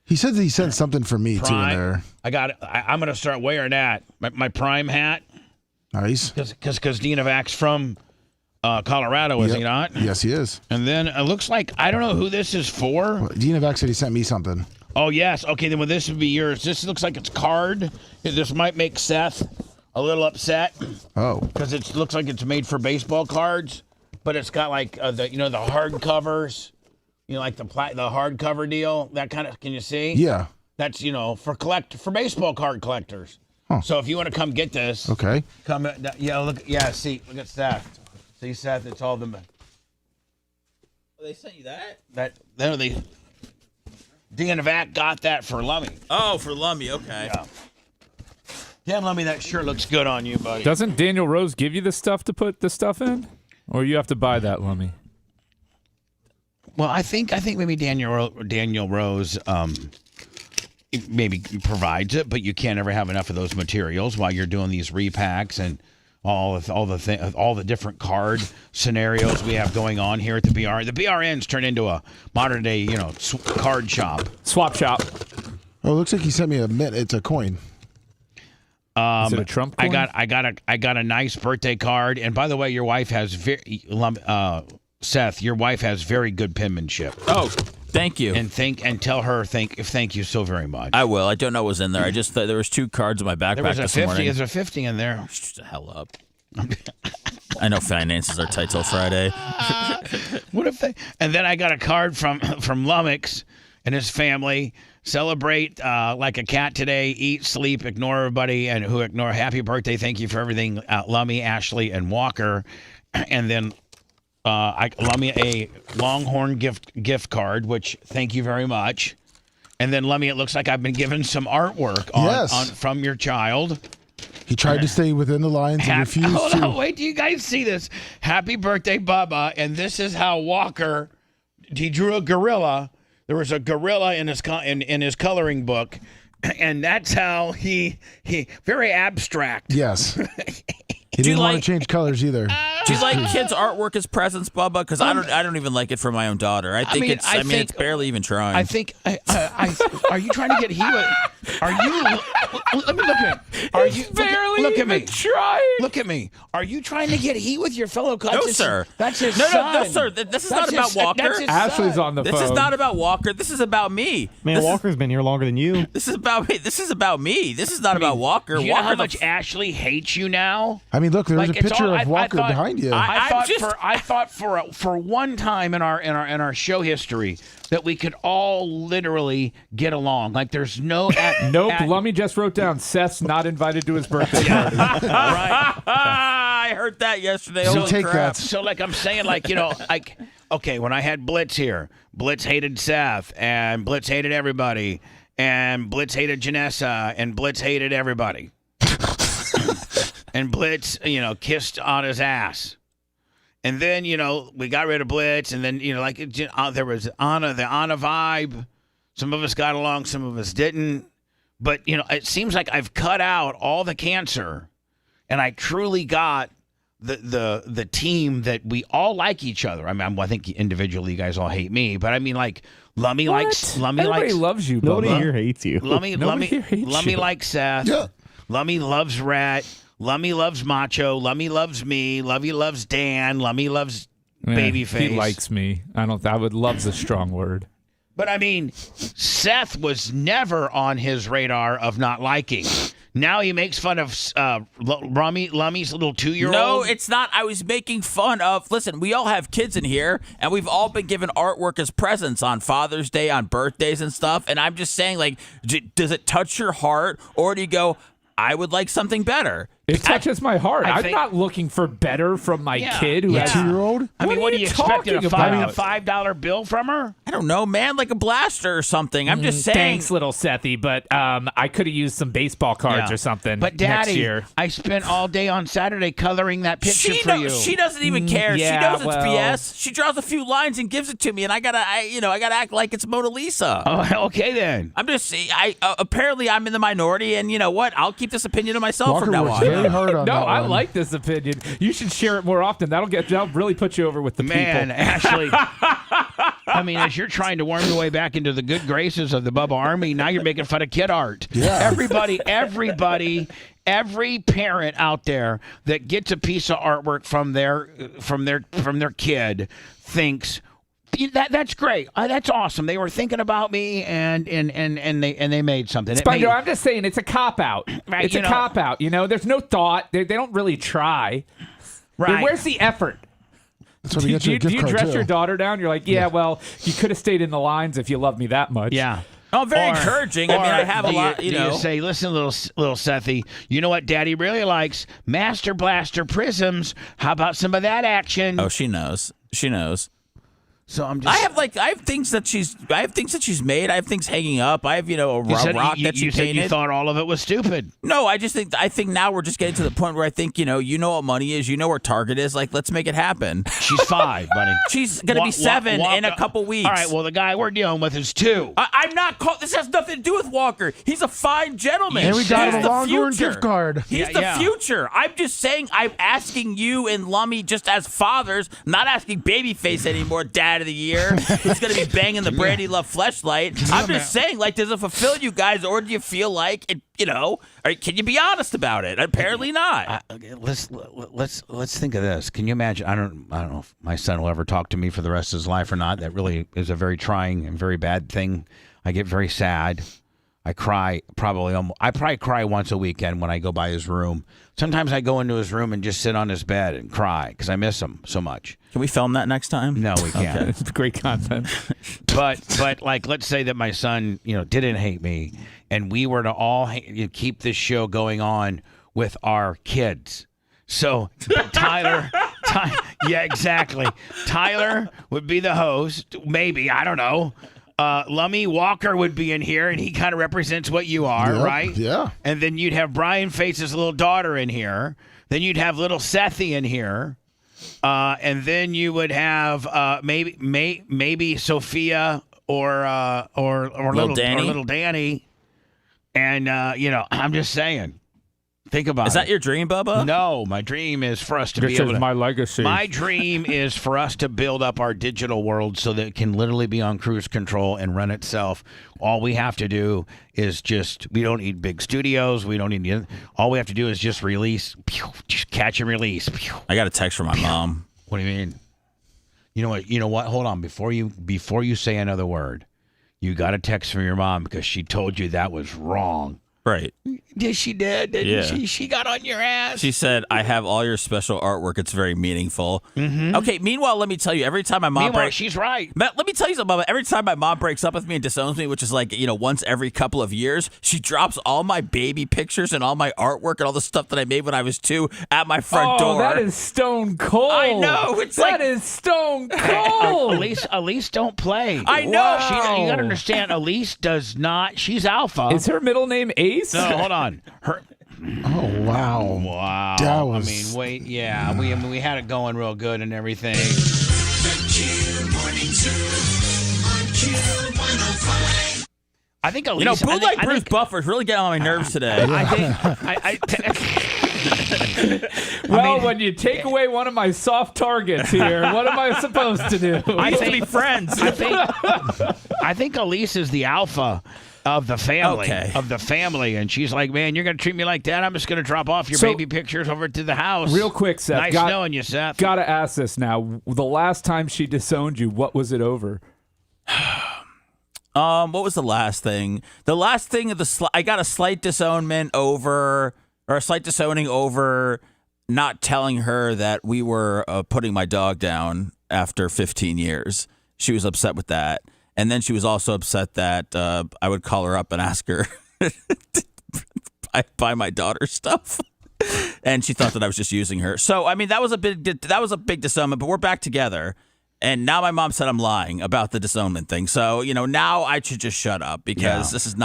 He said that he sent something for me too in there. I got it. I'm gonna start wearing that. My Prime hat. Nice. Because Dean Novak's from Colorado, is he not? Yes, he is. And then it looks like I don't know who this is for. Well, Dean Novak said he sent me something. Oh yes. Okay, then this would be yours. This looks like it's card. This might make Seth a little upset. Oh. Because it looks like it's made for baseball cards, but it's got like the hard covers, like the hardcover deal. That kind of. Can you see? Yeah. That's for baseball card collectors. Huh. So if you want to come get this, okay. Come. Look at Seth. See Seth. It's all them. They sent you that? Dean Novak got that for Lummy. Oh, for Lummy. Okay. Yeah. Dan Lummy, that sure looks good on you, buddy. Doesn't Daniel Rose give you the stuff to put the stuff in, or you have to buy that, Lummy? Well, I think maybe Daniel Rose maybe provides it, but you can't ever have enough of those materials while you're doing these repacks and all the different card scenarios we have going on here at the BR. The BRN's turned into a modern day, card shop, swap shop. Oh, it looks like he sent me it's a coin. Is it a Trump coin? I got a nice birthday card, and by the way, your wife has Seth, your wife has very good penmanship. Oh, thank you. And tell her thank you so very much. I will. I don't know what was in there. I just thought there was 2 cards in my backpack there was a this 50. morning. There's a 50 in there. Shut the hell up. I know finances are tight till Friday. What if they? And then I got a card from Lummox and his family. Celebrate like a cat today. Eat, sleep, ignore everybody, and who ignore. Happy birthday! Thank you for everything, Lummy, Ashley, and Walker. And then Lummy a Longhorn gift card, which thank you very much. And then Lummy, it looks like I've been given some artwork from your child. He tried to stay within the lines and refused to. Hold on, wait till you guys see this. Happy birthday, Bubba! And this is how Walker. He drew a gorilla. There was a gorilla in his coloring book, and that's how he very abstract. Yes. He didn't want to change colors either. Do you like kids' artwork as presents, Bubba? Because I don't even like it for my own daughter. I think it's barely even trying. I think. Are you trying to get Are you? Let me look at me. Are you barely look at me? Trying. Look at me. Are you trying to get heat with your fellow No, sir. That's his no, son. No, sir. This is not about Walker. Ashley's on the phone. This is not about Walker. This is about me. Man, Walker's been here longer than you. This is about me. This is about me. This is not about Walker. Do you know how much Ashley hates you now? I mean, look, there's a picture of Walker behind you. I thought for one time in our show history that we could all literally get along. Like there's no nope. Lummy just wrote down Seth's not invited to his birthday party. Right. I heard that yesterday. So Holy crap. So like I'm saying, okay, when I had Blitz here, Blitz hated Seth, and Blitz hated everybody, and Blitz hated Janessa, and Blitz hated everybody. And Blitz, kissed on his ass. And then, we got rid of Blitz, and then, there was the Anna vibe. Some of us got along, some of us didn't. But, it seems like I've cut out all the cancer, and I truly got the team that we all like each other. I mean, I think individually you guys all hate me, but I mean, like, Lummy likes... Everybody loves you, Nobody Bubba. here hates you. Lummy likes Seth. Yeah. Lummy loves Rhett. Lummy loves Macho. Lummy loves me. Lummy loves Dan. Lummy loves Babyface. He likes me. I would love's a strong word. But I mean, Seth was never on his radar of not liking. Now he makes fun of Lummy's little 2-year-old. No, it's not. I was making fun of. Listen, we all have kids in here, and we've all been given artwork as presents on Father's Day, on birthdays and stuff. And I'm just saying, like, does it touch your heart, or do you go, I would like something better? It touches my heart. I'm not looking for better from my kid who has a 2-year-old. I mean, what are you expecting? A $5 bill from her? I don't know, man, like a blaster or something. I'm just saying. Thanks, little Sethy, but I could have used some baseball cards or something. But Daddy, next year. I spent all day on Saturday coloring that picture for you. She doesn't even care. She knows it's BS. She draws a few lines and gives it to me, and I gotta act like it's Mona Lisa. Oh, okay then. I'm just apparently I'm in the minority, and you know what? I'll keep this opinion to myself from now on. Very hard on that I one. like this opinion. You should share it more often. That'll really put you over with the people. Man, Ashley. I mean, as you're trying to worm your way back into the good graces of the Bubba Army, now you're making fun of kid art. Yeah. Everybody, every parent out there that gets a piece of artwork from their kid thinks that's great. That's awesome. They were thinking about me and they made something. Sponger, I'm just saying it's a cop out. Right, it's a cop out. There's no thought. They don't really try. Right. Where's the effort? That's what Do you you dress your daughter down? You're like, well, you could have stayed in the lines if you loved me that much. Yeah. Oh, very encouraging. I mean, I have a lot, Do you say, listen, little Sethy, you know what Daddy really likes? Master Blaster prisms. How about some of that action? Oh, she knows. She knows. So I'm just. I have things that she's made. I have things hanging up. I have a rock that she you painted. Said you thought all of it was stupid. No, I think now we're just getting to the point where I think you know what money is. You know where Target is. Like, let's make it happen. She's 5, buddy. She's gonna be 7 in a couple weeks. All right. Well, the guy we're dealing with is 2. I'm not. This has nothing to do with Walker. He's a fine gentleman. And we got him a Longhorn future. gift card. He's the future. I'm just saying. I'm asking you and Lummy just as fathers, not asking Babyface anymore. Dad of the year. Who's going to be banging the Brandy Love fleshlight? I'm just saying, like, does it fulfill you guys, or do you feel like it? Or can you be honest about it? Apparently not. Let's think of this. Can you imagine? I don't know if my son will ever talk to me for the rest of his life or not. That really is a very trying and very bad thing. I get very sad. I cry I probably cry once a weekend when I go by his room. Sometimes I go into his room and just sit on his bed and cry because I miss him so much. Can we film that next time? No, we can't. Okay. It's great content. But like, let's say that my son, didn't hate me, and we were to all keep this show going on with our kids. So Tyler, yeah, exactly. Tyler would be the host. Maybe, I don't know. Lummy Walker would be in here, and he kind of represents what you are, right? Yeah. And then you'd have Brian Face's little daughter in here. Then you'd have little Sethy in here. And then you would have maybe Sophia or little Danny. And I'm just saying. Think about it. Is that your dream, Bubba? No, my dream is for us to be This able is to. my legacy. My dream is for us to build up our digital world so that it can literally be on cruise control and run itself. All we have to do is we don't need big studios. We don't need all we have to do is just release, just catch and release. I got a text from my mom. What do you mean? You know what? Hold on. Before you say another word, you got a text from your mom because she told you that was wrong. Right. Yes, she did, didn't she? She got on your ass. She said, I have all your special artwork. It's very meaningful. Mm-hmm. Okay, meanwhile, let me tell you, every time my mom she's right. Let me tell you something, Mama. Every time my mom breaks up with me and disowns me, which is like, once every couple of years, she drops all my baby pictures and all my artwork and all the stuff that I made when I was 2 at my front door. That is stone cold. I know. That is stone cold. Elise don't play. I know. Wow. You got to understand, Elise does not. She's alpha. Is her middle name Ace? No, hold on. Oh, wow. Wow. That was... we had it going real good and everything. The Q Morning Zoo on Q105. I think Elise... Bruce Buffer's really getting on my nerves today. When you take away one of my soft targets here, what am I supposed to do? I need to be friends. I think Elise is the alpha of the family, and she's like, man, you're gonna treat me like that? I'm just gonna drop off your baby pictures over to the house. Real quick, Seth. Nice knowing you, Seth. Gotta ask this now. The last time she disowned you, what was it over? What was the last thing? The last thing I got a slight disownment over, or a slight disowning over not telling her that we were putting my dog down after 15 years. She was upset with that. And then she was also upset that I would call her up and ask her to buy my daughter stuff. and she thought that I was just using her. So I mean, that was a big disownment. But we're back together. And now my mom said I'm lying about the disownment thing. So, now I should just shut up because this is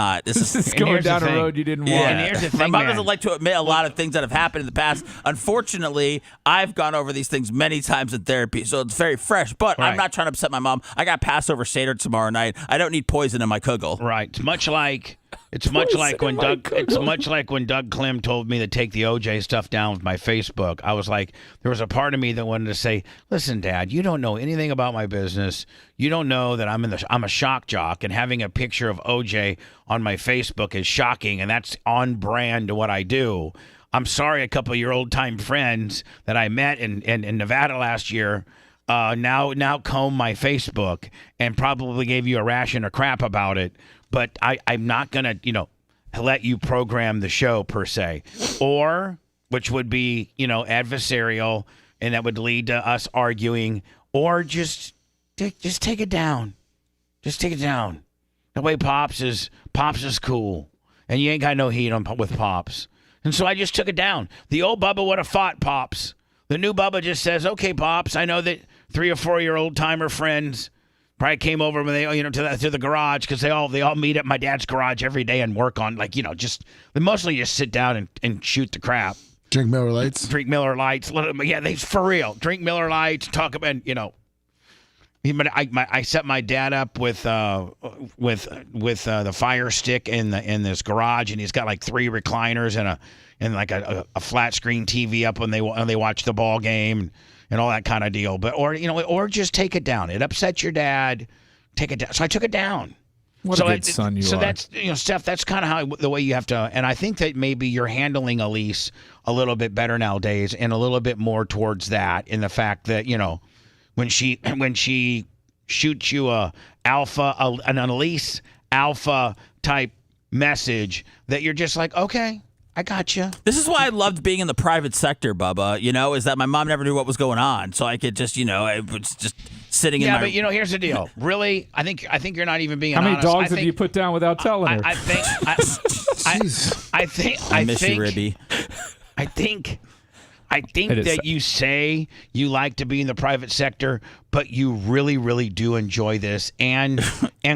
going down a road you didn't want. And here's the thing, my mom doesn't like to admit a lot of things that have happened in the past. Unfortunately, I've gone over these things many times in therapy, so it's very fresh. But I'm not trying to upset my mom. I got Passover Seder tomorrow night. I don't need poison in my kugel. Right. It's much like when Doug Clem told me to take the OJ stuff down with my Facebook. I was like, there was a part of me that wanted to say, listen, Dad, you don't know anything about my business. You don't know that I'm a shock jock, and having a picture of OJ on my Facebook is shocking, and that's on brand to what I do. I'm sorry, a couple of your old time friends that I met in Nevada last year now comb my Facebook and probably gave you a ration of crap about it. But I'm not going to, let you program the show per se, or which would be, adversarial, and that would lead to us arguing, or just take it down. Just take it down. That way Pops is cool, and you ain't got no heat with Pops. And so I just took it down. The old Bubba would have fought Pops. The new Bubba just says, okay, Pops, I know that 3 or 4 year old timer friends probably came over when they, to the garage, because they all meet at my dad's garage every day and work on, they mostly just sit down and shoot the crap. Drink Miller Lights. Yeah, they for real. Drink Miller Lights. Talk about, I set my dad up with the Fire Stick in this garage, and he's got like 3 recliners and a flat screen TV up when they watch the ball game. And all that kind of deal, or just take it down. It upsets your dad. Take it down. So I took it down. What a good son you are. So that's Steph. That's kind of the way you have to. And I think that maybe you're handling Elise a little bit better nowadays, and a little bit more towards that, in the fact that when she shoots you an Elise alpha type message, that you're just like, okay, I gotcha. This is why I loved being in the private sector, Bubba, is that my mom never knew what was going on. So I could just, I was just sitting in my... Yeah, but, here's the deal. Really, I think you're not even being honest. How many dogs have you put down without telling her? I miss you, Ribby. I think that you say you like to be in the private sector, but you really, really do enjoy this. And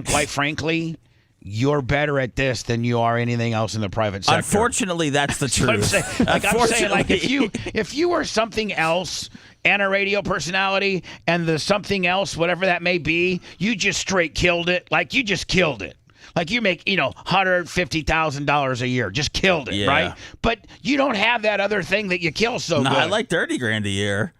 quite frankly... You're better at this than you are anything else in the private sector. Unfortunately, that's the truth. I'm saying, if you were something else and a radio personality, and the something else, whatever that may be, you just straight killed it. Like, you just killed it. Like, you make, $150,000 a year. Just killed it, right? But you don't have that other thing that you kill so good. I like $30,000 a year.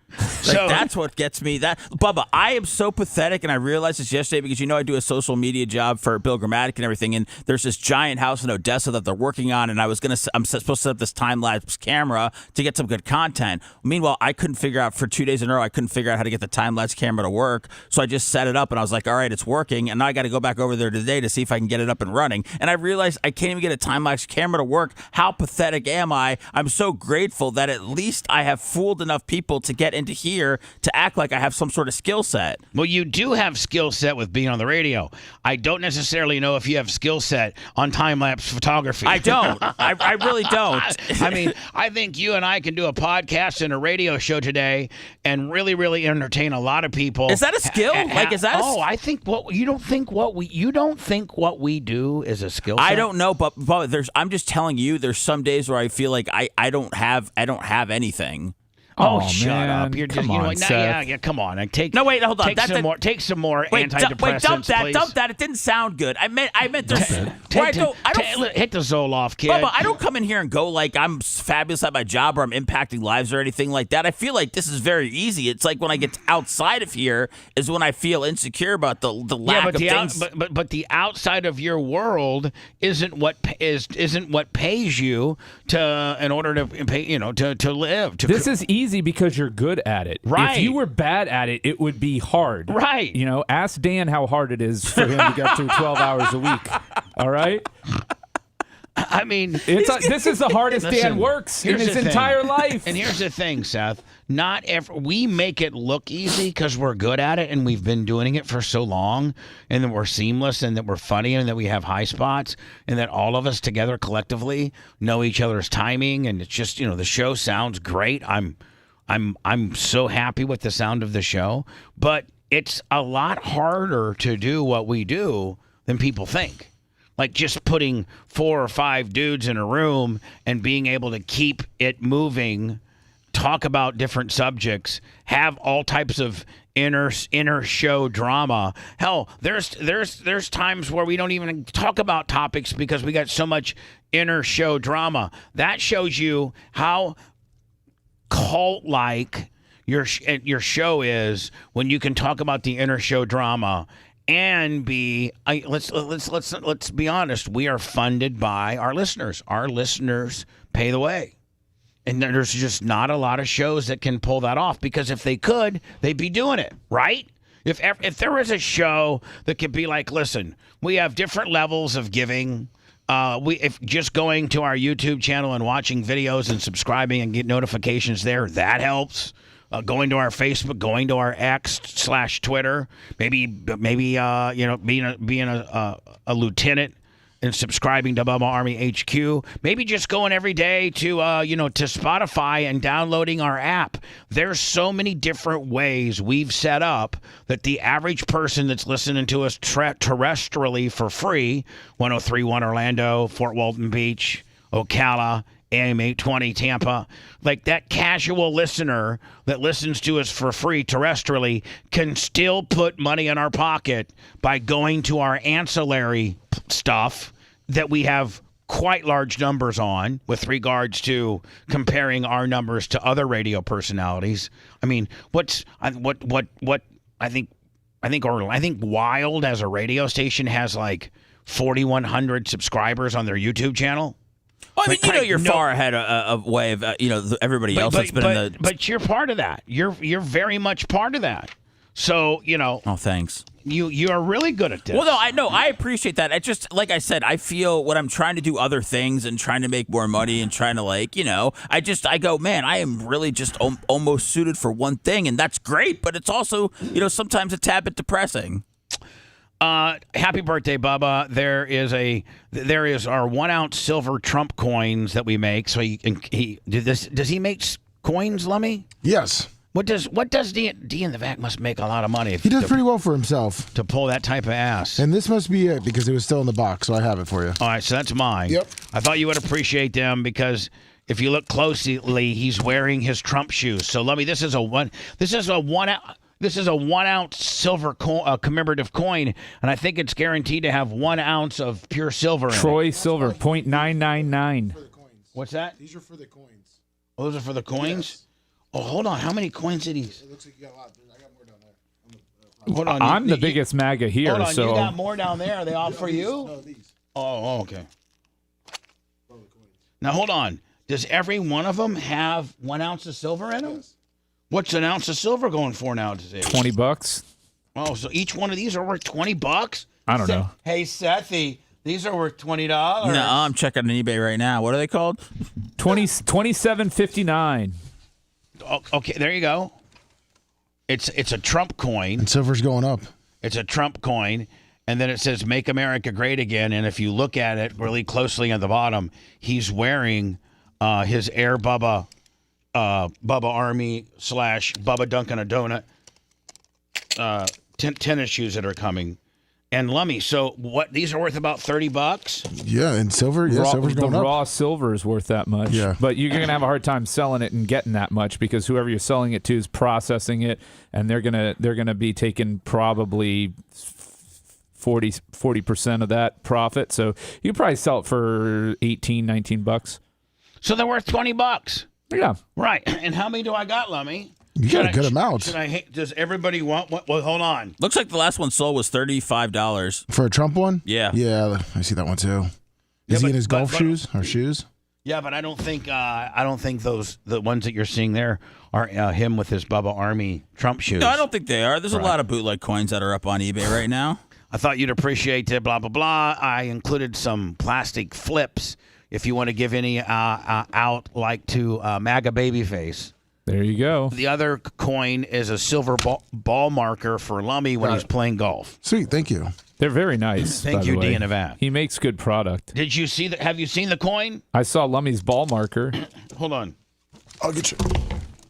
That's what gets me. Bubba, I am so pathetic, and I realized this yesterday because I do a social media job for Bill Grammatic and everything, and there's this giant house in Odessa that they're working on, and I'm supposed to set up this time-lapse camera to get some good content. Meanwhile, I couldn't figure out for 2 days in a row, I couldn't figure out how to get the time-lapse camera to work, so I just set it up, and I was like, all right, it's working, and now I got to go back over there today to see if I can get it up and running, and I realized I can't even get a time-lapse camera to work. How pathetic am I? I'm so grateful that at least I have fooled enough people to get into here to act like I have some sort of skill set. Well, you do have skill set with being on the radio. I don't necessarily know if you have skill set on time-lapse photography. I don't. I really don't. I mean, I think you and I can do a podcast and a radio show today and really, really entertain a lot of people. Is that a skill? I think you don't think what we do is a skill set? I don't know, but I'm just telling you, there's some days where I feel like I don't have anything. Oh, shut man. up! You're just, come on. No, wait, hold on. Take some more antidepressants, wait, dump that, please. Dump that. It didn't sound good. I meant this. Hit the Zoloft, kid. Bubba, I don't come in here and go like I'm fabulous at my job or I'm impacting lives or anything like that. I feel like this is very easy. It's like when I get outside of here is when I feel insecure about the lack of things. But the outside of your world isn't what pays you in order to pay, to live. This is easy because you're good at it. Right. If you were bad at it, it would be hard. Right. Ask Dan how hard it is for him to get through 12 hours a week. All right? I mean, this is the hardest Dan works in his entire life. And here's the thing, Seth. We make it look easy because we're good at it and we've been doing it for so long, and that we're seamless and that we're funny and that we have high spots and that all of us together collectively know each other's timing, and it's just, the show sounds great. I'm so happy with the sound of the show, but it's a lot harder to do what we do than people think. Like just putting 4 or 5 dudes in a room and being able to keep it moving, talk about different subjects, have all types of inner show drama. Hell, there's times where we don't even talk about topics because we got so much inner show drama. That shows you how cult-like your show is when you can talk about the inner show drama. And let's be honest. We are funded by our listeners. Our listeners pay the way, and there's just not a lot of shows that can pull that off. Because if they could, they'd be doing it, right? If there was a show that could be like, listen, we have different levels of giving. If just going to our YouTube channel and watching videos and subscribing and get notifications there, that helps. Going to our Facebook, going to our X/Twitter, maybe being a lieutenant and subscribing to Bubba Army HQ. Maybe just going every day to to Spotify and downloading our app. There's so many different ways we've set up that the average person that's listening to us terrestrially for free, 103.1 Orlando, Fort Walton Beach, Ocala, AM 820 Tampa, like that casual listener that listens to us for free terrestrially can still put money in our pocket by going to our ancillary stuff that we have quite large numbers on with regards to comparing our numbers to other radio personalities. I mean, I think Wild as a radio station has like 4,100 subscribers on their YouTube channel. Well, I mean, you're far ahead of way of everybody else that's been in the. But you're part of that. You're very much part of that. So Oh, thanks. You are really good at this. Well, no, I know. I appreciate that. I just, like I said, I feel when I'm trying to do other things and trying to make more money and trying to I go, man, I am really just almost suited for one thing, and that's great. But it's also, sometimes a tad bit depressing. Happy birthday, Bubba. There is our 1 ounce silver Trump coins that we make. So does he make coins, Lummy? Yes. What does D in the Vac must make a lot of money. He does pretty well for himself to pull that type of ass. And this must be it because it was still in the box, so I have it for you. All right, so that's mine. Yep. I thought you would appreciate them because if you look closely, he's wearing his Trump shoes. So Lummy, this is a 1 ounce silver commemorative coin, and I think it's guaranteed to have 1 ounce of pure silver in it. Troy silver, 0.999. What's that? These are for the coins. Oh, those are for the coins? Yes. Oh, hold on. How many coins did he? It looks like you got a lot. I got more down there. Hold on. I'm the biggest MAGA here. Hold on. So You got more down there. Are they all for you? No, these. Oh, okay. Now, hold on. Does every one of them have 1 ounce of silver in them? Yes. What's an ounce of silver going for now today? $20. Oh, so each one of these are worth $20? I don't know. Hey, Sethy, these are worth $20. No, I'm checking on eBay right now. What are they called? $27.59. Okay, there you go. It's a Trump coin. And silver's going up. It's a Trump coin. And then it says, Make America Great Again. And if you look at it really closely at the bottom, he's wearing his Air Bubba Army / Bubba Dunkin' a Donut tennis shoes that are coming. And Lummy, so what? These are worth about $30. Yeah, and silver. Yeah, silver's going up. up. The raw silver is worth that much. Yeah, but you're gonna have a hard time selling it and getting that much because whoever you're selling it to is processing it, and they're gonna be taking probably 40% of that profit. So you probably sell it for $18-19. So they're worth $20. Yeah. Right. And how many do I got, Lummy? You got a good amount. Does everybody want what? Well, hold on. Looks like the last one sold was $35. For a Trump one? Yeah. Yeah, I see that one too. Is he in his golf shoes or shoes? Yeah, but I don't think the ones that you're seeing there are him with his Bubba Army Trump shoes. No, I don't think they are. There's a lot of bootleg coins that are up on eBay right now. I thought you'd appreciate it, blah, blah, blah. I included some plastic flips if you want to give any out like to MAGA Babyface. There you go. The other coin is a silver ball marker for Lummy when he's playing golf. Sweet, thank you. They're very nice. Thank you, D and Evan. He makes good product. Did you see have you seen the coin? I saw Lummy's ball marker. Hold on. I'll get you.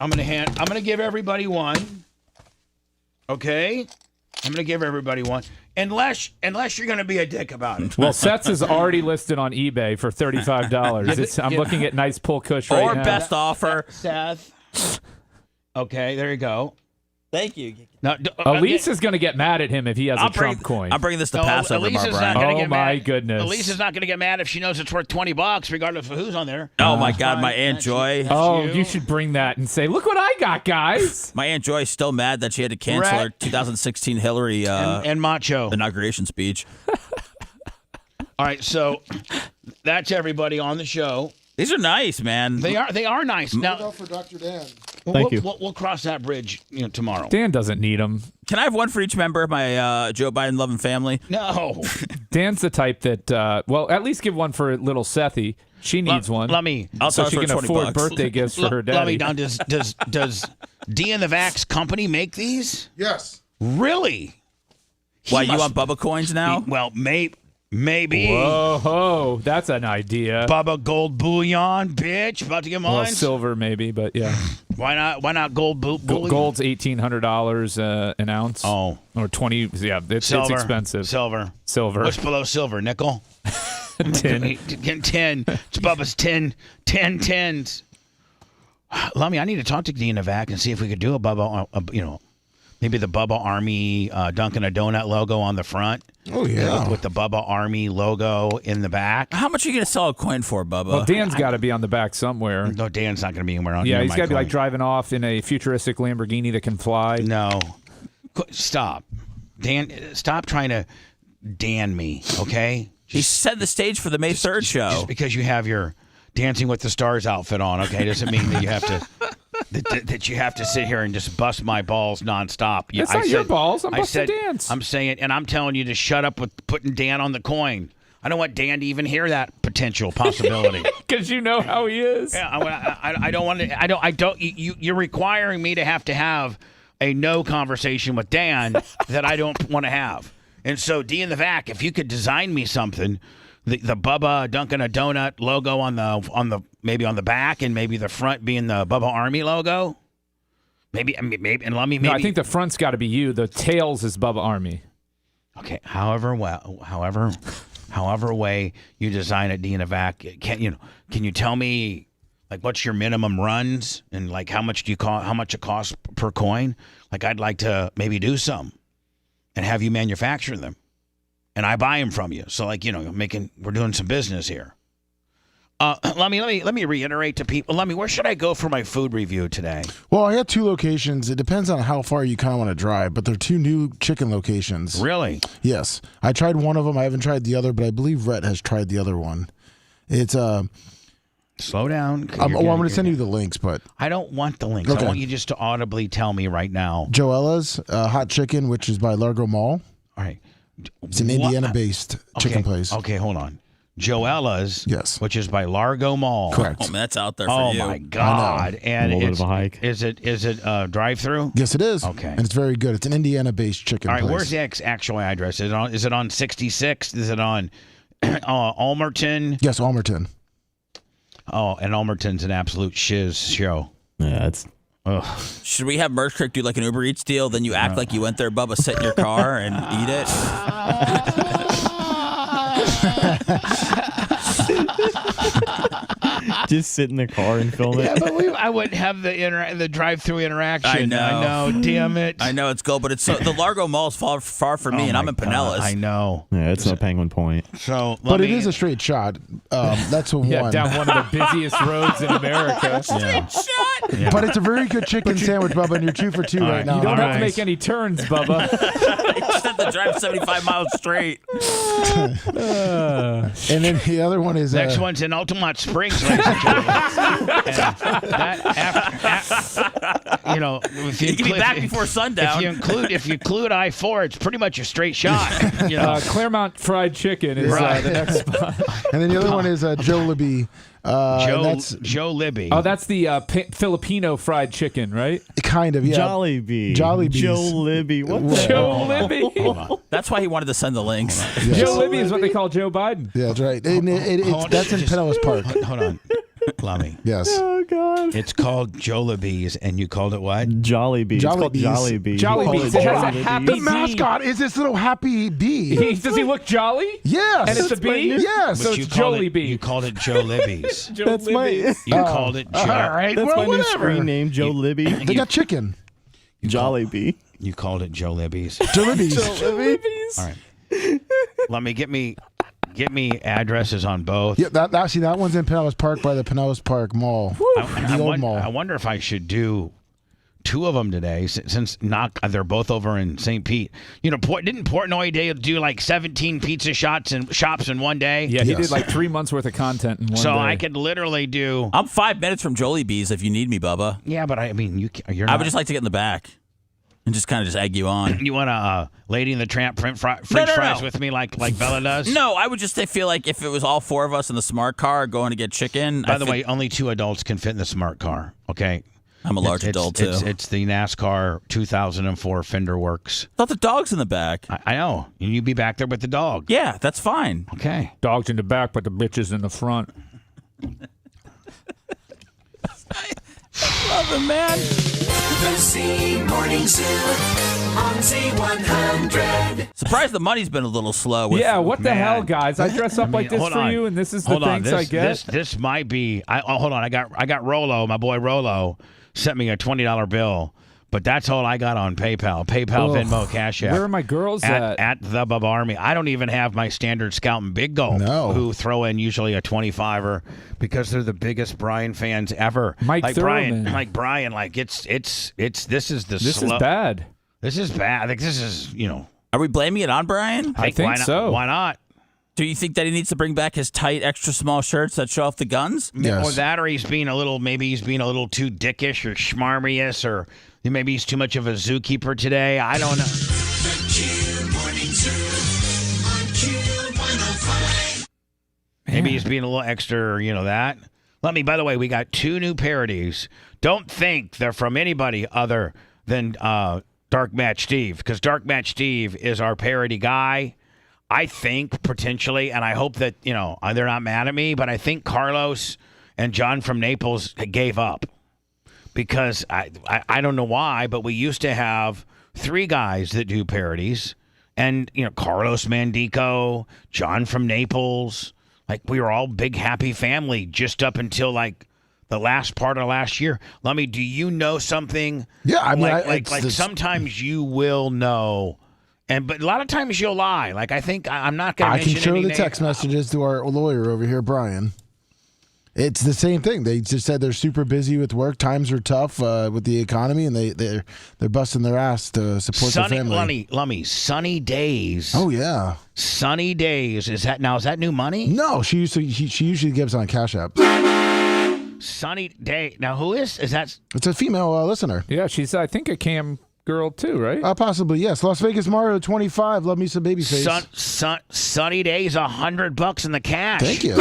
I'm gonna give everybody one. Okay? I'm gonna give everybody one. Unless you're gonna be a dick about it. Well, Seth's is already listed on eBay for $35. I'm looking at nice pull cush right now. Or best offer. Seth. Okay, there you go. Thank you. Now, Elise is going to get mad at him if he has a Trump coin. I'm bringing this to Passover, Elise is Brian. not gonna Oh, get my mad. goodness. Elise is not going to get mad if she knows it's worth $20, regardless of who's on there. Oh, my God, my Aunt Joy. Oh, you should bring that and say, look what I got, guys. My Aunt Joy's still mad that she had to cancel her 2016 Hillary and Macho inauguration speech. All right, so that's everybody on the show. These are nice, man. They are nice. Now, for Dr. Dan. Thank you. We'll cross that bridge, tomorrow. Dan doesn't need them. Can I have one for each member of my Joe Biden loving family? No. Dan's the type that, at least give one for little Sethy. She needs one. Let me. So she can afford birthday gifts for her daddy. Let me down. Does D and the Vax company make these? Yes. Really? Why, you want Bubba coins now? Well, maybe. Whoa, that's an idea. Bubba gold bullion, bitch. About to get mine. Well, silver maybe, but yeah. Why not gold bullion? Gold's $1,800 an ounce. Oh. Or 20. Yeah, it's expensive. Silver. What's below silver? Nickel? Tin. 10. It's Bubba's 10 tens. Lummy, I need to talk to Dean Navac and see if we could do a Bubba, maybe the Bubba Army Dunkin' a Donut logo on the front. Oh, yeah. With the Bubba Army logo in the back. How much are you going to sell a coin for, Bubba? Well, Dan's got to be on the back somewhere. No, Dan's not going to be anywhere on. Yeah, he's got to be like driving off in a futuristic Lamborghini that can fly. No. Stop. Dan, stop trying to Dan me, okay? He set the stage for the May 3rd show. Just because you have your Dancing with the Stars outfit on, okay, doesn't mean that you have to that you have to sit here and just bust my balls nonstop. It's not your balls. I'm busting Dan's. I'm saying, and I'm telling you to shut up with putting Dan on the coin. I don't want Dan to even hear that potential possibility. Because you know how he is. Yeah, I don't want to. You're requiring me to have a no conversation with Dan that I don't want to have. And so, D in the Vac, if you could design me something. The Bubba Dunkin' a Donut logo on the maybe on the back and maybe the front being the Bubba Army logo. Maybe and let me. No, I think the front's got to be you. The tails is Bubba Army. Okay. However way you design it, D in a Vac, can you tell me like what's your minimum runs and like how much it costs per coin? Like I'd like to maybe do some and have you manufacture them. And I buy them from you. So, like, we're doing some business here. Let me reiterate to people. Where should I go for my food review today? Well, I got 2 locations. It depends on how far you kind of want to drive, but they're 2 new chicken locations. Really? Yes. I tried one of them. I haven't tried the other, but I believe Rhett has tried the other one. It's Slow down. I'm going to send you the links, but I don't want the links. Okay. I want you just to audibly tell me right now. Joella's Hot Chicken, which is by Largo Mall. All right. It's an Indiana-based chicken place. Okay, hold on. Joella's, yes, which is by Largo Mall. Correct. Oh, man, that's out there for you. Oh, my God. And a little bit of a hike. Is it drive-through? Yes, it is. Okay. And it's very good. It's an Indiana-based chicken place. All right, where's the actual address? Is it on 66? Is it on Almerton? Yes, Almerton. Oh, and Almerton's an absolute shiz show. Yeah, it's... Ugh. Should we have Merch Crick do like an Uber Eats deal? Then you act like you went there, Bubba, sit in your car and eat it? Just sit in the car and film it. Yeah, but I wouldn't have the drive-through interaction. I know. Damn it. I know it's go, but it's the Largo Mall's far from me, and I'm in Pinellas. I know. Yeah, it's no Penguin Point. So, but it is a straight shot. That's a one. Down one of the busiest roads in America. Straight shot. Yeah. But it's a very good chicken sandwich, Bubba, and you're 2 for 2 right now. You don't have to make any turns, Bubba. You just have to drive 75 miles straight. And then the other one is next one's in Altamont Springs, ladies You know, if you can be back before sundown. If you include I-4, it's pretty much a straight shot. You know? Claremont Fried Chicken is the next spot. And then the other one is Joe Libby. Joe Libby. Oh, that's the Filipino fried chicken, right? Kind of, yeah. Jollibee. Joe Libby. What the Joe Libby. That's why he wanted to send the links. Yes. Joe Libby is what they call Joe Biden. Yeah, that's right. That's in Pinellas Park. Hold on. Lummy. Yes. Oh, God. It's called Jollibee's, and you called it what? Jollibee. It's called Jollibee's. Jollibee. It has a happy The bee. mascot is this little happy bee. Does he look jolly? Yes. And it's a bee? Yes. So But it's called Jolie it- Bee. You called it Joe Libby's. That's my. You called it Joe. All right. That's well, my new whatever. screen name, Joe Libby. They got chicken. Jollibee. You called it Joe Libby's. Jollibee's. All right. Let me get me addresses on both. Yeah, that one's in Pinellas Park by the Pinellas Park Mall. The old mall. I wonder if I should do two of them today, since they're both over in St. Pete. You know, didn't Portnoy do like 17 pizza shops in one day? Yeah, he did like 3 months worth of content in one So day. I could literally do. I'm 5 minutes from Jollibee's if you need me, Bubba. Yeah, but I mean, you're. I would just like to get in the back and just kind of just egg you on. You want a Lady in the Tramp French fries with me like Bella does? No, I would just feel like if it was all four of us in the smart car going to get chicken. By the way, only 2 adults can fit in the smart car. Okay. I'm a large adult too. It's the NASCAR 2004 Fender Works. I thought the dog's in the back. I know. And you'd be back there with the dog. Yeah, that's fine. Okay. Dog's in the back, but the bitch is in the front. Love him, man. The Z Morning Zoo on Z100. Surprised the money's been a little slow. Yeah, what the hell, guys? I dress up like this for you, and this is the things I get. This might be. Hold on. I got Rolo. My boy Rolo sent me a $20 bill. But that's all I got on PayPal. Venmo, Cash App. Where are my girls at? At the Bubba Army. I don't even have my standard Scout and Big Gulp, who throw in usually a 25er because they're the biggest Brian fans ever. Mike like Thurman. Brian, this is This is bad. This is bad. I think this is, Are we blaming it on Brian? I think so. Why not? Do you think that he needs to bring back his tight, extra small shirts that show off the guns? Or that, or he's being a little too dickish or schmarmious, or maybe he's too much of a zookeeper today. I don't know. The Q Morning Zoo on Q105. Maybe he's being a little extra, that. By the way, we got 2 new parodies. Don't think they're from anybody other than Dark Match Steve, because Dark Match Steve is our parody guy. I think potentially, and I hope that, they're not mad at me, but I think Carlos and John from Naples gave up. Because I don't know why, but we used to have 3 guys that do parodies. And, Carlos Mandico, John from Naples. Like, we were all big, happy family just up until, like, the last part of last year. Lummy, do you know something? Yeah, I mean, sometimes you will know. But a lot of times you'll lie. Like, I think I'm not going to mention I can show any the text messages to our lawyer over here, Brian. It's the same thing. They just said they're super busy with work. Times are tough with the economy, and they're busting their ass to support their family. Lummy, Sunny Days. Oh yeah, Sunny Days. Is that new money? No, she usually gives on Cash App. Sunny Day. Now who is that? It's a female listener. Yeah, she's I think a cam girl too, right? Possibly, yes. Las Vegas Mario 25. Love me some Babyface. Sunny Days, $100 in the cash. Thank you.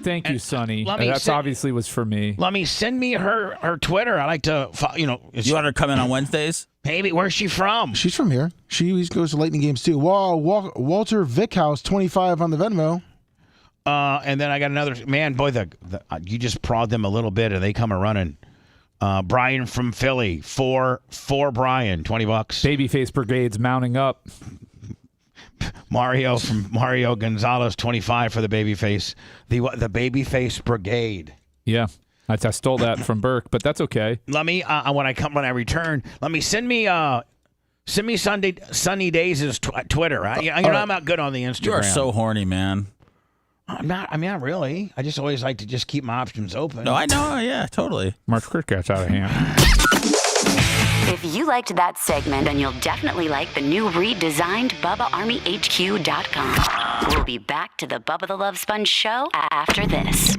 Thank you, Sonny. Let me That's obviously was for me. Let me send me her Twitter. I like to, You want her to come in on Wednesdays? Maybe. Where's she from? She's from here. She always goes to Lightning games too. Walter Vickhouse 25 on the Venmo. And then I got another man. Boy, you just prod them a little bit, and they come a running. Brian from Philly, for Brian, $20. Babyface Brigade's mounting up. Mario Gonzalez, 25 for the Babyface. The Babyface Brigade. Yeah, I stole that from Burke, but that's okay. Let me when I return. Let me send me Sunny Days' Twitter. I'm not good on the Instagram. You are so horny, man. I'm not. I mean, not really. I just always like to just keep my options open. No, I know. Yeah, totally. Mark Cricket's out of hand. If you liked that segment, then you'll definitely like the new redesigned BubbaArmyHQ.com. We'll be back to the Bubba the Love Sponge show after this.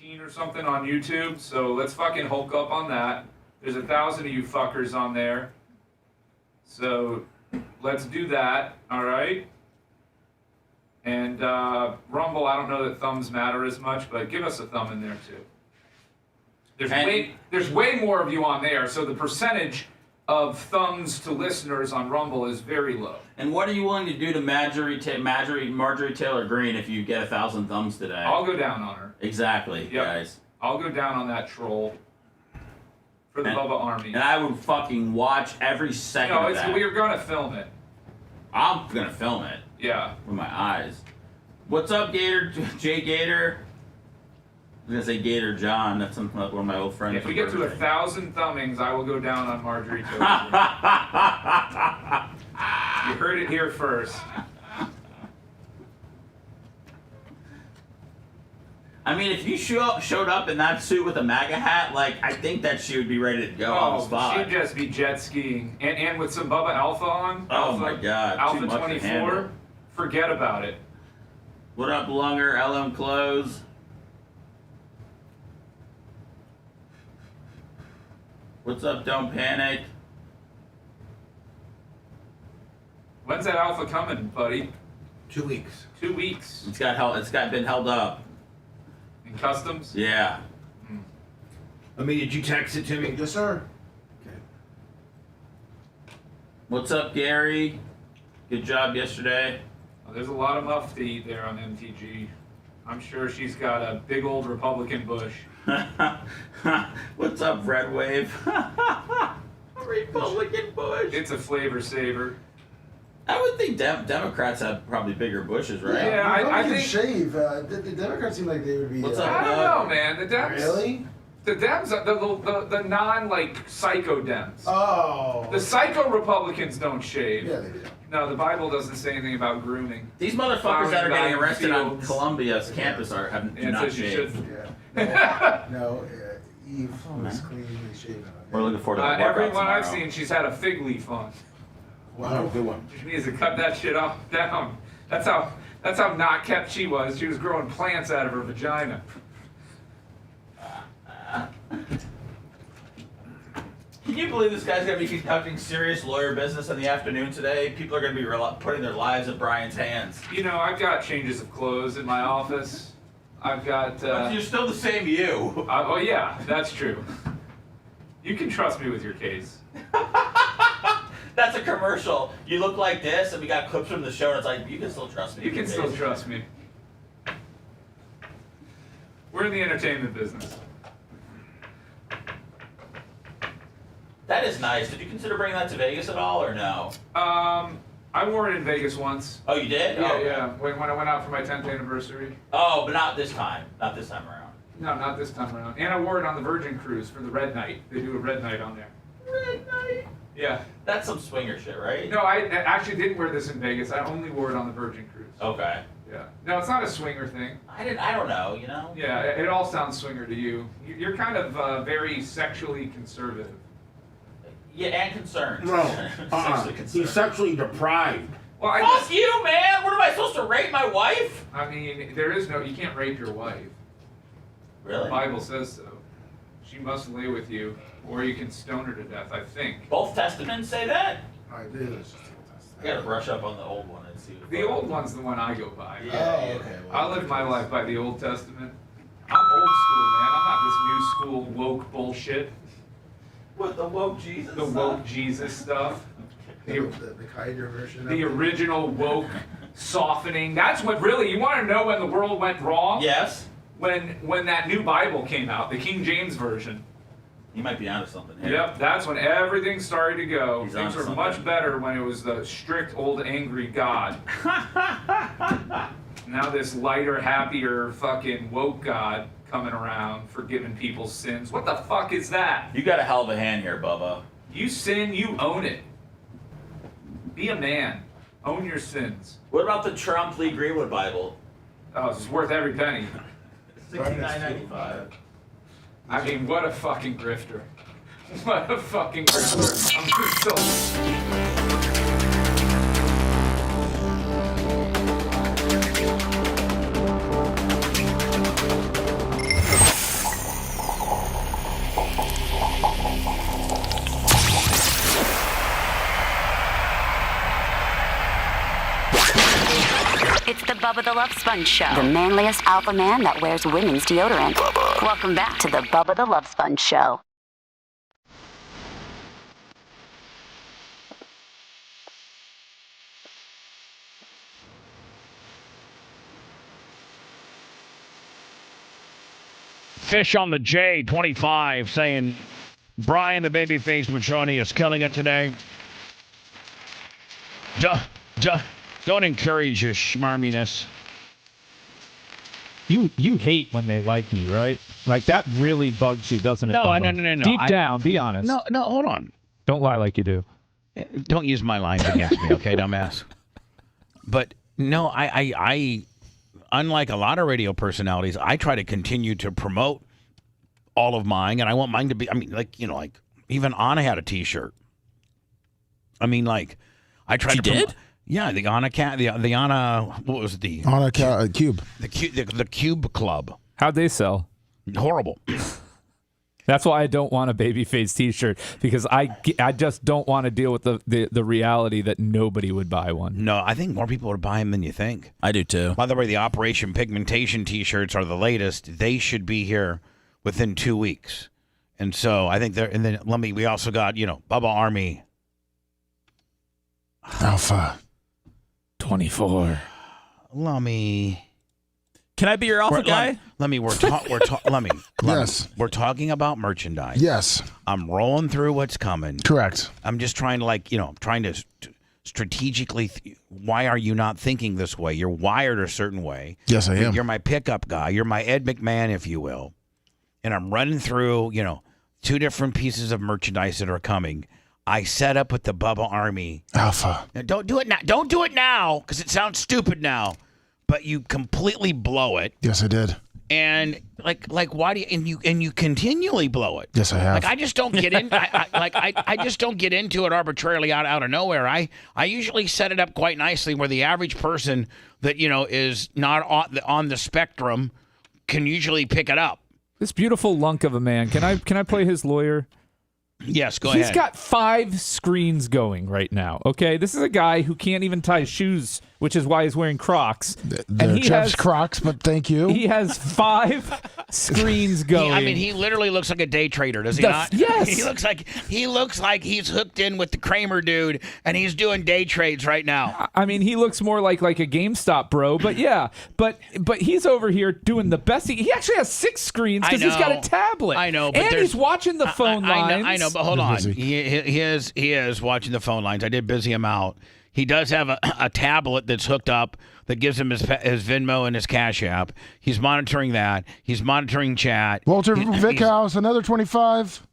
16 or something on YouTube, so let's fucking hulk up on that. There's 1,000 of you fuckers on there. So let's do that, all right? And Rumble, I don't know that thumbs matter as much, but give us a thumb in there too. There's way more of you on there, so the percentage of thumbs to listeners on Rumble is very low. And what are you willing to do to Marjorie Taylor Greene if you get 1,000 thumbs today? I'll go down on her. Exactly, guys. I'll go down on that troll for the Bubba Army. And I would fucking watch every second of that. We're gonna film it. I'm gonna film it. Yeah. With my eyes. What's up, Gator? Jay Gator? I was gonna say Gator John. That's something like one of my old friends. If we get to 1,000 thumbings, I will go down on Marjorie Taylor. You heard it here first. I mean, if you showed up in that suit with a MAGA hat, like, I think that she would be ready to go on the spot. She'd just be jet skiing. And with some Bubba Alpha on. Oh my God. Alpha Too much to 24. handle. Forget about it. What up, Lunger? LM Clothes. What's up, Don't Panic? When's that Alpha coming, buddy? 2 weeks. 2 weeks. It's been held up. In customs? Yeah. I mean, did you text it to me? Yes, sir. Okay. What's up, Gary? Good job yesterday. Well, there's a lot of muff to eat there on MTG. I'm sure she's got a big old Republican bush. What's up, Red Wave? Republican bush. It's a flavor saver. I would think Democrats have probably bigger bushes, right? Yeah, I think shave. The Democrats seem like they would be. What's up, I don't know, man. The Dems. Really? The Dems, the non psycho Dems. Oh. The psycho Republicans don't shave. Yeah, they do. No, the Bible doesn't say anything about grooming. These motherfuckers that are getting arrested on fields. Columbia's campus do not shave. No, Eve was cleanly shaven. We're looking forward to that. Everyone I've seen, she's had a fig leaf on. Wow, good one. She needs to cut that shit off down. That's how not kept she was. She was growing plants out of her vagina. Can you believe this guy's going to be conducting serious lawyer business in the afternoon today? People are going to be putting their lives in Brian's hands. You know, I've got changes of clothes in my office. I've got... But you're still the same you. Oh, yeah, that's true. You can trust me with your case. That's a commercial. You look like this, and we got clips from the show, and it's like, you can still trust me. You can still trust me. We're in the entertainment business. That is nice. Did you consider bringing that to Vegas at all, or no? I wore it in Vegas once. Oh, you did? Yeah, Oh, okay. yeah. When I went out for my 10th anniversary. Oh, but not this time. Not this time around. No, not this time around. And I wore it on the Virgin Cruise for the Red Night. They do a Red Night on there. Red Night? Yeah. That's some swinger shit, right? No, I actually didn't wear this in Vegas. I only wore it on the Virgin Cruise. Okay. Yeah. No, it's not a swinger thing. I don't know, you know? Yeah, it all sounds swinger to you. You're kind of very sexually conservative. Yeah, and concerned. No. Sexually concerned. He's sexually deprived. Well, Fuck you, man! What am I supposed to rape my wife? I mean, you can't rape your wife. Really? The Bible says so. She must lay with you, or you can stone her to death, I think. Both testaments say that? I did. I gotta brush up on the old one and see. The old one's the one I go by. Yeah. Okay. I live my life by the Old Testament. I'm old school, man. I'm not this new school woke bullshit. What, the woke Jesus The stuff? woke Jesus stuff. The kinder version. The original woke softening. That's what really, you want to know when the world went wrong? Yes. When that new Bible came out, the King James Version. You might be onto something here. Yep, that's when everything started to go. He's Things onto were something. much better when it was the strict old angry God. Now this lighter, happier, fucking woke God coming around, forgiving people's sins. What the fuck is that? You got a hell of a hand here, Bubba. You sin, you own it. Be a man. Own your sins. What about the Trump Lee Greenwood Bible? Oh, it's worth every penny. $69.95. I mean, what a fucking grifter. What a fucking grifter. I'm just so... Bubba the Love Sponge Show. The manliest alpha man that wears women's deodorant. Bubba. Welcome back to the Bubba the Love Sponge Show. Fish on the J25 saying Brian the babyface Matroni is killing it today. Don't encourage your schmarminess. You hate when they like you, right? Like that really bugs you, doesn't it? No. Deep down, be honest. No, hold on. Don't lie like you do. Don't use my lines against me, okay, dumbass? But no, I unlike a lot of radio personalities, I try to continue to promote all of mine, and I want mine to be, like even Anna had a T-shirt. I mean, like, I tried to promote. Yeah, the Anna the Anna, what was it, the Anna Cube. The Cube Club. How'd they sell? Horrible. That's why I don't want a babyface T-shirt, because I just don't want to deal with the reality that nobody would buy one. No, I think more people would buy them than you think. I do too. By the way, the Operation Pigmentation T-shirts are the latest. They should be here within 2 weeks, and so I think they're. And then we also got Bubba Army Alpha 24. Lummy. Can I be your alpha guy? Yes. We're talking about merchandise. Yes. I'm rolling through what's coming. Correct. I'm just trying to trying to strategically. Why are you not thinking this way? You're wired a certain way. Yes, I am. You're my pickup guy. You're my Ed McMahon, if you will. And I'm running through, 2 different pieces of merchandise that are coming. I set up with the Bubba Army. Alpha. Now, don't do it now. Don't do it now, because it sounds stupid now. But you completely blow it. Yes, I did. And like why do you and you continually blow it? Yes, I have. Like I just don't get in. I just don't get into it arbitrarily out of nowhere. I usually set it up quite nicely where the average person that is not on the spectrum can usually pick it up. This beautiful lunk of a man. Can I play his lawyer? Yes, go ahead. He's got 5 screens going right now. Okay, this is a guy who can't even tie his shoes, which is why he's wearing Crocs. They're Jeff's Crocs, but thank you. He has 5 screens going. He literally looks like a day trader, does he not? Yes. He looks like he's hooked in with the Kramer dude, and he's doing day trades right now. I mean, he looks more like a GameStop bro, but yeah, but he's over here doing the best. He actually has 6 screens because he's got a tablet. I know, but and he's watching the phone lines. I know, but hold on. He is watching the phone lines. I did busy him out. He does have a tablet that's hooked up that gives him his Venmo and his Cash App. He's monitoring that. He's monitoring chat. Walter Vickhouse, another 25.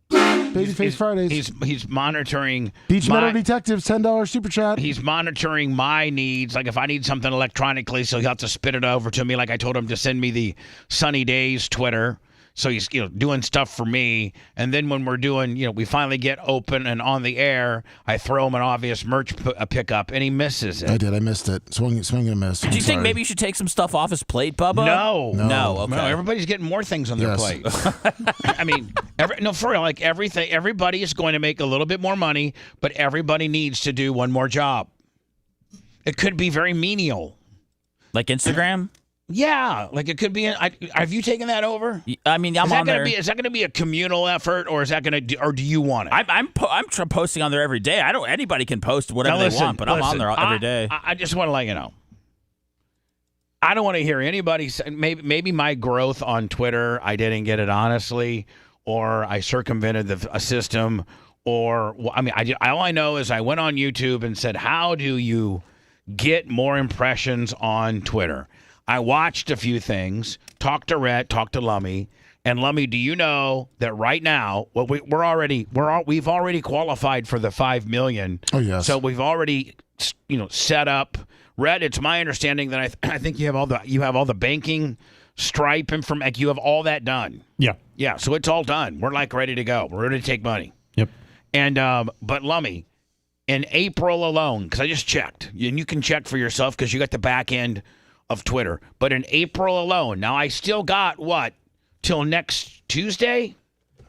Babyface Fridays. He's monitoring Beach Meadow Detectives, $10 super chat. He's monitoring my needs. Like if I need something electronically, so he'll have to spit it over to me. Like I told him to send me the Sunny Days Twitter. So he's doing stuff for me, and then when we're doing, we finally get open and on the air, I throw him an obvious merch pickup, and he misses it. I did. I missed it. Swing and a miss. Do you think maybe you should take some stuff off his plate, Bubba? No. Okay. No, everybody's getting more things on their plate. I mean, for real, like everything. Everybody is going to make a little bit more money, but everybody needs to do one more job. It could be very menial, like Instagram. Yeah, like it could be. Have you taken that over? I mean, I'm on there. Is that going to be a communal effort, or is that going to, or do you want it? I'm posting on there every day. Anybody can post whatever they want, but I'm on there every day. I just want to let you know. I don't want to hear anybody say, maybe my growth on Twitter, I didn't get it honestly, or I circumvented a system, or I mean, all I know is I went on YouTube and said, how do you get more impressions on Twitter? I watched a few things, talked to Rhett, talked to Lummy, and Lummy, do you know that right now, we've already qualified for the $5 million. Oh yes. So we've already, set up. Rhett, it's my understanding that I think you have all the banking, Stripe, and you have all that done. Yeah. Yeah. So it's all done. We're ready to go. We're ready to take money. Yep. And but Lummy, in April alone, because I just checked, and you can check for yourself because you got the back end of Twitter. But in April alone, now I still got till next Tuesday?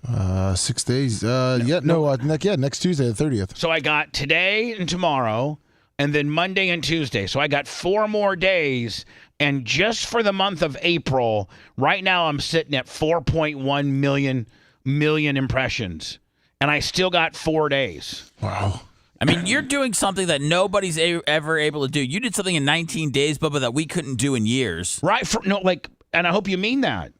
6 days. Next Tuesday, the 30th. So I got today and tomorrow. and then Monday and Tuesday. So I got 4 more days. And just for the month of April, right now I'm sitting at 4.1 million impressions. And I still got 4 days. Wow. I mean, you're doing something that nobody's ever able to do. You did something in 19 days, Bubba, that we couldn't do in years. Right. And I hope you mean that.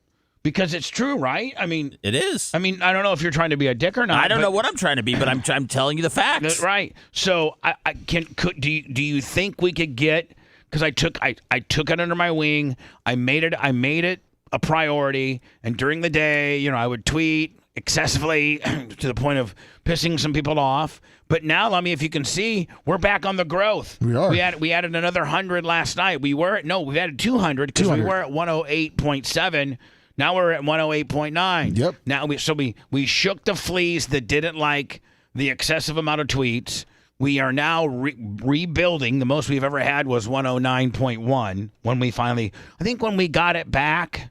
Because it's true, right? I mean, it is. I mean, I don't know if you're trying to be a dick or not. I don't know what I'm trying to be, but I'm telling you the facts. Right. So do you think we could get? Because I took it under my wing. I made it a priority, and during the day, I would tweet excessively to the point of pissing some people off. But now, I mean, if you can see, we're back on the growth. We are. We added another 100 last night. We've added 200 because we were at 108.7. Now we're at 108.9. Yep. Now we shook the fleas that didn't like the excessive amount of tweets. We are now rebuilding. The most we've ever had was 109.1 when we got it back.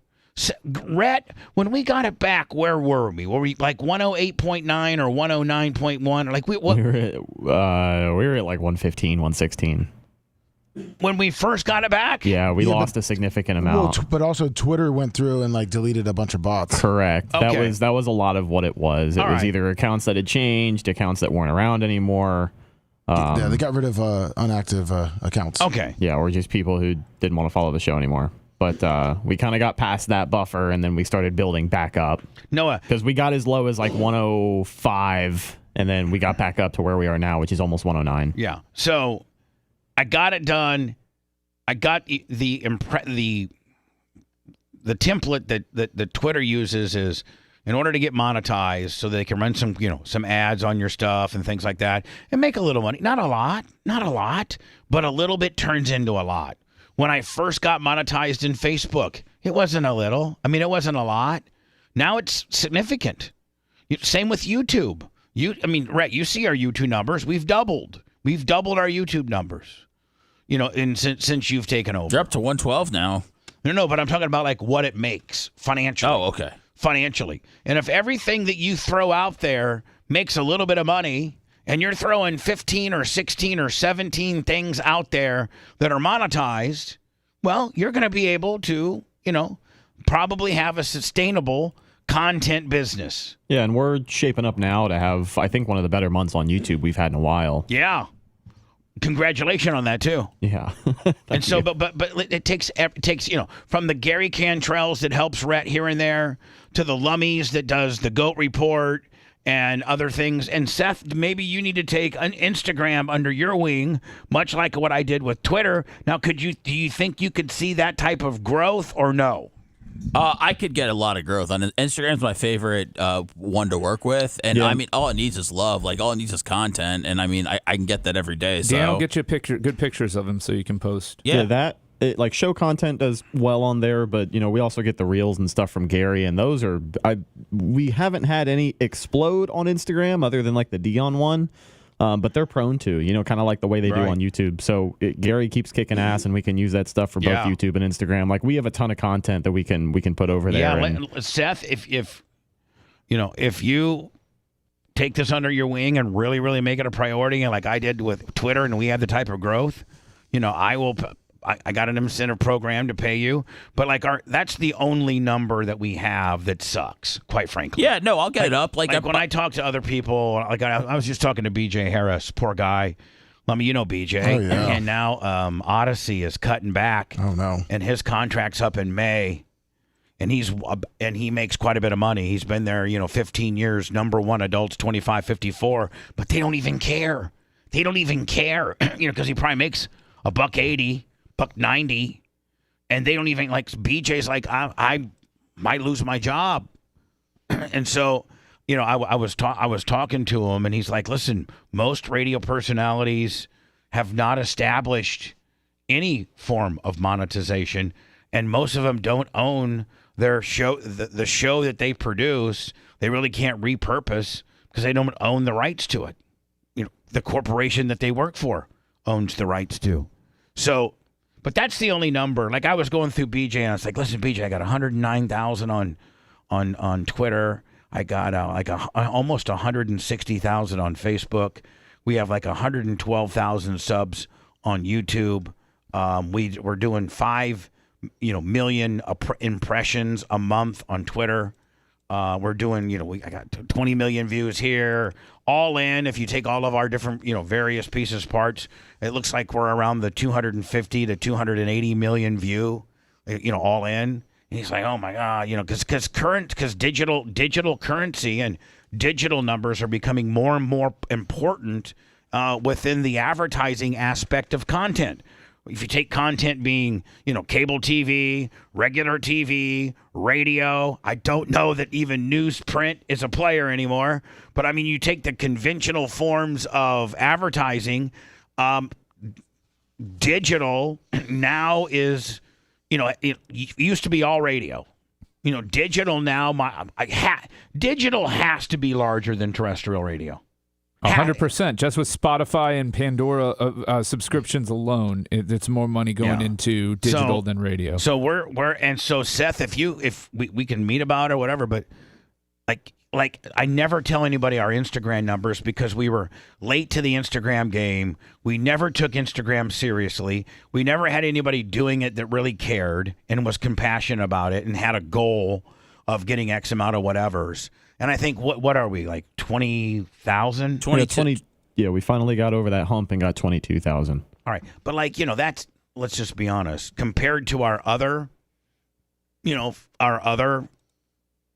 Rhett, when we got it back, where were we? Were we like 108.9 or 109.1? Like we were at like 115, 116. When we first got it back? Yeah, we lost a significant amount. Well, but also Twitter went through and deleted a bunch of bots. Correct. Okay. That was a lot of what it was. It was either accounts that had changed, accounts that weren't around anymore. Yeah, they got rid of inactive accounts. Okay. Yeah, or just people who didn't want to follow the show anymore. But we kind of got past that buffer, and then we started building back up. Noah. Because we got as low as like 105, and then we got back up to where we are now, which is almost 109. Yeah. So I got it done. I got the template that Twitter uses is in order to get monetized so they can run some ads on your stuff and things like that and make a little money. Not a lot, but a little bit turns into a lot. When I first got monetized in Facebook, it wasn't a little. I mean, it wasn't a lot. Now it's significant. Same with YouTube. Rhett, you see our YouTube numbers. We've doubled our YouTube numbers. Since you've taken over. They're up to 112 now. No, but I'm talking about like what it makes financially. Oh, okay. Financially. And if everything that you throw out there makes a little bit of money and you're throwing 15 or 16 or 17 things out there that are monetized, well, you're going to be able to, probably have a sustainable content business. Yeah, and we're shaping up now to have, I think, one of the better months on YouTube we've had in a while. Yeah. Congratulations on that too. Yeah. And so, but it takes from the Gary Cantrells that helps Rhett here and there to the Lummies that does the Goat Report and other things. And Seth, maybe you need to take an Instagram under your wing, much like what I did with Twitter. Now, do you think you could see that type of growth or no? I could get a lot of growth on it. Instagram's my favorite one to work with, and I mean, all it needs is love. Like all it needs is content, and I mean, I can get that every day. So Dan will get you good pictures of him so you can post. Yeah, like show content does well on there, but we also get the reels and stuff from Gary, and those are we haven't had any explode on Instagram other than like the Dion one. But they're prone to, kind of like the way they do on YouTube. So Gary keeps kicking ass, and we can use that stuff for both YouTube and Instagram. Like we have a ton of content that we can put over there. Yeah, Seth, if you take this under your wing and really, really make it a priority, and like I did with Twitter, and we had the type of growth, I will. I got an incentive program to pay you, but that's the only number that we have that sucks, quite frankly. Yeah, no, I'll get it up. Like when I talk to other people, like I was just talking to BJ Harris, poor guy. You know BJ. Oh, yeah. And now Odyssey is cutting back. Oh no. And his contract's up in May, and he makes quite a bit of money. He's been there, 15 years, number one adults 25-54, but they don't even care. They don't even care, because he probably makes $1.80. $1.90, and they don't even BJ's like I might lose my job, and so I was talking to him, and he's like, listen, most radio personalities have not established any form of monetization, and most of them don't own their show, the show that they produce. They really can't repurpose because they don't own the rights to it. The corporation that they work for owns the rights to. So. But that's the only number. Like I was going through BJ, and I was like, "Listen, BJ, I got 109,000 on Twitter. I got almost 160,000 on Facebook. We have 112,000 subs on YouTube. We're doing 5 million impressions a month on Twitter. We're doing, I got 20 million views here. All in, if you take all of our different, various pieces, parts, it looks like we're around the 250 to 280 million view, all in. And he's like, oh my God, because digital currency and digital numbers are becoming more and more important within the advertising aspect of content. If you take content being, cable TV, regular TV, radio, I don't know that even newsprint is a player anymore. But I mean, you take the conventional forms of advertising, digital now is, it used to be all radio. Digital now, digital has to be larger than terrestrial radio. 100%. Just with Spotify and Pandora subscriptions alone, it's more money going into digital than radio. So so Seth, if we can meet about it or whatever, but like I never tell anybody our Instagram numbers because we were late to the Instagram game. We never took Instagram seriously. We never had anybody doing it that really cared and was compassionate about it and had a goal of getting X amount of whatevers. And I think, what are we, like 20,000? 20. Yeah, we finally got over that hump and got 22,000. All right. But that's, let's just be honest, compared to our other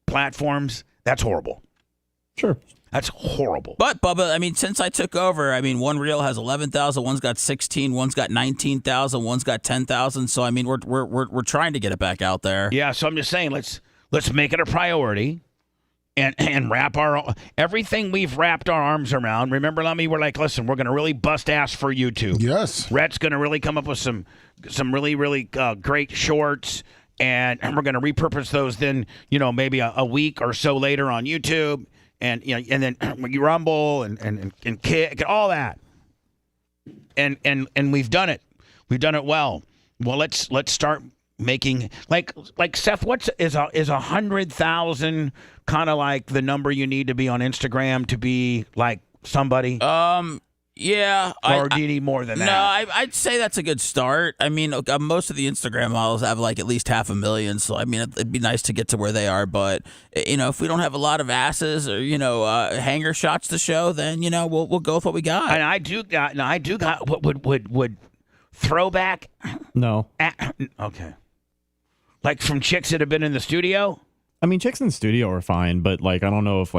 platforms, that's horrible. Sure. That's horrible. But, Bubba, I mean, since I took over, I mean, one reel has 11,000, one's got 16, one's got 19,000, one's got 10,000. So, I mean, we're trying to get it back out there. Yeah, so I'm just saying, let's make it a priority. And wrap everything we've wrapped our arms around. Remember, Lummy, we're like, listen, we're going to really bust ass for YouTube. Yes. Rhett's going to really come up with some really, really great shorts, and we're going to repurpose those then, maybe a week or so later on YouTube, and and then you Rumble and Kick and all that. And we've done it. We've done it well. Well, let's start making like Seth, is 100,000 kind of like the number you need to be on Instagram to be like somebody? Yeah. Or do you need more than that? No, I'd say that's a good start. I mean, most of the Instagram models have like at least 500,000. So, I mean, it'd be nice to get to where they are. But, if we don't have a lot of asses or, hanger shots to show, then, we'll go with what we got. And I do got what would throwback? No. Okay. Like from chicks that have been in the studio? I mean, chicks in the studio are fine, but I don't know if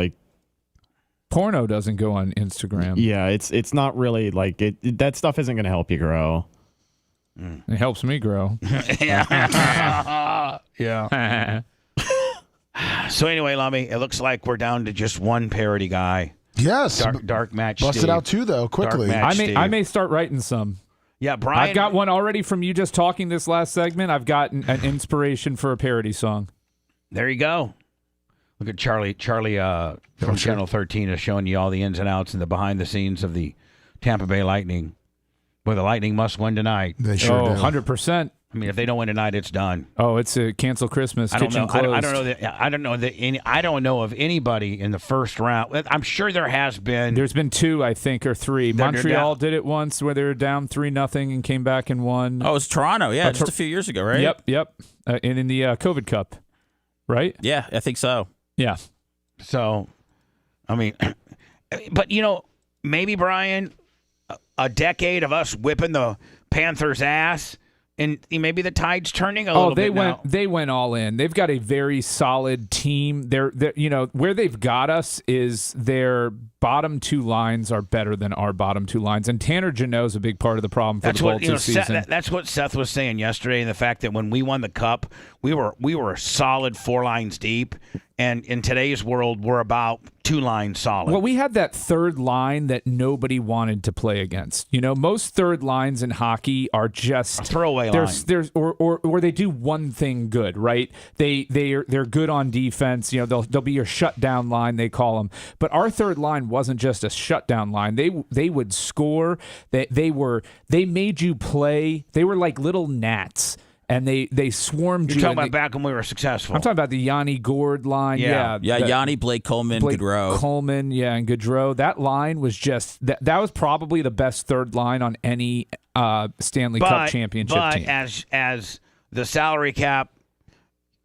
porno doesn't go on Instagram. Yeah, it's not really that stuff isn't going to help you grow. It helps me grow. Yeah. Yeah. So anyway, Lummy, it looks like we're down to just one parody guy. Yes. Dark Match Bust Steve. it out too, though, quickly. I may start writing some. Yeah, Brian. I've got one already from you just talking this last segment. I've got an inspiration for a parody song. There you go. Look at Charlie from Channel 13 is showing you all the ins and outs and the behind the scenes of the Tampa Bay Lightning. Boy, the Lightning must win tonight. They sure do. 100%. I mean, if they don't win tonight, it's done. Oh, it's a cancel Christmas. I don't kitchen know. closed. I don't know of anybody in the first round. I'm sure there has been. There's been 2, I think, or 3. Montreal did it once where they were down 3-0 and came back and won. Oh, it was Toronto. Yeah, just a few years ago, right? Yep. And in the COVID Cup, right? Yeah, I think so. Yeah. So, I mean, but maybe Brian, a decade of us whipping the Panthers' ass. And maybe the tide's turning a little bit now. They went all in. They've got a very solid team. They're where they've got us is their bottom 2 lines are better than our bottom 2 lines. And Tanner Jeannot's a big part of the problem for the Bolts this season. That's what Seth was saying yesterday, and the fact that when we won the Cup, we were a solid 4 lines deep. And in today's world, we're about 2 lines solid. Well, we had that third line that nobody wanted to play against. Most third lines in hockey are just a throwaway line. Or they do one thing good, right? They're good on defense. They'll be your shutdown line, they call them. But our third line wasn't just a shutdown line. They would score. They made you play. They were like little gnats. and they swarmed You're you. talking about back when we were successful. I'm talking about the Yanni Gord line. Yeah. Yanni, Blake Coleman, Gaudreau. Coleman, and Gaudreau. That line was just that was probably the best third line on any Stanley Cup championship team. But as the salary cap,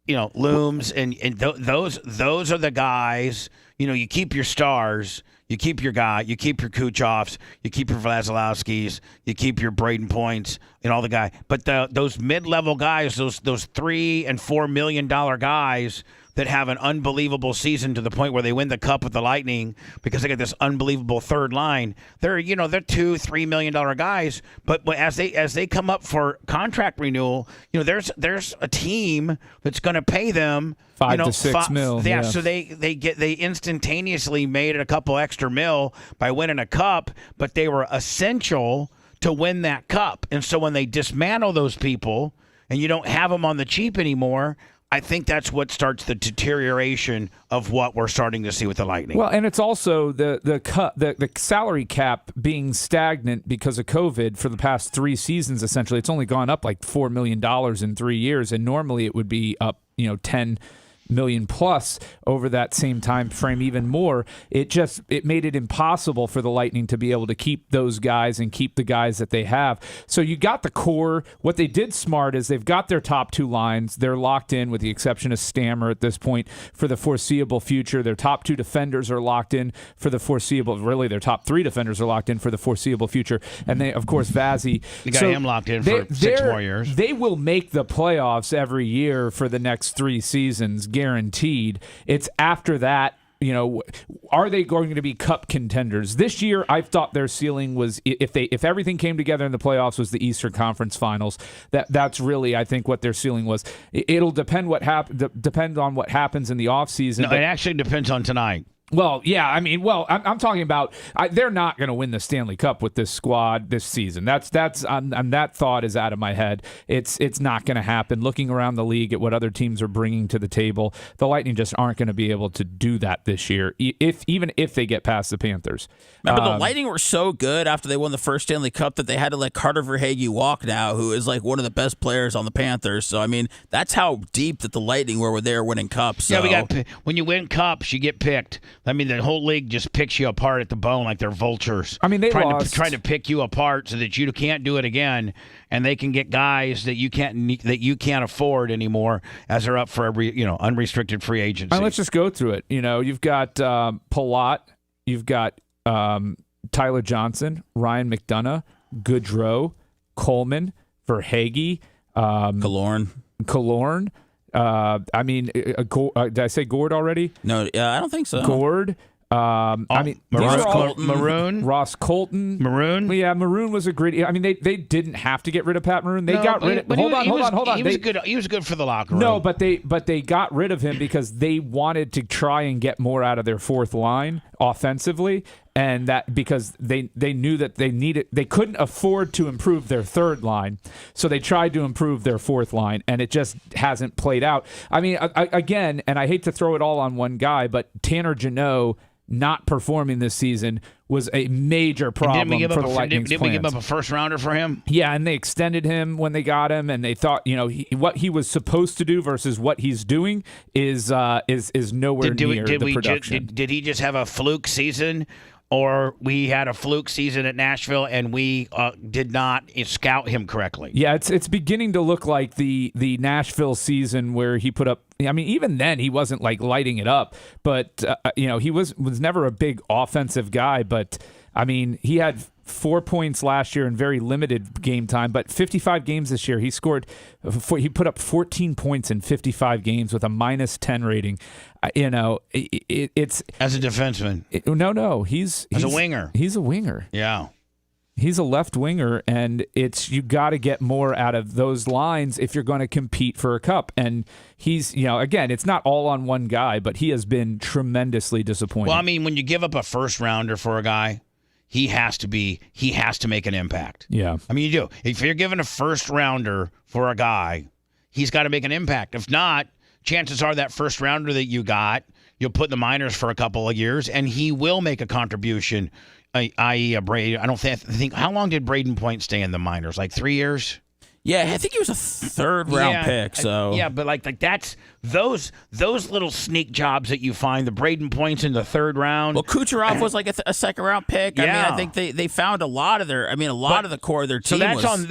looms, and those are the guys. You keep your stars, you keep your Kucherovs, you keep your Vasilevskis, you keep your Braden Points, and all the guys. But those mid-level guys, those $3 and $4 million guys that have an unbelievable season to the point where they win the cup with the Lightning because they got this unbelievable third line. They're $2-3 million guys, but as they come up for contract renewal, there's a team that's going to pay them $5 to $6 million. Yeah, so they instantaneously made a couple extra mil by winning a cup, but they were essential to win that cup. And so when they dismantle those people and you don't have them on the cheap anymore, I think that's what starts the deterioration of what we're starting to see with the Lightning. Well, and it's also the salary cap being stagnant because of COVID for the past 3 seasons. Essentially, it's only gone up like $4 million in 3 years, and normally it would be up, 10 million plus over that same time frame, even more. It made it impossible for the Lightning to be able to keep those guys and keep the guys that they have. So you got the core. What they did smart is they've got their top 2 lines. They're locked in with the exception of Stammer at this point for the foreseeable future. Their top 2 defenders are locked in for the foreseeable. Really, their top 3 defenders are locked in for the foreseeable future. And they, of course, Vazzy. You got him locked in for 6 more years. They will make the playoffs every year for the next 3 seasons, guaranteed. It's after that, are they going to be cup contenders? This year, I thought their ceiling was, if everything came together in the playoffs, was the Eastern Conference Finals. That's really, I think, what their ceiling was. It'll depend on what happens in the offseason. No, it actually depends on tonight. Well, yeah, I'm talking about they're not going to win the Stanley Cup with this squad this season. That's that thought is out of my head. It's not going to happen. Looking around the league at what other teams are bringing to the table, the Lightning just aren't going to be able to do that this year, even if they get past the Panthers. Remember, the Lightning were so good after they won the first Stanley Cup that they had to let Carter Verhaeghe walk now, who is like one of the best players on the Panthers. So, that's how deep that the Lightning were when they were winning cups. So. Yeah, when you win cups, you get picked. The whole league just picks you apart at the bone like they're vultures. They trying to pick you apart so that you can't do it again, and they can get guys that you can't afford anymore as they're up for unrestricted free agency. Let's just go through it. You've got Palat, you've got Tyler Johnson, Ryan McDonough, Gaudreau, Coleman, Verhaeghe, Killorn. Did I say Gord already? No, I don't think so. Gord. Ross Colton. Maroon. Yeah, Maroon was a great. They didn't have to get rid of Pat Maroon. They got rid of. Hold on. He was good. He was good for the locker room. No, but they got rid of him because they wanted to try and get more out of their fourth line offensively, and that because they knew that they couldn't afford to improve their third line, so they tried to improve their fourth line, and it just hasn't played out. Again, and I hate to throw it all on one guy, but Tanner Jeannot not performing this season was a major problem for the Lightning's plans. Did we give up a first rounder for him? Yeah, and they extended him when they got him, and they thought, what he was supposed to do versus what he's doing is nowhere near the production. Did he just have a fluke season? Or we had a fluke season at Nashville and we did not scout him correctly. Yeah, it's beginning to look like the Nashville season where he put up. Even then he wasn't like lighting it up, but he was never a big offensive guy. But he had 4 points last year in very limited game time, but 55 games this year. He put up 14 points in 55 games with a -10 rating. It's as a defenseman. No, he's a winger. He's a winger. Yeah. He's a left winger, and you got to get more out of those lines if you're going to compete for a cup. And he's, again, it's not all on one guy, but he has been tremendously disappointing. Well, when you give up a first rounder for a guy, he has to make an impact. Yeah. You do. If you're giving a first rounder for a guy, he's got to make an impact. If not, chances are that first rounder that you got, you'll put in the minors for a couple of years, and he will make a contribution, i.e. a Brady. I don't think. How long did Braden Point stay in the minors? Like 3 years? Yeah, I think he was a third-round pick. So yeah, but like that's those little sneak jobs that you find. The Braden points in the third round. Well, Kucherov was like a second-round pick. Yeah. I mean, I think they found a lot of their. I mean, a lot of the core of their team. So that's was,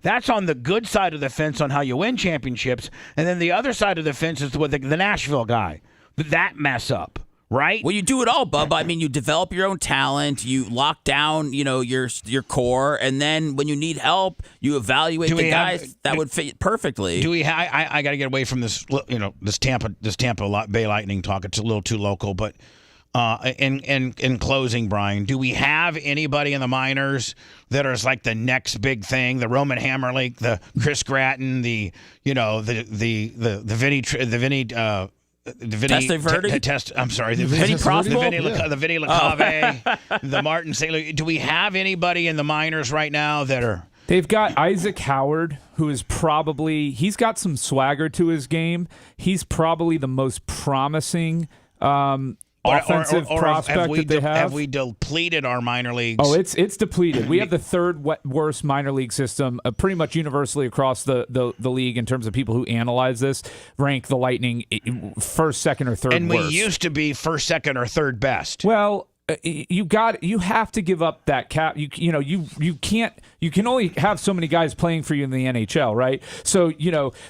that's on the good side of the fence on how you win championships, and then the other side of the fence is with the Nashville guy. That mess up. Right. Well, you do it all, Bubba. I mean, you develop your own talent, you lock down, your core, and then when you need help, you evaluate the guys that would fit perfectly. Do we? I got to get away from this. This Tampa Bay Lightning talk. It's a little too local, but in closing, Brian, do we have anybody in the minors that is like the next big thing? The Roman Hammerlake, the Chris Gratton, the Vinny. The Vinny I'm sorry. The Vinny Crossbow? The Vinny LaCave, the Martin St. Louis. Do we have anybody in the minors right now that are... They've got Isaac Howard, who is he's got some swagger to his game. He's probably the most promising offensive prospect that they have. Have we depleted our minor leagues? Oh, it's depleted. We have the third worst minor league system pretty much universally across the league in terms of people who analyze this, rank the Lightning first, second, or third and worst. We used to be first, second, or third best. Well, you have to give up that cap. You can't. You can only have so many guys playing for you in the NHL, right? So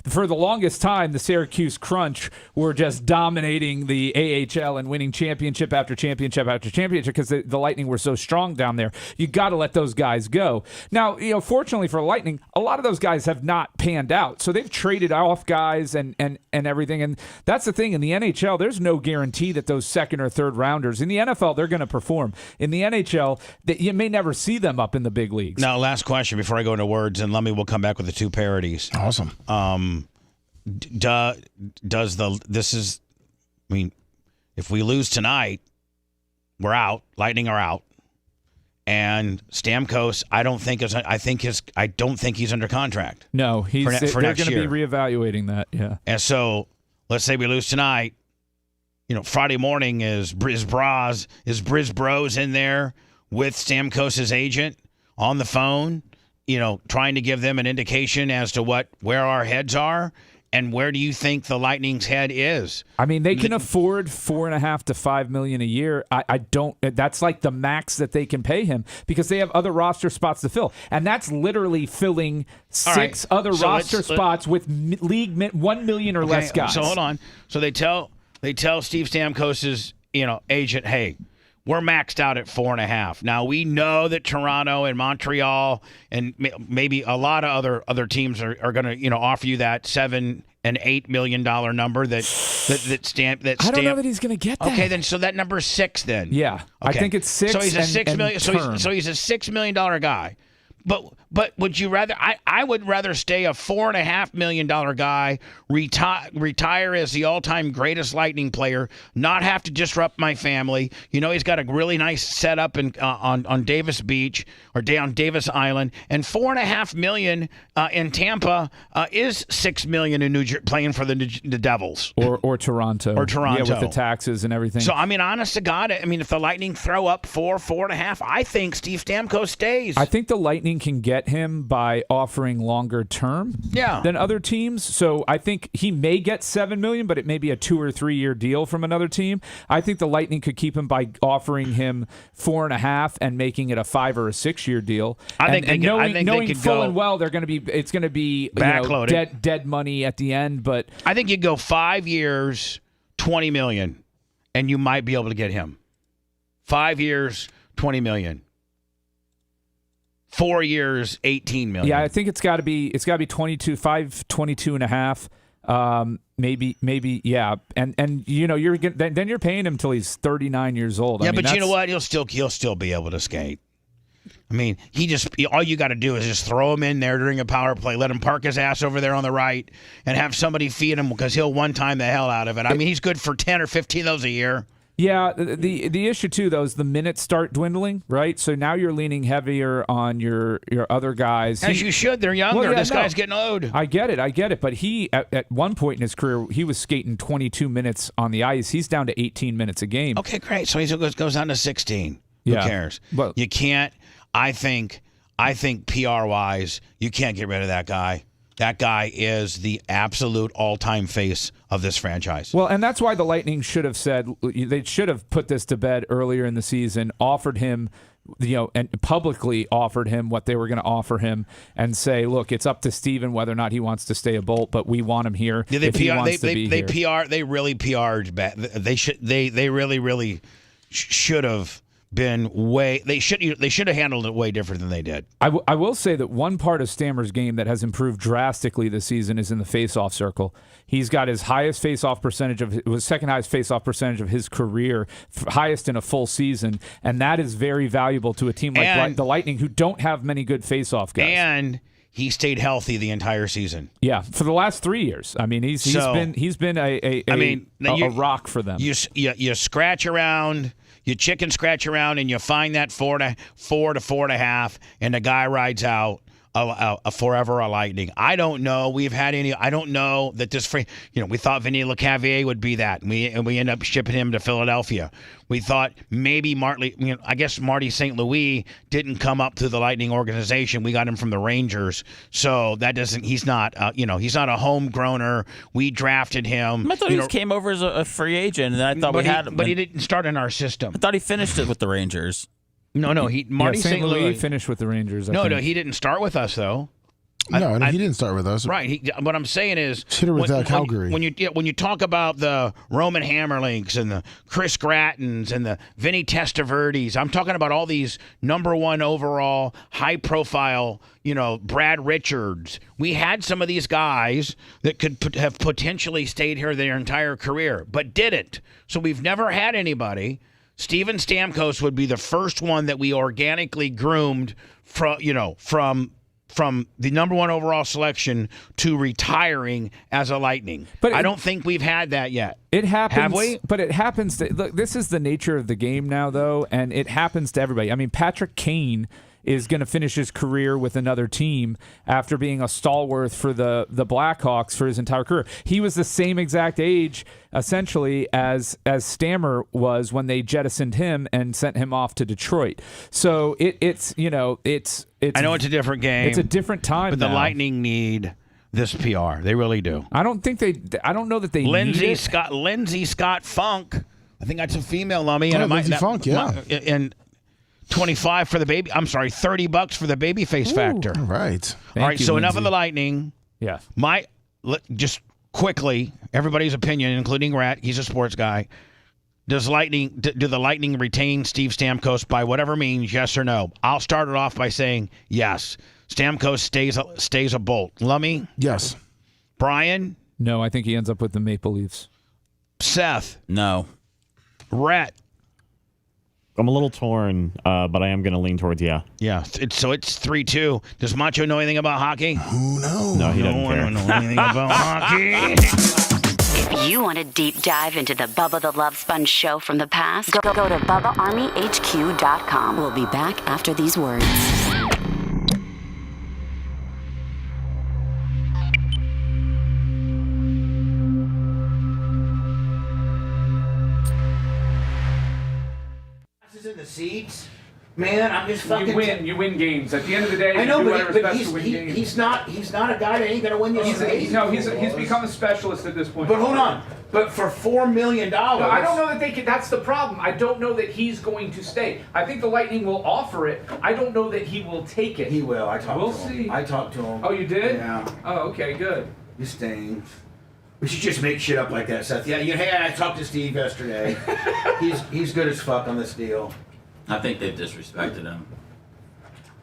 for the longest time, the Syracuse Crunch were just dominating the AHL and winning championship after championship after championship because the Lightning were so strong down there. You got to let those guys go. Now, fortunately for Lightning, a lot of those guys have not panned out, so they've traded off guys and everything. And that's the thing in the NHL. There's no guarantee that those second or third rounders in the NFL they're going to perform. In the NHL, that you may never see them up in the big leagues. Now, last question before I go into words, and Lummy will come back with the two parodies. Awesome. If we lose tonight, we're out. Lightning are out. And Stamkos, I don't think he's under contract. No, they're going to be reevaluating that. Yeah. And so, let's say we lose tonight. Friday morning is Briz Bros in there with Stamkos' agent on the phone, trying to give them an indication as to where our heads are and where do you think the Lightning's head is. I mean, they can afford $4.5 to $5 million a year. I don't. That's like the max that they can pay him because they have other roster spots to fill, and that's literally filling six other roster spots with league $1 million or less guys. So hold on. So they tell Steve Stamkos' agent, hey, we're maxed out at 4.5. Now we know that Toronto and Montreal and maybe a lot of other teams are going to offer you that $7 and $8 million number that Stamp. I don't know that he's going to get that. Okay, then so that number is 6 then. Yeah, okay. I think it's 6. So he's a $6 million. So he's a $6 million guy. But would you rather? I would rather stay a $4.5 million guy, retire as the all-time greatest Lightning player, not have to disrupt my family. He's got a really nice setup on Davis Beach or on Davis Island, and $4.5 million in Tampa is $6 million in New Jersey playing for the Devils or Toronto yeah, with the taxes and everything. So I mean, honest to God, if the Lightning throw up 4.5, I think Steve Stamkos stays. I think the Lightning can get him by offering longer term than other teams. So I think he may get $7 million, but it may be a 2 or 3 year deal from another team. I think the Lightning could keep him by offering him 4.5 and making it a 5 or a 6 year deal. Knowing full and well it's going to be backloaded, dead money at the end. But I think you go 5 years, $20 million, and you might be able to get him. 5 years, $20 million. 4 years, $18 million. Yeah, I think it's got to be 22 and a half. Maybe, yeah. And you're paying him till he's 39 years old. Yeah, but you know what? He'll still be able to skate. I mean, all you got to do is just throw him in there during a power play, let him park his ass over there on the right, and have somebody feed him because he'll one-time the hell out of it. I mean, he's good for 10 or 15 of those a year. Yeah, the issue too though is the minutes start dwindling, right? So now you're leaning heavier on your other guys. As you should. They're younger. This guy's getting old. I get it. But he at one point in his career he was skating 22 minutes on the ice. He's down to 18 minutes a game. Okay, great. So he goes down to 16. Who cares? But you can't. I think I think PR-wise, you can't get rid of that guy. That guy is the absolute all-time face of this franchise. Well, and that's why the Lightning should have said, they should have put this to bed earlier in the season, offered him, and publicly offered him what they were going to offer him, and say, look, it's up to Steven whether or not he wants to stay a Bolt, but we want him here. Yeah, they really PR'd bad. They really should have been they should have handled it way different than they did. I will say that one part of Stammer's game that has improved drastically this season is in the face-off circle. He's got his highest face-off percentage second highest face-off percentage of his career, highest in a full season, and that is very valuable to a team like the Lightning, who don't have many good face-off guys. And he stayed healthy the entire season. Yeah, for the last 3 years. I mean, he's been a rock for them. You scratch around. You chicken scratch around and you find that 4 to 4.5, and the guy rides out a forever a Lightning. I don't know. I don't know that this we thought Vinny LeCavier would be that, and we end up shipping him to Philadelphia. We thought maybe I guess Marty St. Louis didn't come up through the Lightning organization. We got him from the Rangers, so that doesn't. He's not. He's not a homegrowner. We drafted him. I thought he came over as a free agent, and I thought we had him. But he didn't start in our system. I thought he finished it with the Rangers. No. Marty St. Louis finished with the Rangers. No, he didn't start with us though. No, he didn't start with us. Right. What I'm saying is, Calgary. When you talk about the Roman Hammerlinks and the Chris Grattons and the Vinny Testaverdes, I'm talking about all these number one overall, high profile, Brad Richards. We had some of these guys that could have potentially stayed here their entire career, but didn't. So we've never had anybody. Steven Stamkos would be the first one that we organically groomed from the number one overall selection to retiring as a Lightning. But I don't think we've had that yet. It happens. Have we? But it happens. Look, this is the nature of the game now, though, and it happens to everybody. I mean, Patrick Kane is going to finish his career with another team after being a stalwart for the Blackhawks for his entire career. He was the same exact age, essentially, as Stammer was when they jettisoned him and sent him off to Detroit. So it's I know it's a different game. It's a different time. But now. The Lightning need this PR. They really do. I don't know that they need it. Lindsay Scott Funk. I think that's a female Lummy. Oh, Lindsay Funk, yeah. And $25 for the baby. I'm sorry, $30 for the baby face factor. All right. All right. So enough of the Lightning. Yeah. Just quickly, everybody's opinion, including Rat. He's a sports guy. Do the Lightning retain Steve Stamkos by whatever means? Yes or no? I'll start it off by saying yes. Stamkos stays a Bolt. Lummy? Yes. Brian? No, I think he ends up with the Maple Leafs. Seth? No. Rhett? I'm a little torn, but I am going to lean towards yeah. Yeah, it's 3-2. Does Macho know anything about hockey? Who knows? No, he doesn't care. I don't know anything about hockey. If you want to deep dive into the Bubba the Love Sponge show from the past, go to BubbaArmyHQ.com. We'll be back after these words. In the seats, man, I'm just fucking. You win games. At the end of the day, I know, you do but whatever's best to win games. he's not a guy that ain't gonna win you. He's become a specialist at this point. But hold on, but for $4 million, no, I don't know that they can. That's the problem. I don't know that he's going to stay. I think the Lightning will offer it. I don't know that he will take it. He will. We'll see. I talked to him. Oh, you did? Yeah. Oh, okay, good. He's staying. We should just make shit up like that, Seth. Yeah, hey, I talked to Steve yesterday. he's good as fuck on this deal. I think they've disrespected him.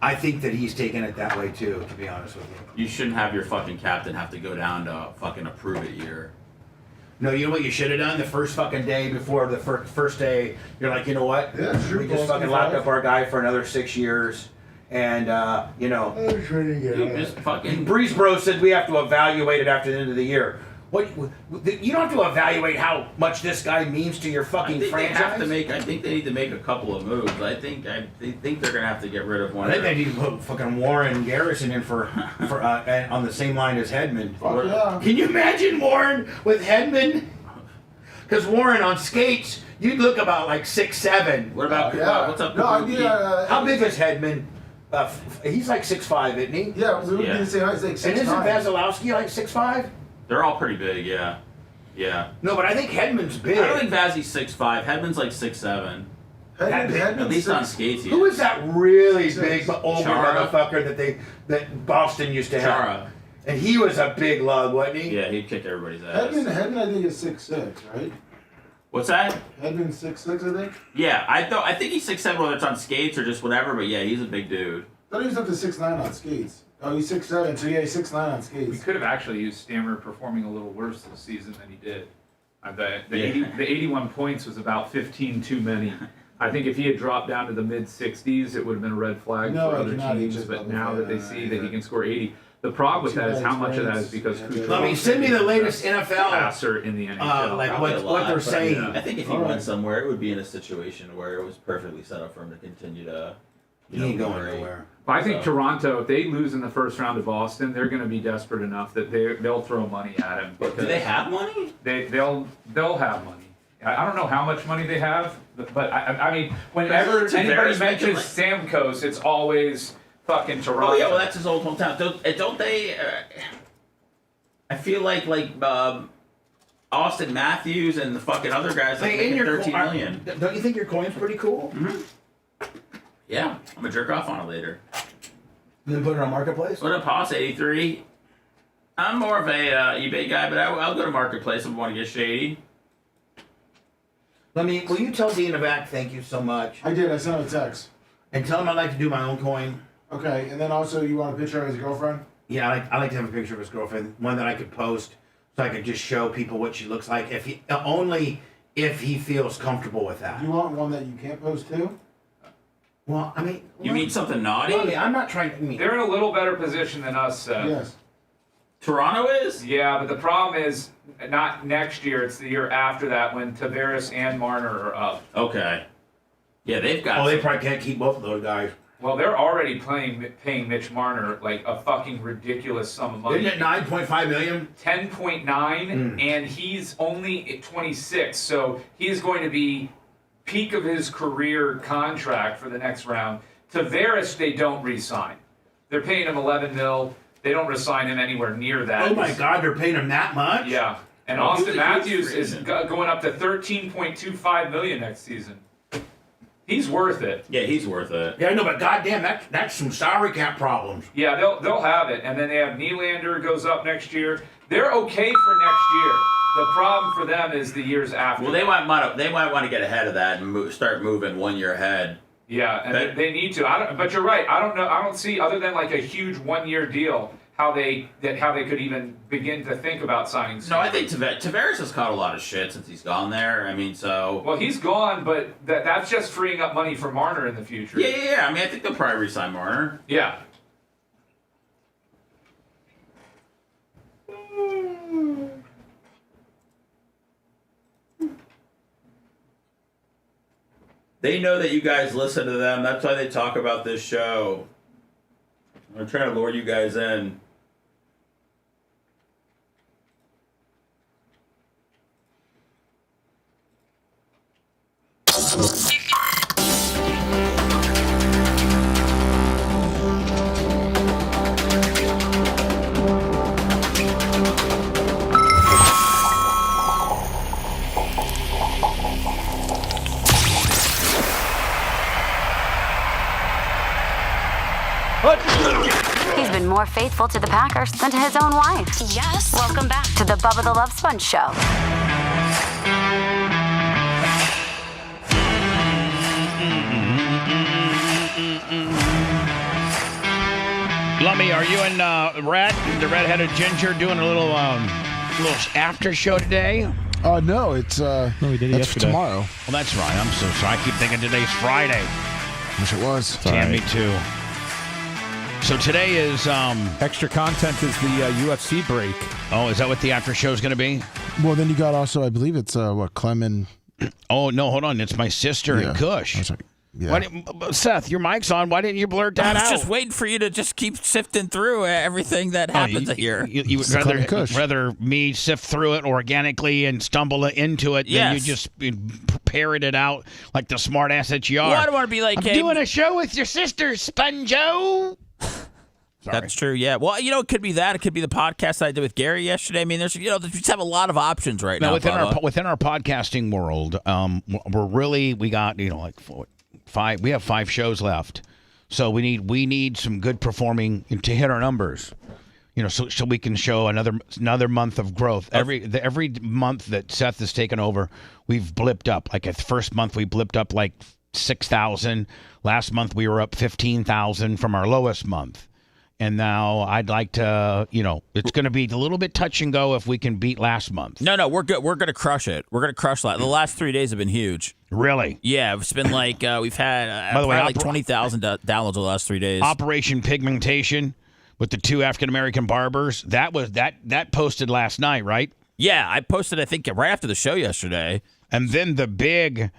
I think that he's taking it that way too, to be honest with you. You shouldn't have your fucking captain have to go down to fucking approve it year. No, you know what you should have done the first fucking day before the first day? You're like, you know what? Yeah, sure. We just fucking locked up our guy for another 6 years. And, Just fucking... Breeze Bro said we have to evaluate it after the end of the year. What? You don't have to evaluate how much this guy means to your fucking franchise. I think they need to make a couple of moves. I think they're gonna have to get rid of one. I think they need to put fucking Warren Garrison in for on the same line as Hedman. Yeah. Can you imagine Warren with Hedman? Because Warren on skates, you'd look about like 6'7". What about yeah. what's up? How big is Hedman? He's like 6'5", isn't he? Yeah, we were going to say he's like 6'9". And isn't Vasilevsky like 6'5"? They're all pretty big, yeah. Yeah. No, but I think Hedman's big. I don't think Vazzy's 6'5". Hedman's like 6'7". Hedman's At least on skates. Who is that really big but older Chara. motherfucker that Boston used to have? Chara. And he was a big lug, wasn't he? Yeah, he'd kick everybody's ass. Hedman, I think is 6'6", right? What's that? Hedman's 6'6", I think. Yeah, I think he's 6'7", whether it's on skates or just whatever. But yeah, he's a big dude. I thought he was up to 6'9" on skates. Oh, he's 6'7", so yeah, he's 6'9" on skates. We could have actually used Stammer performing a little worse this season than he did. The 81 points was about 15 too many. I think if he had dropped down to the mid-60s, it would have been a red flag for other teams. But now that they see that he can score 80, the problem with that is how much of that is because send me the latest NFL passer in the NHL. like what they're saying. I think if he went somewhere, it would be in a situation where it was perfectly set up for him to continue to. He ain't going nowhere. But I think Toronto, if they lose in the first round to Boston, they're going to be desperate enough that they'll throw money at him. Do they have money? They'll have money. I don't know how much money they have, but I mean, whenever anybody mentions Stamkos, it's always fucking Toronto. Oh yeah, well that's his old hometown. Don't they? I feel like Austin Matthews and the fucking other guys like making $13 million. Don't you think your coin's pretty cool? Mm-hmm. Yeah, I'm gonna jerk off on it later. And then put it on Marketplace? What up, Hoss 83? I'm more of a eBay guy, but I'll go to Marketplace if I want to get shady. Will you tell Dean Avac thank you so much? I did. I sent him a text. And tell him I'd like to do my own coin. Okay, and then also you want a picture of his girlfriend? Yeah, I like to have a picture of his girlfriend, one that I could post so I could just show people what she looks like. Only if he feels comfortable with that. You want one that you can't post too? Well, I mean... You mean something naughty? I'm not trying to... They're in a little better position than us, Seth. Yes. Toronto is? Yeah, but the problem is not next year, it's the year after that when Tavares and Marner are up. Okay. Yeah, they've got... Oh, they probably can't keep both of those guys. Well, they're already paying Mitch Marner like a fucking ridiculous sum of money. Isn't it $9.5 million? 10.9, and he's only at 26, so he's going to be peak of his career contract for the next round. Tavares, they don't re-sign. They're paying him $11 million. They don't re-sign him anywhere near that. Oh my God, they're paying him that much? Yeah, and Austin Matthews is going up to $13.25 million next season. He's worth it. Yeah, he's worth it. Yeah, I know, but goddamn, that's some salary cap problems. Yeah, they'll have it, and then they have Nylander goes up next year. They're okay for next year. The problem for them is the years after. Well, they might want to get ahead of that and start moving 1 year ahead. Yeah, and they need to. But you're right. I don't see other than like a huge 1 year deal how they could even begin to think about signing. No, I think Tavares has caught a lot of shit since he's gone there. I mean, so. Well, he's gone, but that's just freeing up money for Marner in the future. Yeah. I mean, I think they'll probably re-sign Marner. Yeah. They know that you guys listen to them. That's why they talk about this show. They're trying to lure you guys in. He's been more faithful to the Packers than to his own wife. Yes. Welcome back to the Bubba the Love Sponge Show. Lummy, are you and the redheaded ginger doing a little after show today? No, it's no, we did that's yesterday. tomorrow. Well, that's right. I'm so sorry. I keep thinking today's Friday. Wish it was. Damn, me too. So today is extra content is the UFC break. Oh, is that what the after show is going to be? Well, then you got also, I believe it's Clem and. Oh no, hold on. It's my sister and Kush. Seth, your mic's on. Why didn't you blurt that out? I was just waiting for you to just keep sifting through everything that happens here. You would rather me sift through it organically and stumble into it than you just parrot it out like the smart ass that you are. Well, I don't want to be like, I'm doing a show with your sister, Sponjo. That's true, yeah. Well, it could be that. It could be the podcast that I did with Gary yesterday. I mean, we just have a lot of options right now. Within our podcasting world, we got like five. We have 5 shows left, so we need some good performing to hit our numbers. So we can show another month of growth. Every month that Seth has taken over, we've blipped up. Like the first month, we blipped up like 6,000. Last month, we were up 15,000 from our lowest month. And now I'd like to, it's going to be a little bit touch and go if we can beat last month. No, we're good. We're going to crush it. We're going to crush that. The last 3 days have been huge. Really? Yeah, it's been like we've had by the way, like 20,000 downloads the last 3 days. Operation Pigmentation with the 2 African American barbers. That posted last night, right? Yeah, I posted I think right after the show yesterday. And then the big.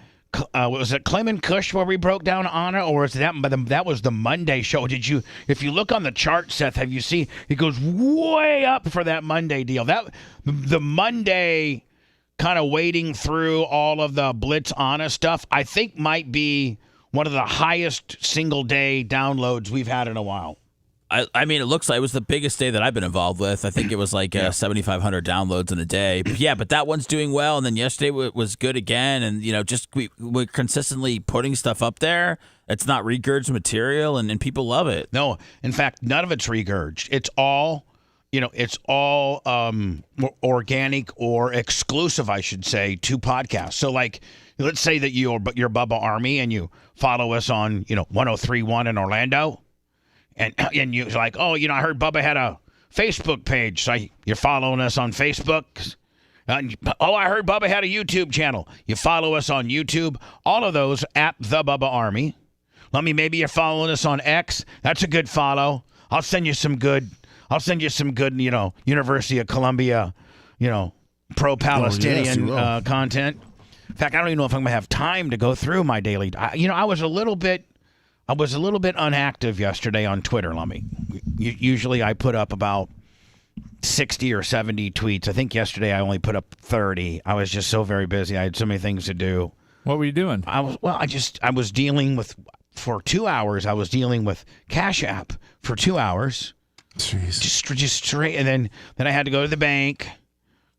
Was it Clement Kush where we broke down Anna, or was that was the Monday show? If you look on the chart, Seth, have you seen it goes way up for that Monday deal? The Monday kind of wading through all of the Blitz Anna stuff, I think might be one of the highest single day downloads we've had in a while. I mean, it looks like it was the biggest day that I've been involved with. I think it was like 7,500 downloads in a day. But that one's doing well. And then yesterday was good again. And, we're consistently putting stuff up there. It's not regurged material, and people love it. No, in fact, none of it's regurged. It's all, organic or exclusive, I should say, to podcasts. So, like, let's say that you're Bubba Army and you follow us on, 103.1 in Orlando. And you're like, I heard Bubba had a Facebook page. So you're following us on Facebook. I heard Bubba had a YouTube channel. You follow us on YouTube. All of those at The Bubba Army. Maybe you're following us on X. That's a good follow. I'll send you some good, University of Columbia, pro-Palestinian content. In fact, I don't even know if I'm going to have time to go through my daily. I was a little bit inactive yesterday on Twitter, Lummy. Usually I put up about 60 or 70 tweets. I think yesterday I only put up 30. I was just so very busy. I had so many things to do. What were you doing? I was dealing with, for 2 hours, I was dealing with Cash App for 2 hours. Jeez. Just straight. And then I had to go to the bank.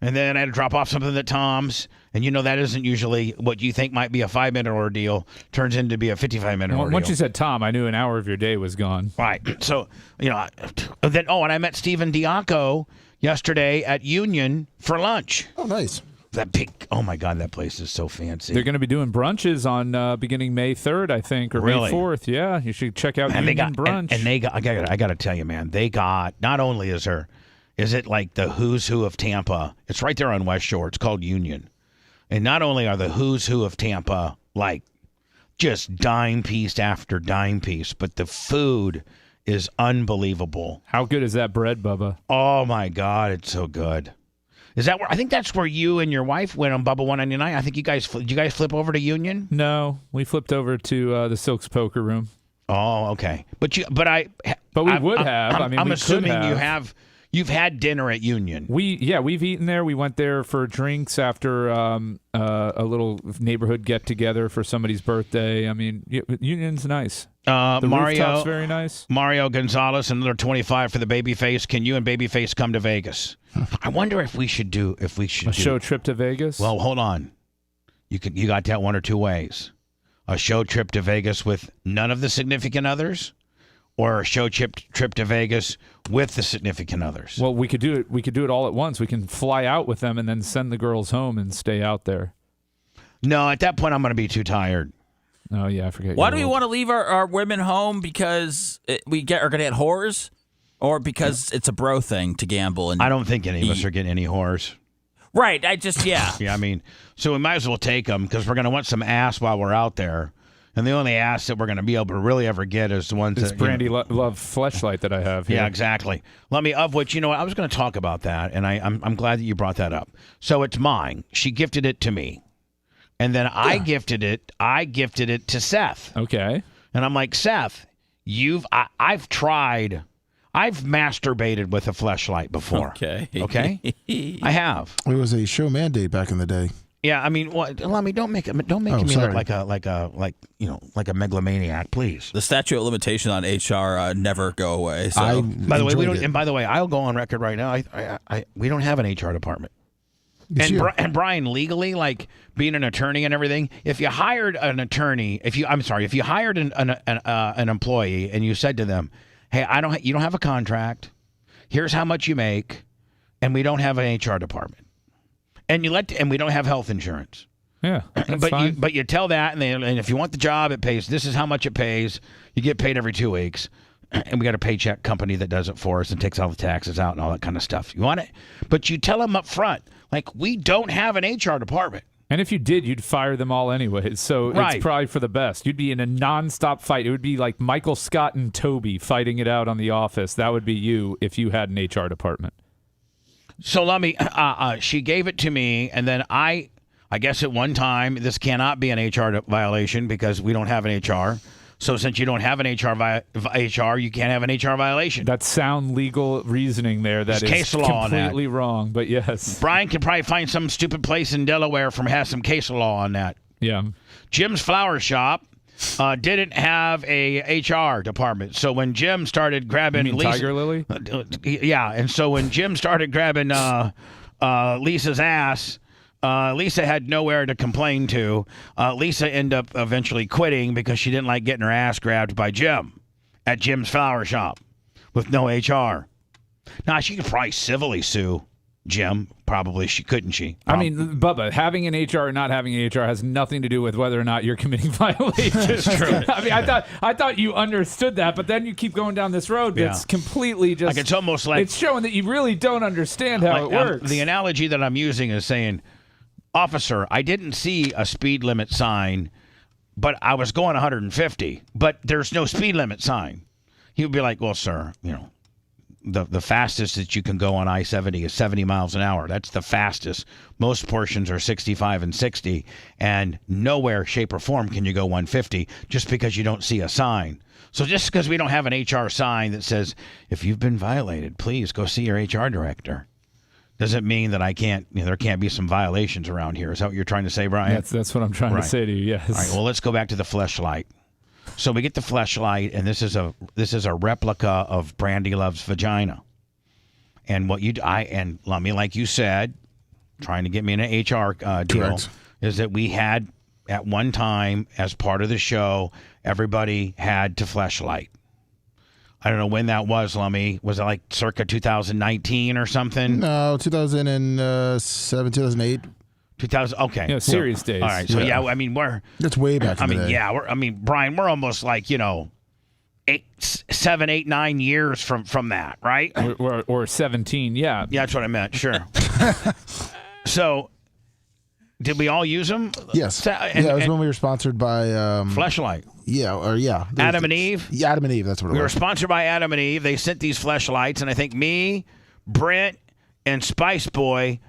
And then I had to drop off something at Tom's. And that isn't usually what you think might be a 5-minute ordeal. Turns into be a 55-minute ordeal. Once you said Tom, I knew an hour of your day was gone. Right. So, and I met Steven Diaco yesterday at Union for lunch. Oh, nice. Oh my God, that place is so fancy. They're going to be doing brunches on beginning May 3rd, I think, or really? May 4th. Yeah, you should check out Union Brunch. And they got, I got to tell you, man, they got, not only is it like the who's who of Tampa? It's right there on West Shore. It's called Union. And not only are the who's who of Tampa like just dime piece after dime piece, but the food is unbelievable. How good is that bread, Bubba? Oh my God, it's so good. Is that where? I think that's where you and your wife went on Bubba 199. I think did you guys flip over to Union? No, we flipped over to the Silks Poker Room. Oh, okay. But we would have. I'm assuming you've had dinner at Union. We've eaten there. We went there for drinks after a little neighborhood get together for somebody's birthday. I mean, Union's nice. The rooftop's very nice. Mario Gonzalez, another 25 for the Babyface. Can you and Babyface come to Vegas? I wonder if we should do a show trip to Vegas. Well, hold on. You got that one or two ways. A show trip to Vegas with none of the significant others, or a show trip to Vegas with the significant others. Well, we could do it. We could do it all at once. We can fly out with them and then send the girls home and stay out there. No, at that point I'm going to be too tired. Oh yeah, I forget. Why do we want to leave our women home? Because are going to get whores, or because it's a bro thing to gamble? And I don't think any of us are getting any whores. Right. Yeah, I mean, so we might as well take them because we're going to want some ass while we're out there. And the only ass that we're going to be able to really ever get is the ones that Brandy Love fleshlight that I have here. Yeah, exactly. Of which, I was going to talk about that, and I'm glad that you brought that up. So it's mine. She gifted it to me. And then I gifted it to Seth. Okay. And I'm like, Seth, I've masturbated with a fleshlight before. Okay. I have. It was a show mandate back in the day. Yeah, I mean, Lummy, don't make me look like a megalomaniac, please. The statute of limitation on HR never go away. So. By the way, we don't. And by the way, I'll go on record right now. We don't have an HR department. And Brian, legally, like being an attorney and everything, if you hired an attorney, if you hired an employee and you said to them, "Hey, you don't have a contract. Here's how much you make, and we don't have an HR department." And we don't have health insurance. Yeah, that's fine. But you tell that, and if you want the job, it pays. This is how much it pays. You get paid every 2 weeks, and we got a paycheck company that does it for us and takes all the taxes out and all that kind of stuff. You want it, but you tell them up front, like, we don't have an HR department. And if you did, you'd fire them all anyways. So it's probably for the best. You'd be in a nonstop fight. It would be like Michael Scott and Toby fighting it out on The Office. That would be you if you had an HR department. So let me. She gave it to me, and then I guess at one time this cannot be an HR violation because we don't have an HR. So since you don't have an HR, you can't have an HR violation. That's sound legal reasoning there. That There's is case law completely on that. wrong. But yes, Brian can probably find some stupid place in Delaware has some case law on that. Yeah. Jim's Flower Shop didn't have a HR department. So when Jim started grabbing you mean Lisa, Tiger Lily? Yeah, and so when Jim started grabbing Lisa's ass, Lisa had nowhere to complain to. Lisa ended up eventually quitting because she didn't like getting her ass grabbed by Jim at Jim's Flower Shop with no HR. Now, she could probably civilly sue Jim. Probably she couldn't she? I mean, Bubba, having an HR or not having an HR has nothing to do with whether or not you're committing violations. That's true. I mean, I thought you understood that, but then you keep going down this road that's completely just. Like it's almost like it's showing that you really don't understand how it works. The analogy that I'm using is saying, officer, I didn't see a speed limit sign, but I was going 150, but there's no speed limit sign. He would be like, well, sir, the fastest that you can go on I-70 is 70 miles an hour. That's the fastest. Most portions are 65 and 60, and nowhere, shape, or form can you go 150 just because you don't see a sign. So just because we don't have an HR sign that says, if you've been violated, please go see your HR director, doesn't mean that I can't, there can't be some violations around here. Is that what you're trying to say, Brian? That's what I'm trying to say to you, yes. All right, well, let's go back to the fleshlight. So we get the fleshlight, and this is a replica of Brandy Love's vagina. And what and Lummy, like you said, trying to get me in an HR deal, Correct. is that we had at one time as part of the show, everybody had to fleshlight. I don't know when that was, Lummy. Was it like circa 2019 or something? No, 2007, 2008. 2000. Okay. Yeah, serious days. All right. So yeah, I mean that's way back. I mean, yeah. Brian, we're almost like 7, 8, 9 years from that, right? Or 17. Yeah. Yeah, that's what I meant. Sure. So, did we all use them? Yes. It was when we were sponsored by Fleshlight. Yeah. Adam and Eve. Yeah, Adam and Eve. That's what it was. We were sponsored by Adam and Eve. They sent these fleshlights, and I think me, Brent, and Spice Boy.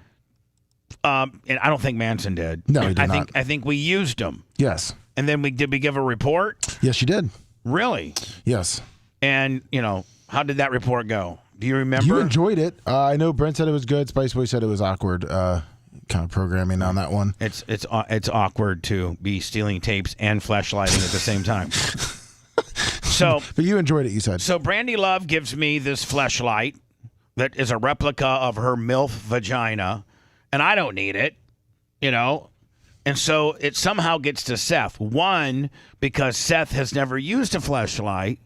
And I don't think Manson did. No, he did not. I think we used them. Yes. And then did we give a report? Yes, you did. Really? Yes. And how did that report go? Do you remember? You enjoyed it. I know Brent said it was good. Spice Boy said it was awkward. Kind of programming on that one. It's awkward to be stealing tapes and fleshlighting at the same time. But you enjoyed it. You said. So Brandy Love gives me this fleshlight that is a replica of her MILF vagina. And I don't need it, And so it somehow gets to Seth. 1, because Seth has never used a fleshlight.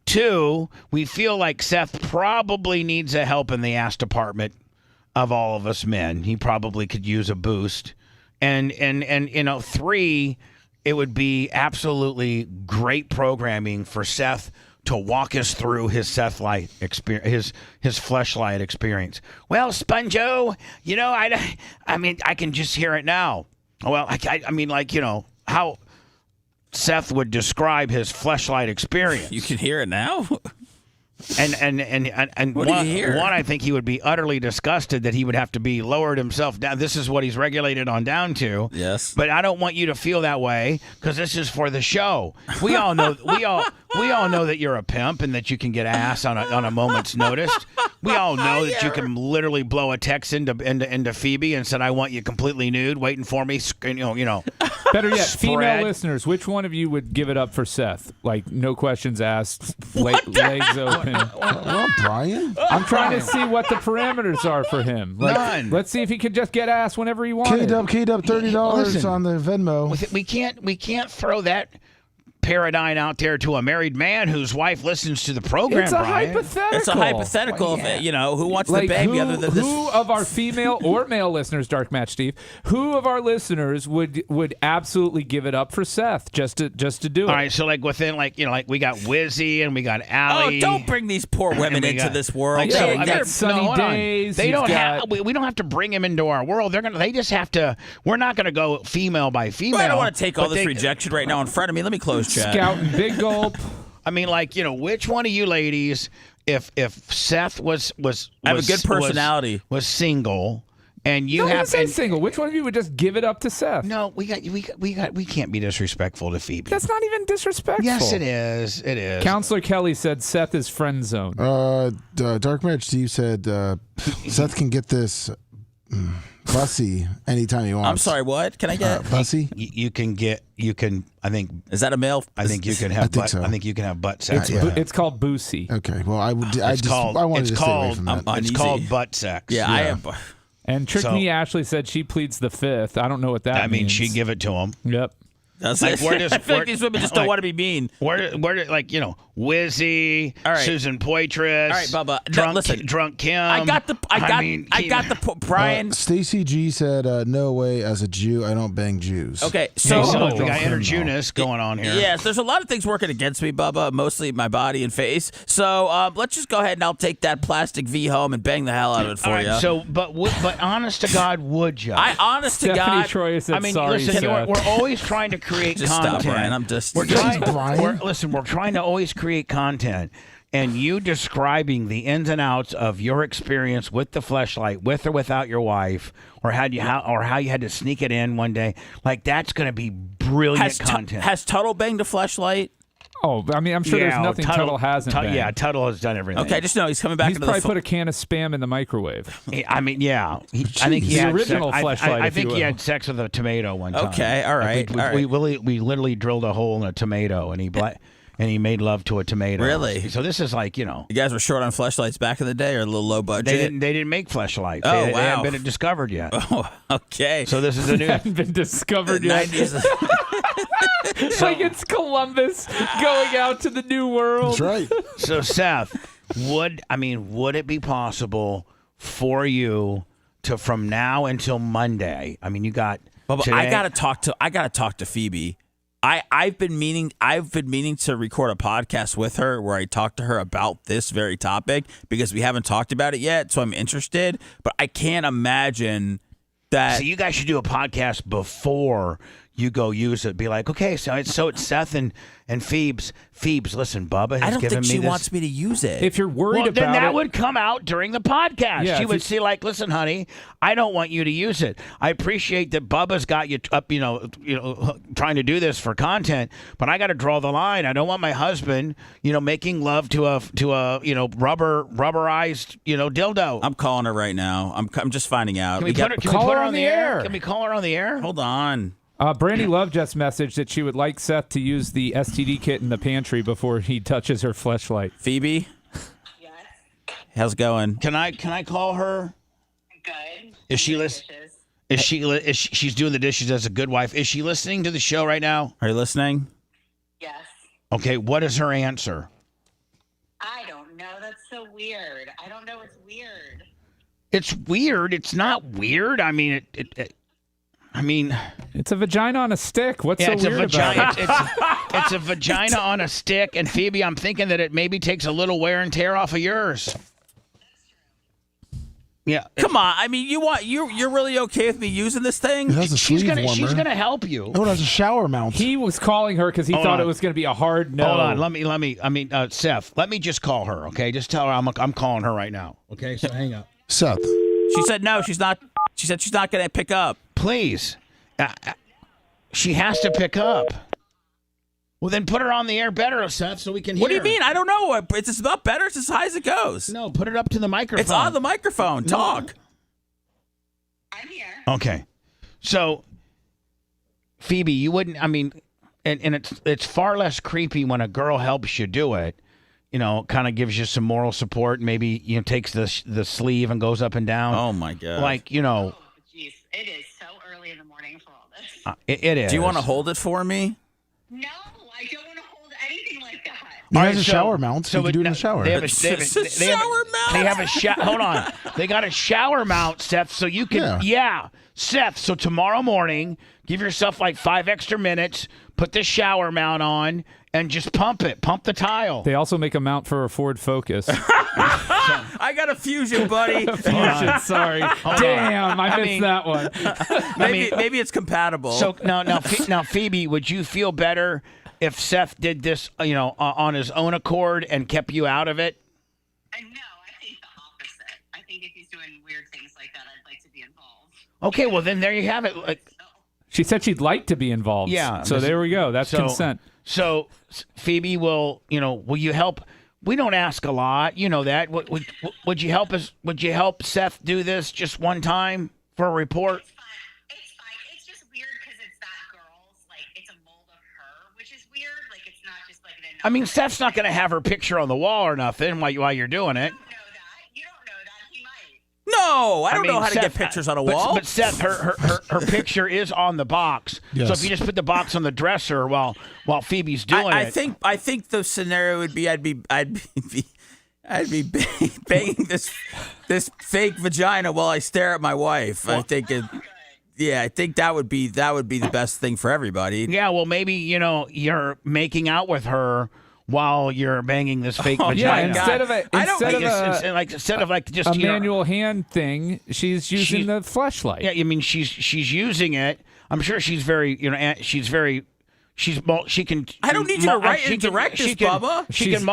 2, we feel like Seth probably needs a help in the ass department of all of us men. He probably could use a boost. And 3, it would be absolutely great programming for Seth to walk us through his Sethlight experience, his fleshlight experience. Well, Sponjo, I mean, I can just hear it now. Well, I mean, how Seth would describe his fleshlight experience. You can hear it now? And What do you hear? one, I think he would be utterly disgusted that he would have to be lowered himself down. This is what he's regulated on down to. Yes. But I don't want you to feel that way because this is for the show. We all know we all know that you're a pimp and that you can get ass on a moment's notice. We all know that you can literally blow a text into Phoebe and said, "I want you completely nude, waiting for me." You know. Better yet, Spread. female listeners, which one of you would give it up for Seth? Like, no questions asked, legs open. Well, Brian? I'm trying to see what the parameters are for him. Like, None. Let's see if he could just get ass whenever he wanted. K-Dub, $30 on the Venmo. We can't throw that paradigm out there to a married man whose wife listens to the program. It's a Brian. hypothetical. It's a hypothetical. Well, yeah. Who wants Like, the baby who, other than this? who of our female or male listeners, Dark Match Steve, who of our listeners would absolutely give it up for Seth just to do it? All right, so like within like we got Wizzy and we got Allie. Oh, don't bring these poor women into this world. Like, Yeah, so, you got Sunny hold on. Days, They you've don't got- have. We don't have to bring them into our world. They just have to. We're not going to go female by female. I don't want to take all but this they- rejection right now in front of me. Let me close chat. Scout and Big Gulp. I mean, like, which one of you ladies, if Seth was I have a good personality. was single, and you No, have have say single. Which one of you would just give it up to Seth? No, we can't be disrespectful to Phoebe. That's not even disrespectful. Yes, it is. It is. Counselor Kelly said Seth is friend zone. Dark Match Steve said Seth can get this bussy anytime he wants. I'm sorry, what? Can I get bussy? You can. I think. Is that a male? I think you can have. I think you can have butt sex. It's called boosie. Okay. Well, I wanted It's to stay away from that. It's called butt sex. Yeah, I am. And Trick Me Ashley said she pleads the fifth. I don't know what that means. I mean, she'd give it to him. Yep. That's Like, where does- I feel where- like these women just don't like- want to be mean. Where Wizzy, All right. Susan Poitras, All right, Bubba. No, drunk, listen. drunk Kim. I got the Brian. Stacy G said, "No way. As a Jew, I don't bang Jews." Okay, so we got inner Jewness going on here. Yes, there's a lot of things working against me, Bubba. Mostly my body and face. So let's just go ahead and I'll take that plastic V home and bang the hell out of it for All right, you. so, but honest to God, would you? Honest to Stephanie God. Troy said I mean, sorry, listen, Seth. we're always trying to create Just content. stop, Brian. I'm just. We're trying, Brian. we're trying to always create content. And you describing the ins and outs of your experience with the fleshlight, with or without your wife, or how you had to sneak it in one day, like that's going to be brilliant content. Has Tuttle banged a fleshlight? Oh, I mean, I'm sure there's nothing Tuttle hasn't been. Yeah, Tuttle has done everything. Okay, just know he's coming back He's into probably the put a can of Spam in the microwave. I mean, yeah. I think he The had original sex, fleshlight, I if think you he will. had sex with a tomato one time. Okay, all right, We literally drilled a hole in a tomato, and he made love to a tomato. Really? So this is like, You guys were short on fleshlights back in the day, or a little low budget? They didn't make fleshlights. Oh, They wow. haven't been discovered yet. Oh, okay. So this is a new. Hadn't been discovered yet. 90s. It's like it's Columbus going out to the new world. That's right. So Seth, would it be possible for you to, from now until Monday? I mean, you got. Bubba, today- I gotta talk to Phoebe. I've been meaning to record a podcast with her where I talk to her about this very topic because we haven't talked about it yet, so I'm interested. But I can't imagine that. So you guys should do a podcast before you go use it. Be like, okay, so it's Seth and Phoebes. Phoebes, listen, Bubba has I don't given think me she this. wants me to use it. If you're worried Well, about then that it, would come out during the podcast. Yeah, She if would you- see, like, listen, honey, I don't want you to use it. I appreciate that Bubba's got you up, trying to do this for content, but I got to draw the line. I don't want my husband, making love to a rubberized, dildo. I'm calling her right now. I'm just finding out. Can we put her on the air? Can we call her on the air? Hold on. Brandy Love just messaged that she would like Seth to use the STD kit in the pantry before he touches her fleshlight. Phoebe? Yes. How's it going? Can I call her? Good. Is she listening? She's doing the dishes as a good wife. Is she listening to the show right now? Are you listening? Yes. Okay, what is her answer? I don't know. That's so weird. I don't know what's weird. It's weird. It's not weird. I mean, it's a vagina on a stick. What's yeah, so it's weird a vagina. about it? It's a vagina on a stick. And Phoebe, I'm thinking that it maybe takes a little wear and tear off of yours. Yeah. Come on. I mean, you're really okay with me using this thing? It has a sleeve warmer. She's gonna help you. Oh, it has a shower mount. He was calling her because he thought it was going to be a hard no. Hold on. Let me. Seth, let me just call her. Okay, just tell her I'm calling her right now. Okay, so hang up. Seth. She said no. She's not. She said she's not going to pick up. Please. She has to pick up. Well, then put her on the air better, Seth, so we can hear. What do you mean? I don't know. It's about better. It's as high as it goes. No, put it up to the microphone. It's on the microphone. Talk. I'm here. Okay. So, Phoebe, you wouldn't, I mean, and it's far less creepy when a girl helps you do it. You know, kind of gives you some moral support. Maybe, takes the sleeve and goes up and down. Oh, my God. Like, Jeez, it is so early in the morning for all this. It is. Do you want to hold it for me? No, I don't want to hold anything like that. It has a shower mount, so you can do it in the shower. They have a shower mount. They have a hold on. They got a shower mount, Seth, so you can. Yeah, Seth. So tomorrow morning, give yourself like 5 extra minutes. Put the shower mount on and just pump it. Pump the tile. They also make a mount for a Ford Focus. I got a Fusion, buddy. Fusion, sorry. Damn, I missed that one. Maybe it's compatible. So now, Phoebe, would you feel better if Seth did this, on his own accord and kept you out of it? No, I think the opposite. I think if he's doing weird things like that, I'd like to be involved. Okay, well then there you have it. She said she'd like to be involved. Yeah. So there we go. That's consent. So Phoebe will you help? We don't ask a lot. You know that. Would you help us? Would you help Seth do this just one time for a report? It's fine. It's just weird because it's that girl's, like, it's a mold of her, which is weird. Like, it's not just like an. I mean, Seth's not going to have her picture on the wall or nothing while you're doing it. No, I don't know how to Seth, get pictures on a wall. But Seth, her picture is on the box. Yes. So if you just put the box on the dresser while Phoebe's doing it, I think the scenario would be I'd be banging this fake vagina while I stare at my wife. I think that would be the best thing for everybody. Yeah, well, maybe you're making out with her while you're banging this fake vagina. Yeah, instead of just a manual hand thing, she's using the fleshlight. Yeah, I mean she's using it. I'm sure she's very she can. I don't need you to write and direct this, Bubba. She can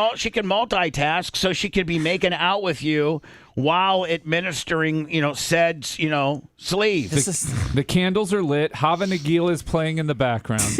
multitask, so she could be making out with you while administering, said, sleeve. The candles are lit. Hava Nagila is playing in the background.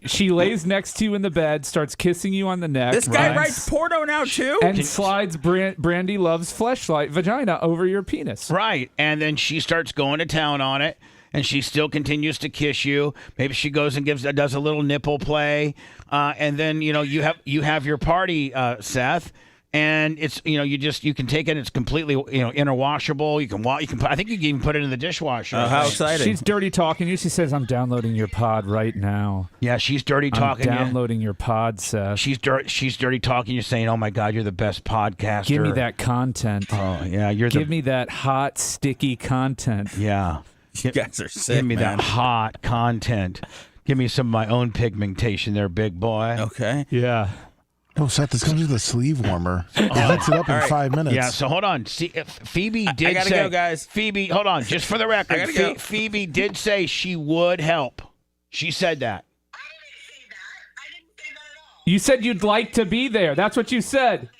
She lays next to you in the bed, starts kissing you on the neck. This guy writes porno now too, and slides Brandy Love's fleshlight vagina over your penis. Right, and then she starts going to town on it, and she still continues to kiss you. Maybe she goes and does a little nipple play, and then you have your party, Seth. And it's you can take it. It's completely interwashable. You can I think you can even put it in the dishwasher. Oh, how exciting! She's dirty talking you. She says, "I'm downloading your pod right now." Yeah, she's dirty talking. I'm downloading your pod, Seth. She's dirty talking you, saying, "Oh my God, you're the best podcaster. Give me that content." Oh yeah, give me that hot, sticky content. Yeah, you guys are sick. Give me man. that hot content. Give me some of my own pigmentation, there, big boy. Okay. Yeah. Oh, Seth, this comes with a sleeve warmer. It heats it up in 5 minutes. Yeah, so hold on. See, if Phoebe did I gotta say, go, guys. Phoebe, hold on, just for the record. I gotta go. Phoebe did say she would help. She said that. You said you'd like to be there. That's what you said. If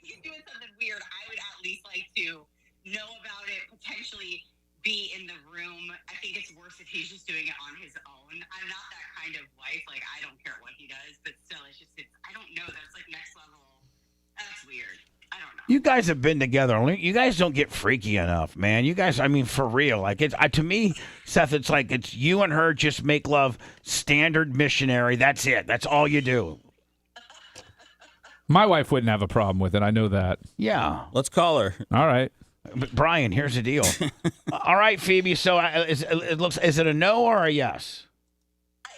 he's doing something weird, I would at least like to know about it, potentially be in the room. I think it's worse if he's just doing it on his own. I'm not that kind of wife. Like, I don't care what he does, but still, I don't know. That's like next level. That's weird. I don't know. You guys have been together. You guys don't get freaky enough, man. You guys, I mean, for real. Like, to me, Seth, it's like it's you and her just make love, standard missionary. That's it. That's all you do. My wife wouldn't have a problem with it. I know that. Yeah. Let's call her. All right. Brian, here's the deal. All right, Phoebe. So is it a no or a yes?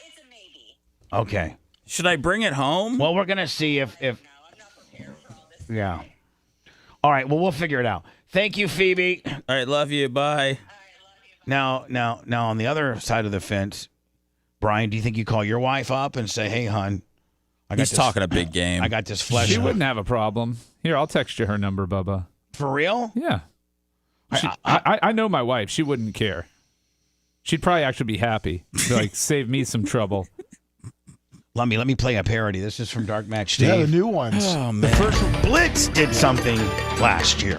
It's a maybe. Okay. Should I bring it home? Well, we're gonna see if I'm not prepared for all this. Yeah. All right. Well, we'll figure it out. Thank you, Phoebe. All right. Love you. Bye. Now, on the other side of the fence, Brian, do you think you call your wife up and say, "Hey, hon, He's talking a big game. I got this flesh." She wouldn't have a problem. Here, I'll text you her number, Bubba. For real? Yeah. I know my wife. She wouldn't care. She'd probably actually be happy. Like, save me some trouble. Let me play a parody. This is from Dark Match Steve. Yeah, the new ones. Oh, man. The first Blitz did something last year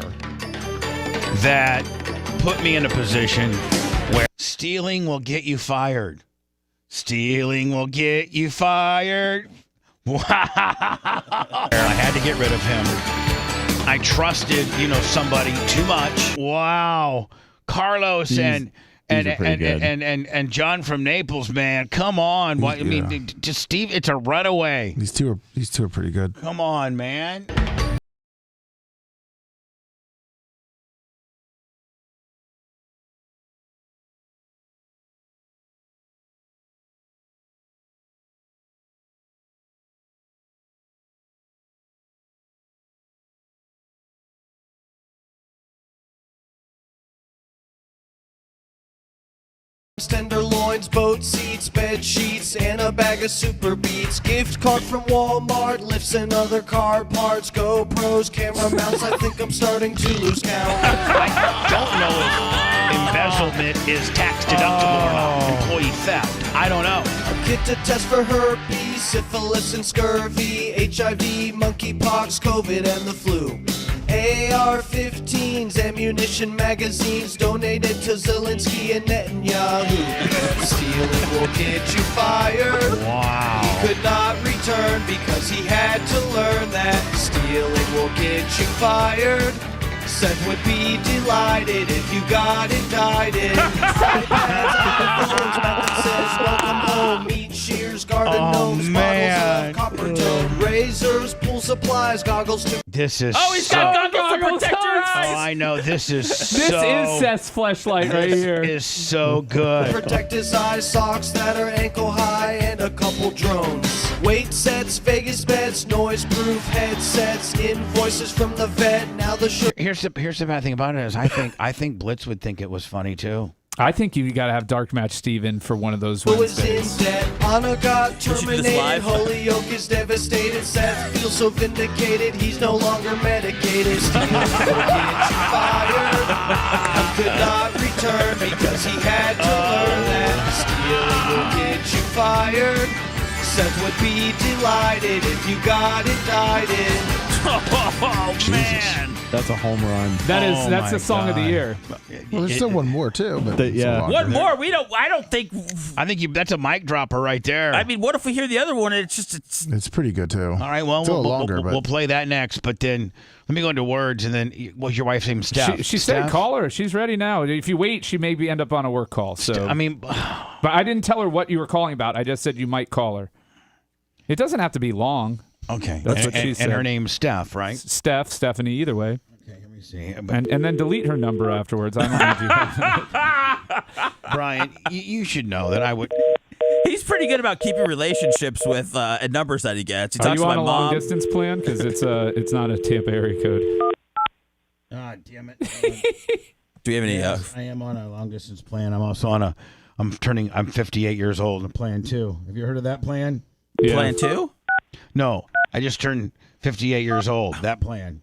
that put me in a position where stealing will get you fired. Stealing will get you fired. Wow. I had to get rid of him. I trusted, somebody too much. Wow. Carlos and John from Naples, man. Come on. I mean, just Steve, it's a runaway. These two are pretty good. Come on, man. Tenderloins, boat seats, bed sheets, and a bag of super beats. Gift card from Walmart, lifts and other car parts. GoPros, camera mounts. I think I'm starting to lose count. I don't know if embezzlement is tax deductible or not. Employee theft. I don't know. A kit to test for herpes, syphilis and scurvy, HIV, monkeypox, COVID, and the flu. AR-15s, ammunition magazines donated to Zelensky and Netanyahu. Stealing will get you fired. Wow. He could not return because he had to learn that stealing will get you fired. Seth would be delighted if you got indicted. Says welcome home. Meat shears, garden gnomes, bottles of copper tone, razors, pool supplies, goggles to. This is. Oh, he's got goggles to protect your eyes. Oh, I know. This is This so. is Seth's fleshlight right here. This is so good. Protect his eyes, socks that are ankle high, and a couple drones. Weight sets, Vegas bets, noise-proof headsets, invoices from the vet. Now the show. Here's the bad thing about it is I think Blitz would think it was funny too. I think you got to have Dark Match Steven for one of those Who is in Wednesdays. debt? Anna got should do this terminated. live. Holyoke is devastated. Seth feels so vindicated. He's no longer medicated. Stealing will get you fired. He could not return because he had to learn that stealing will get you fired. Seth would be delighted if you got indicted. Oh man, That's a home run. That's the song of the year. Well, there's still one more too, but it's a longer. One more. I don't think. I think that's a mic dropper right there. I mean, what if we hear the other one and it's pretty good too. All right, well, It's a little longer, but we'll play that next. But then let me go into words, and then what's your wife's name? Steph. She said Steph? call her. She's ready now. If you wait, she may end up on a work call. So I mean, but I didn't tell her what you were calling about. I just said you might call her. It doesn't have to be long. Okay, That's what she said. And her name's Steph, right? Stephanie, either way. Okay, let me see. And then delete her number afterwards. I don't need you have that. Brian, you should know that I would. He's pretty good about keeping relationships with numbers that he gets. He Are talks you to on my a mom. long distance plan? Because it's not a Tampa area code. Ah, damn it. Do we have any? Yes, I am on a long distance plan. I'm also on I'm 58 years old and plan 2. Have you heard of that plan? Yeah. Plan 2? No, I just turned 58 years old. That plan.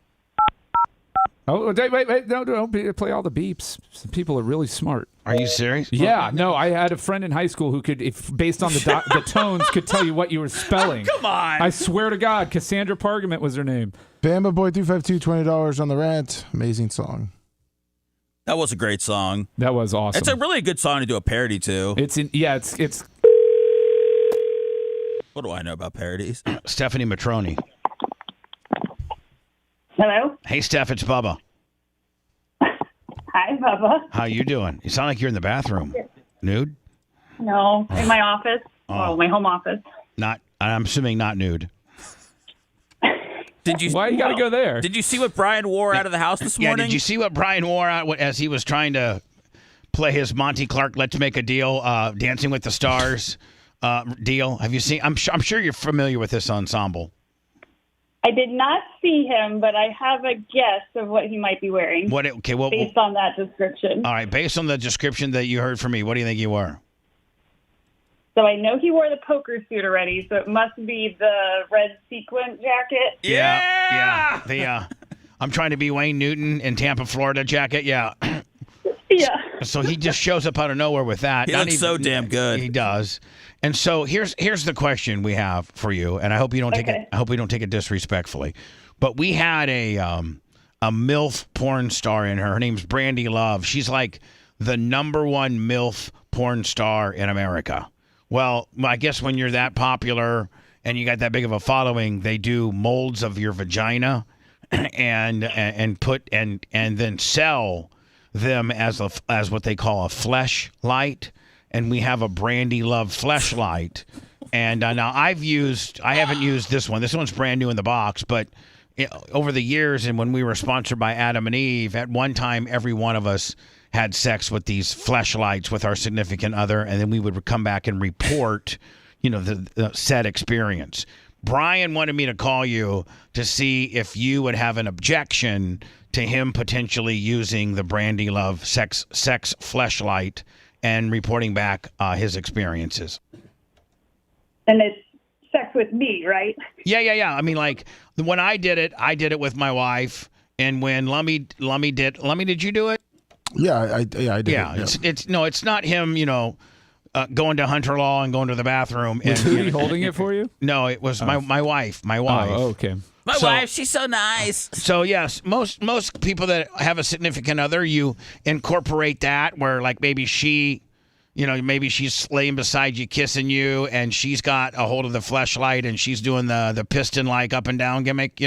Oh, wait. No, don't play all the beeps. Some people are really smart. Are you serious? Yeah, no, I had a friend in high school who could, if based on the tones, could tell you what you were spelling. Come on. I swear to God, Cassandra Pargament was her name. Bama Boy 352, $20 on the rant. Amazing song. That was a great song. That was awesome. It's a really good song to do a parody to. It's What do I know about parodies? Stephanie Matroni. Hello? Hey, Steph, it's Bubba. Hi, Bubba. How you doing? You sound like you're in the bathroom. Nude? No, in my office. Oh. My home office. Not. I'm assuming not nude. Did you? Why you got to go there? Did you see what Brian wore out of the house this morning? Yeah, did you see what Brian wore out as he was trying to play his Monty Clark Let's Make a Deal, Dancing with the Stars deal? Have you seen? I'm sure you're familiar with this ensemble. I did not see him, but I have a guess of what he might be wearing. Based on that description. All right, based on the description that you heard from me, what do you think you were? So I know he wore the poker suit already, so it must be the red sequin jacket. Yeah. I'm trying to be Wayne Newton in Tampa, Florida jacket. Yeah. Yeah. So he just shows up out of nowhere with that. He looks so damn good. He does. And so here's the question we have for you, and I hope you don't take it. I hope we don't take it disrespectfully, but we had a MILF porn star in her. Her name's Brandy Love. She's like the #1 MILF porn star in America. Well, I guess when you're that popular and you got that big of a following, they do molds of your vagina and then sell them as what they call a fleshlight, and we have a Brandy Love fleshlight. And now I haven't used this one. This one's brand new in the box, but over the years, and when we were sponsored by Adam and Eve, at one time every one of us had sex with these fleshlights with our significant other, and then we would come back and report, the said experience. Brian wanted me to call you to see if you would have an objection to him potentially using the Brandy Love sex fleshlight and reporting back his experiences. And it's sex with me, right? Yeah. I mean, like when I did it with my wife, and when Lummy did you do it? Yeah, I did. Yeah, it's not him. Going to Hunter Law and going to the bathroom. Was he holding it for you? No, it was my wife. My wife. Oh, okay. My wife, she's so nice. So yes, most people that have a significant other, you incorporate that where like maybe she, maybe she's laying beside you kissing you, and she's got a hold of the fleshlight and she's doing the piston like up and down gimmick,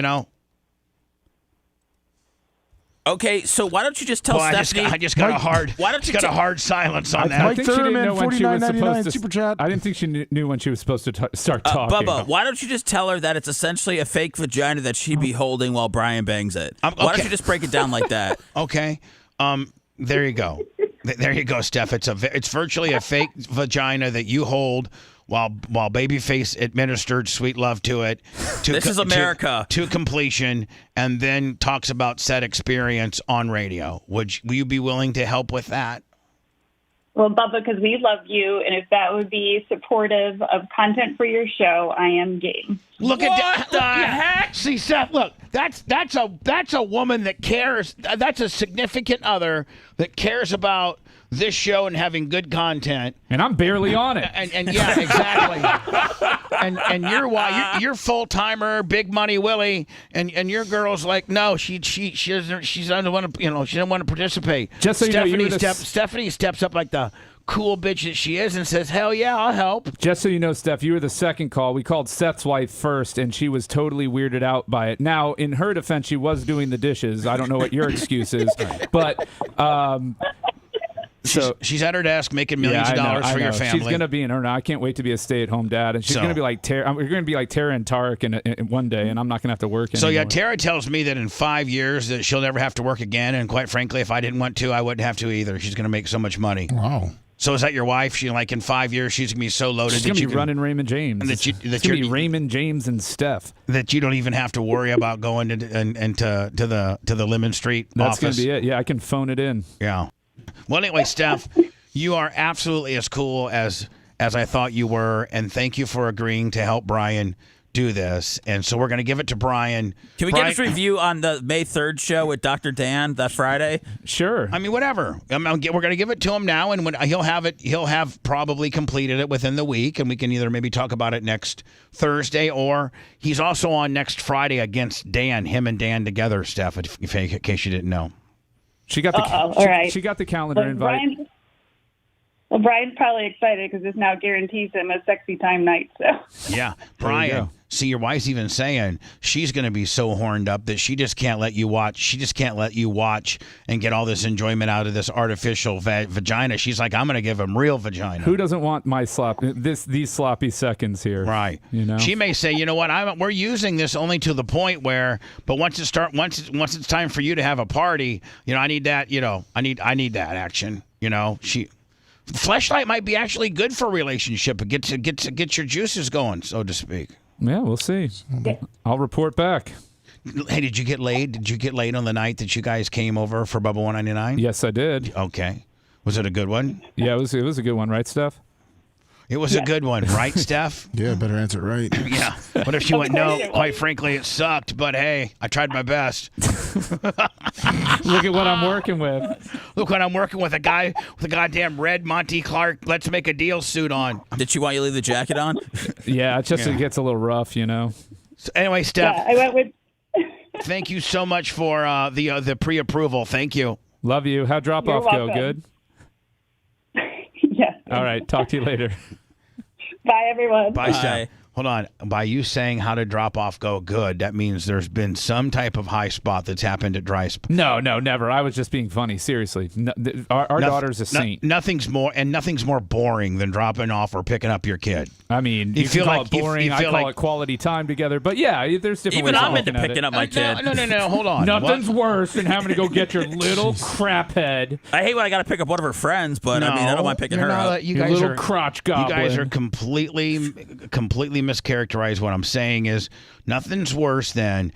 Okay, so why don't you just tell Stephanie? I just got a hard silence on that. I think she didn't know when she was supposed to super chat. I didn't think she knew when she was supposed to start talking. Bubba, why don't you just tell her that it's essentially a fake vagina that she'd be holding while Brian bangs it? Why don't you just break it down like that? Okay. There you go. There you go, Steph. It's virtually a fake vagina that you hold while Babyface administered sweet love to it. This is America. To completion, and then talks about said experience on radio. Will you be willing to help with that? Well, Bubba, because we love you, and if that would be supportive of content for your show, I am game. Look at that! See, Seth, look, that's a woman that cares. That's a significant other that cares about this show and having good content. And I'm barely on it. And yeah, exactly. and you're full timer, big money Willie, and your girl's like, no, she doesn't. She doesn't want to. She doesn't want to participate. Just so Stephanie steps up like the cool bitch that she is and says, hell yeah, I'll help. Just so you know, Steph, you were the second call. We called Seth's wife first, and she was totally weirded out by it. Now, in her defense, she was doing the dishes. I don't know what your excuse is, but she's at her desk making millions of dollars for your family. She's going to be in her. I can't wait to be a stay-at-home dad, and she's going to be like Tara. We're going to be like Tara and Tarek in one day, and I'm not going to have to work anymore. So yeah, Tara tells me that in 5 years that she'll never have to work again, and quite frankly, if I didn't want to, I wouldn't have to either. She's going to make so much money. Wow. So is that your wife? She like in 5 years she's gonna be so loaded she's that gonna you be running Raymond James. And it's gonna be Raymond James and Steph. That you don't even have to worry about going to the Lemon Street That's office. Gonna be it. Yeah, I can phone it in. Yeah. Well, anyway, Steph, you are absolutely as cool as I thought you were, and thank you for agreeing to help Brian do this. And so we're going to give it to Brian. Can we get his review on the May 3rd show with Dr. Dan that Friday? Sure. I mean, whatever. We're going to give it to him now, and when he'll have probably completed it within the week, and we can either maybe talk about it next Thursday, or he's also on next Friday against Dan, him and Dan together, Steph, in case you didn't know. She got she got the calendar invite. Brian's probably excited because this now guarantees him a sexy time night. So yeah, Brian. See, your wife's even saying she's going to be so horned up that she just can't let you watch. She just can't let you watch and get all this enjoyment out of this artificial vagina. She's like, I'm going to give him real vagina. Who doesn't want my these sloppy seconds here? Right. You know. She may say, you know what? We're using this only to the point where, but once it's time for you to have a party, I need that. I need that action. Fleshlight might be actually good for a relationship. It get your juices going, so to speak. Yeah, we'll see. I'll report back. Hey, did you get laid? Did you get laid on the night that you guys came over for Bubba 199? Yes, I did. Okay. Was it a good one? Yeah, it was a good one, right, Steph? It was a good one, right, Steph? Yeah, better answer it right. Yeah. What if she went, no, quite frankly, it sucked, but hey, I tried my best. Look at what I'm working with. Look what I'm working with, a guy with a goddamn red Monty Clark, let's make a deal suit on. Did she want you to leave the jacket on? Yeah, it gets a little rough, you know. So anyway, Steph. Yeah, I went with. Thank you so much for the pre-approval. Thank you. Love you. How'd drop-off go? Good? Yeah. All right. Talk to you later. Bye, everyone. Bye, Steph. Hold on. By you saying how to drop off go good, that means there's been some type of high spot that's happened at Dry Spot. No, never. I was just being funny. Seriously. No, our daughter's a saint. Nothing's more boring than dropping off or picking up your kid. I mean, you can call it boring. I call it quality time together. But yeah, there's different ways I'm of into picking up my kid. No, hold on. Nothing's worse than having to go get your little crap head. I hate when I got to pick up one of her friends, but I mean, I don't mind picking her up. You your guys little crotch goblin. You guys are completely mischaracterized. What I'm saying is nothing's worse than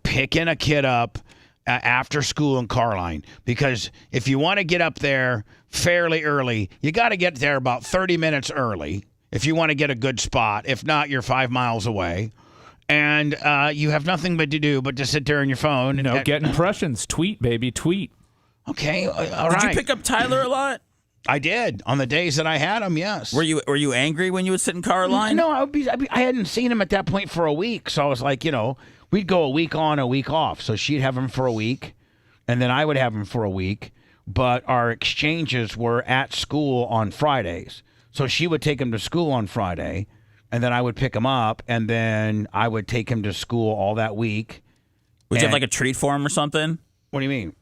picking a kid up after school in Carline, because if you want to get up there fairly early, you got to get there about 30 minutes early if you want to get a good spot. If not, you're 5 miles away. And you have nothing but to do but to sit there on your phone. Get impressions. Tweet, baby, tweet. Okay, all right. Did you pick up Tyler a lot? I did on the days that I had him. Yes. Were you angry when you would sit in Caroline? No, I hadn't seen him at that point for a week, so I was like, we'd go a week on, a week off. So she'd have him for a week, and then I would have him for a week. But our exchanges were at school on Fridays, so she would take him to school on Friday, and then I would pick him up, and then I would take him to school all that week. Would you have like a treat for him or something? What do you mean?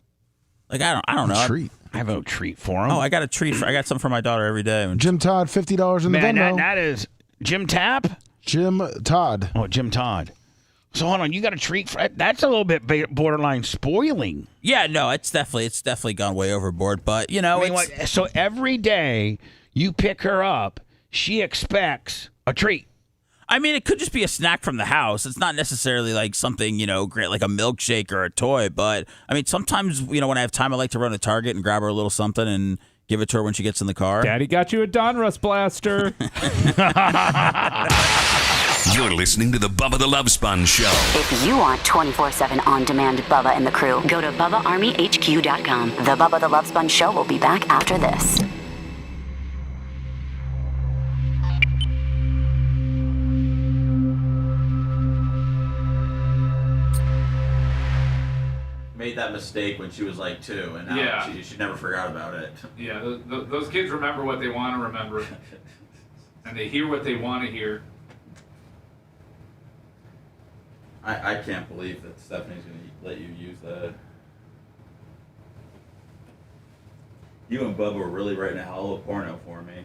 Like I don't know. Treat. I have no treat for him. Oh, I got a treat. I got something for my daughter every day. Jim Todd, $50 in the Venmo. That is Jim Tap? Jim Todd. Oh, Jim Todd. So hold on, you got a treat for that's a little bit borderline spoiling. Yeah, no, it's definitely gone way overboard. But so every day you pick her up, she expects a treat. I mean, it could just be a snack from the house. It's not necessarily like something, great, like a milkshake or a toy. But, I mean, sometimes, when I have time, I like to run to Target and grab her a little something and give it to her when she gets in the car. Daddy got you a Donruss blaster. You're listening to the Bubba the Love Sponge Show. If you want 24/7 on-demand Bubba and the crew, go to BubbaArmyHQ.com. The Bubba the Love Sponge Show will be back after this. Made that mistake when she was like 2, and now she never forgot about it. Yeah, those kids remember what they want to remember, and they hear what they want to hear. I can't believe that Stephanie's going to let you use that. You and Bubba were really writing a hell of a porno for me.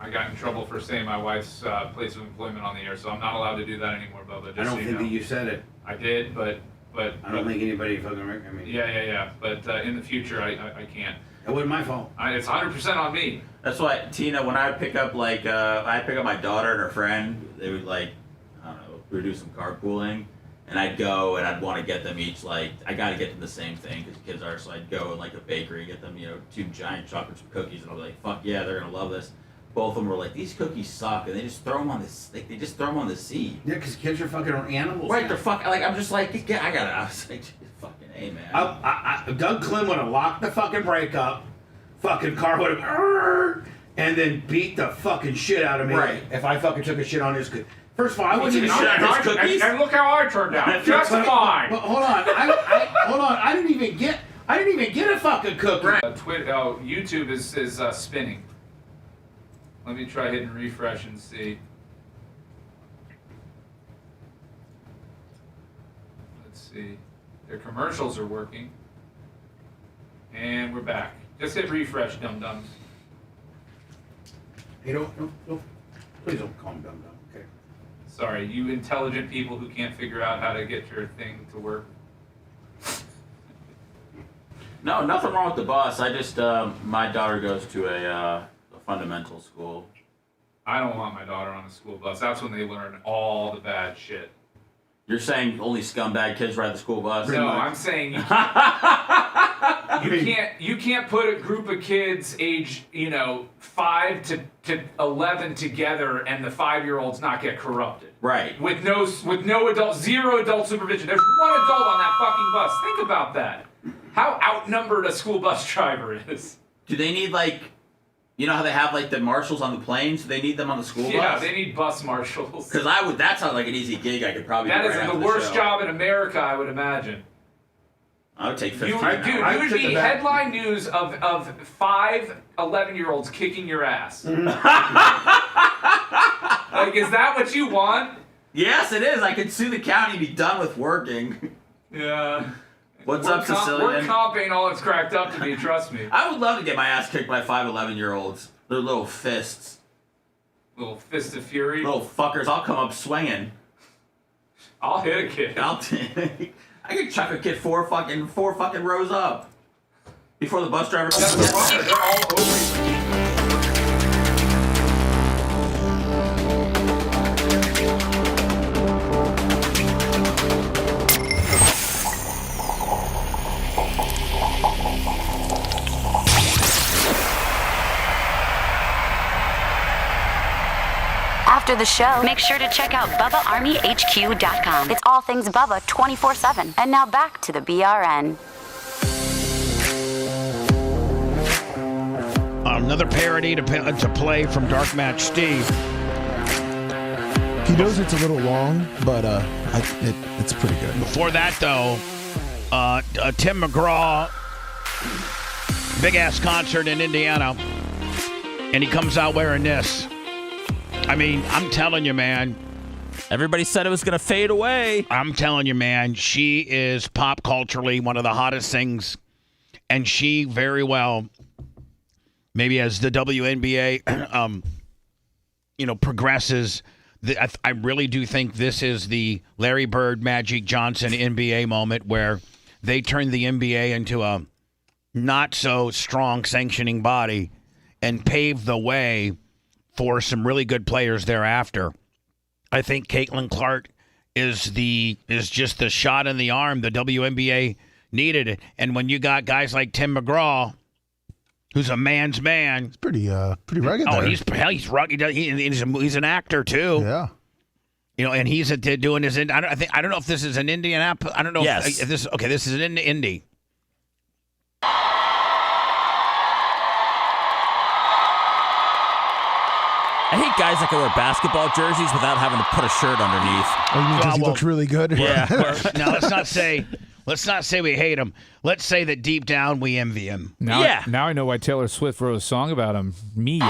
I got in trouble for saying my wife's place of employment on the air, so I'm not allowed to do that anymore, Bubba. I don't think that you said it. I did, but I don't think anybody fucking. Yeah. But in the future, I can't. It wasn't my fault. It's 100% on me. That's why, Tina, when I would pick up I pick up my daughter and her friend, they would I don't know, we would do some carpooling, and I'd go and I'd want to get them each I got to get them the same thing because kids are, so I'd go in a bakery, get them 2 giant chocolate chip cookies, and I'll be like, fuck yeah, they're gonna love this. Both of them were like, these cookies suck, and they just throw them on this. They just throw them on the seat. Yeah, because kids are fucking animals. Right, they're fucking. I'm just like, yeah, I was like, fucking, hey man. Doug Klim would have locked the fucking brake up, fucking car would have, and then beat the fucking shit out of me. Right. If I fucking took a shit on his cookies. First of all, I wouldn't even shit on his cookies. And look how I turned out. Just fine. But hold on, hold on. I didn't even get a fucking cookie. Right. YouTube is spinning. Let me try hitting refresh and see. Let's see. Their commercials are working. And we're back. Just hit refresh, dum-dums. Hey, please don't call me dum-dum, okay? Sorry, you intelligent people who can't figure out how to get your thing to work. No, nothing wrong with the bus. I just, my daughter goes to a fundamental school. I don't want my daughter on a school bus. That's when they learn all the bad shit. You're saying only scumbag kids ride the school bus? No, I'm saying you can't put a group of kids age 5 to 11 together and the 5-year-olds not get corrupted. Right. With no adult, zero adult supervision. There's one adult on that fucking bus. Think about that. How outnumbered a school bus driver is. Do they need you know how they have the marshals on the planes? Do they need them on the school bus? Yeah, they need bus marshals. Because that sounds like an easy gig I could probably do. That is right the after worst show. job in America, I would imagine. I would take 15. You would be headline news of 5 11-year-olds kicking your ass. Is that what you want? Yes, it is. I could sue the county and be done with working. Yeah. What's up, Sicilian? Work comp ain't all it's cracked up to be, trust me. I would love to get my ass kicked by 5 11-year-olds. Their little fists. Little fist of fury. Little fuckers. I'll come up swinging. I'll hit a kid. I could chuck a kid four fucking rows up before the bus driver. They're all over you. After the show, make sure to check out BubbaArmyHQ.com. It's all things Bubba 24/7. And now back to the BRN. Another parody to play from Dark Match Steve. He knows it's a little long, but it's pretty good. Before that, though, Tim McGraw, big-ass concert in Indiana, and he comes out wearing this. I mean, I'm telling you, man. Everybody said it was going to fade away. I'm telling you, man. She is pop culturally one of the hottest things. And she very well, maybe as the WNBA, progresses, I really do think this is the Larry Bird, Magic Johnson NBA moment where they turn the NBA into a not so strong sanctioning body and pave the way for some really good players thereafter. I think Caitlin Clark is just the shot in the arm the WNBA needed. And when you got guys like Tim McGraw, who's a man's man, he's pretty rugged. Oh, there. he's rugged. He's an actor too. Yeah. And he's doing his. I don't know if this is an Indianapolis. I don't know. Yes. If this. Okay, this is an Indy. I hate guys that can wear basketball jerseys without having to put a shirt underneath. Oh, you mean because he looks really good? Yeah. Now let's not say we hate him. Let's say that deep down we envy him. Now I know why Taylor Swift wrote a song about him. Meow.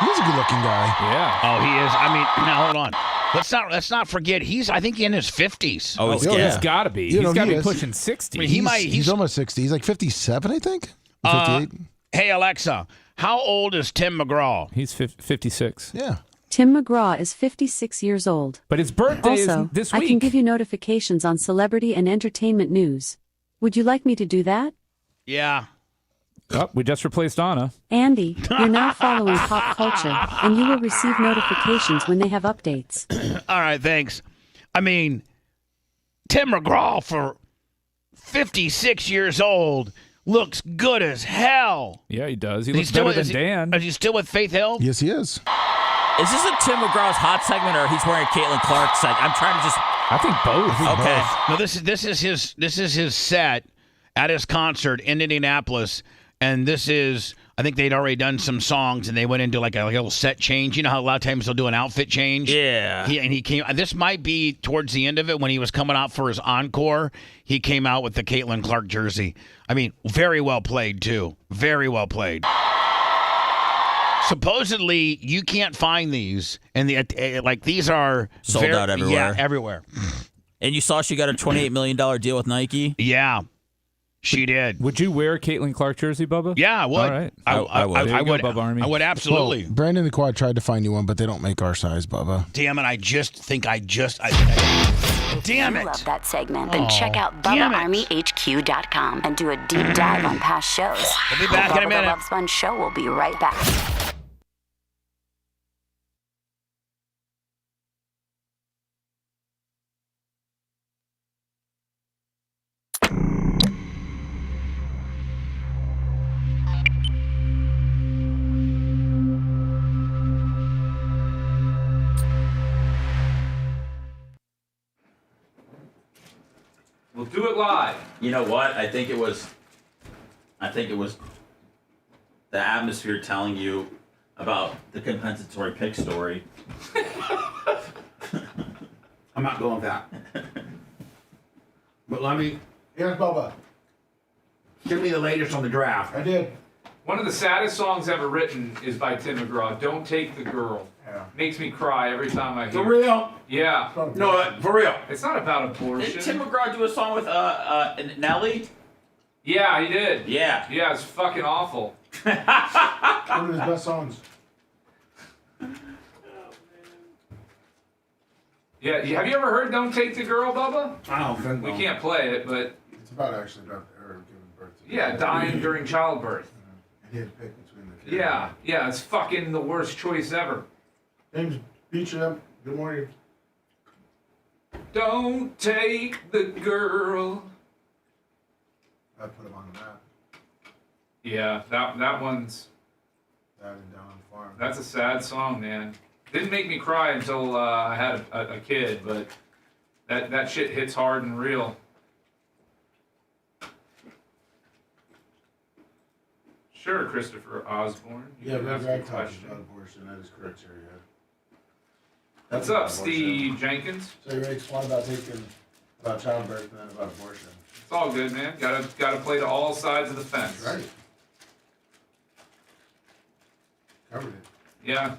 He's a good-looking guy. Yeah. Oh, he is. I mean, now hold on. Let's not forget I think in his 50s. Oh, he's got to be. He's got to be pushing 60. I mean, he's almost 60. He's like 57, I think. 58. Hey Alexa, how old is Tim McGraw? He's 56. Yeah. Tim McGraw is 56 years old. But his birthday also, is this week. I can give you notifications on celebrity and entertainment news. Would you like me to do that? Yeah. Oh, we just replaced Anna. Andy, you're now following pop culture, and you will receive notifications when they have updates. All right, thanks. I mean, Tim McGraw, for 56 years old, looks good as hell. Yeah, he does. He looks better than Dan. Is he still with Faith Hill? Yes, he is. Is this a Tim McGraw's hot segment, or he's wearing a Caitlin Clark segment? I'm trying to just. I think both. Okay. No, this is his set at his concert in Indianapolis, and this is. I think they'd already done some songs, and they went into like a little set change. You know how a lot of times they'll do an outfit change? Yeah. He came. This might be towards the end of it when he was coming out for his encore. He came out with the Caitlin Clark jersey. I mean, very well played too. Very well played. Supposedly, you can't find these, and these are sold out everywhere. Yeah, everywhere. And you saw she got a $28 million deal with Nike? Yeah, she did. Would you wear a Caitlin Clark jersey, Bubba? Yeah, I would. All right. I would. Bubba Army. I would absolutely. Well, Brandon the Quad tried to find you one, but they don't make our size, Bubba. Damn it! Damn If it! you love that segment, then check out BubbaArmyHQ.com and do a deep dive on past shows. We'll be back in a The Bubba minute. the Love Sponge Show will be right back. We'll do it live. You know what? I think it was the atmosphere telling you about the compensatory pick story. I'm not going with that. But here's Bubba. Give me the latest on the draft. I did. One of the saddest songs ever written is by Tim McGraw. Don't Take the Girl. Yeah. Makes me cry every time I hear For real? Yeah. No, for real. It's not about abortion. Didn't Tim McGraw do a song with Nelly? Yeah, he did. Yeah. Yeah, it's fucking awful. One of his best songs. Yeah, have you ever heard Don't Take the Girl, Bubba? I don't think We can't play it, but... It's about her giving birth to Yeah, dying during childbirth. And he had to pick between the kids. Yeah, it's fucking the worst choice ever. James Beecham, good morning. Don't take the girl. I put him on the map. Yeah, that one's... That and Down on the Farm. That's a sad song, man. Didn't make me cry until I had a kid, but that shit hits hard and real. Sure, Christopher Osborne. You Yeah, can Red ask Rag a talks question. about abortion. That is correct, sir, yeah. What's up, Steve Jenkins? So you ready? One about childbirth and then about abortion. It's all good, man. Gotta play to all sides of the fence. Right. Covered it. Yeah.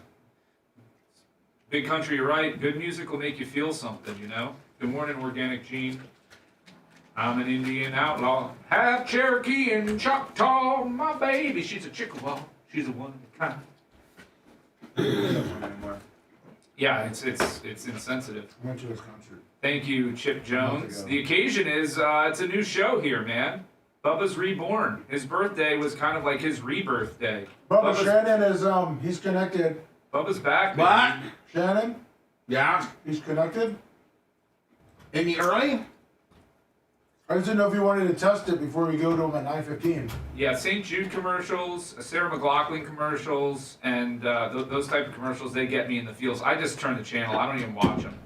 Big country, you're right. Good music will make you feel something, you know? Good morning, Organic Gene. I'm an Indian outlaw. Half Cherokee and Choctaw. My baby, she's a Chickasaw. She's a one of a kind. Yeah, it's insensitive. I went to his concert. Thank you, Chip Jones. The occasion is it's a new show here, man. Bubba's reborn. His birthday was kind of like his rebirth day. Bubba Shannon is he's connected. Bubba's back, What? baby. Shannon? Yeah? He's connected? Any early? I just didn't know if you wanted to test it before we go to him at 9:15. Yeah, St. Jude commercials, Sarah McLachlan commercials, and those type of commercials, they get me in the feels. I just turn the channel. I don't even watch them.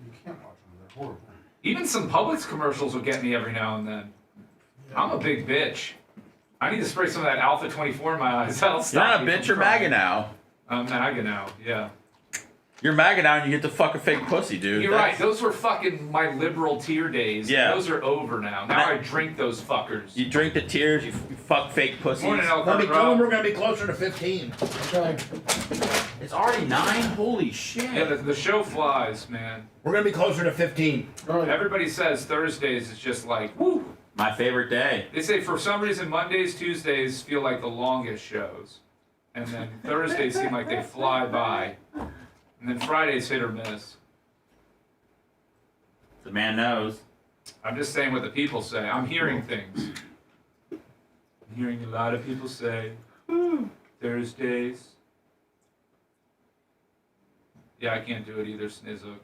You can't watch them. They're horrible. Even some Publix commercials will get me every now and then. I'm a big bitch. I need to spray some of that Alpha 24 in my eyes. That'll You're stop not a me bitch, from you're crying. MAGA now. I'm MAGA now, yeah. You're MAGA now and you get to fuck a fake pussy, dude. You're right. Those were fucking my liberal tear days. Yeah. Those are over now. Now I drink those fuckers. You drink the tears, you fuck fake pussies. Morning, El Let me Cartero. tell him we're going to be closer to 15. Okay. It's already 9? Holy shit. Yeah, the show flies, man. We're going to be closer to 15. Everybody says Thursdays is just like, woo. My favorite day. They say for some reason Mondays, Tuesdays feel like the longest shows. And then Thursdays seem like they fly by. And then Fridays hit or miss. The man knows. I'm just saying what the people say. I'm hearing things. I'm hearing a lot of people say Thursdays. Yeah, I can't do it either, Snizzook.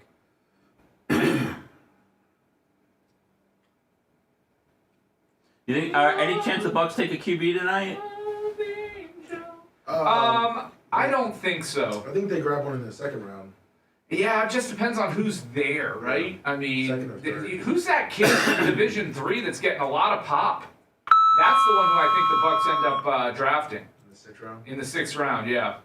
You think any chance the Bucks take a QB tonight? I don't think so. I think they grab one in the second round. Yeah, it just depends on who's there, right? I mean, Second or third. who's that kid from Division III that's getting a lot of pop? That's the one who I think the Bucks end up drafting. In the sixth round? In the sixth round, yeah.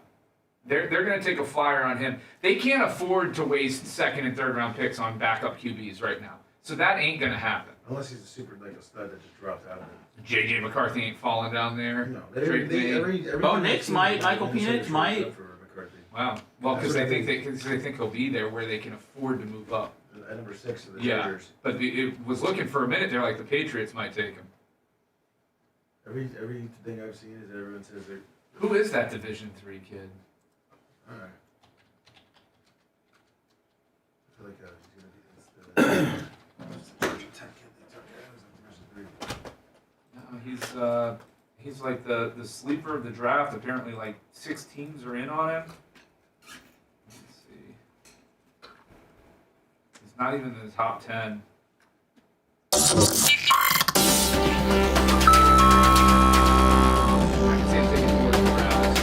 They're going to take a flyer on him. They can't afford to waste second and third round picks on backup QBs right now. So that ain't going to happen. Unless he's a super like a stud that just dropped out of it. J.J. McCarthy ain't falling down there. No, Bo Nix might, Michael Penix might. Wow. Well, because they think he'll be there where they can afford to move up. At number 6 of the Yeah, Raiders. but it was looking for a minute there like the Patriots might take him. Everything I've seen is everyone says they're. Who is that Division III kid? Alright. I feel like he's gonna be He's like the sleeper of the draft. Apparently, like 6 teams are in on him. Let's see. He's not even in the top 10. I can see him taking 4 rounds.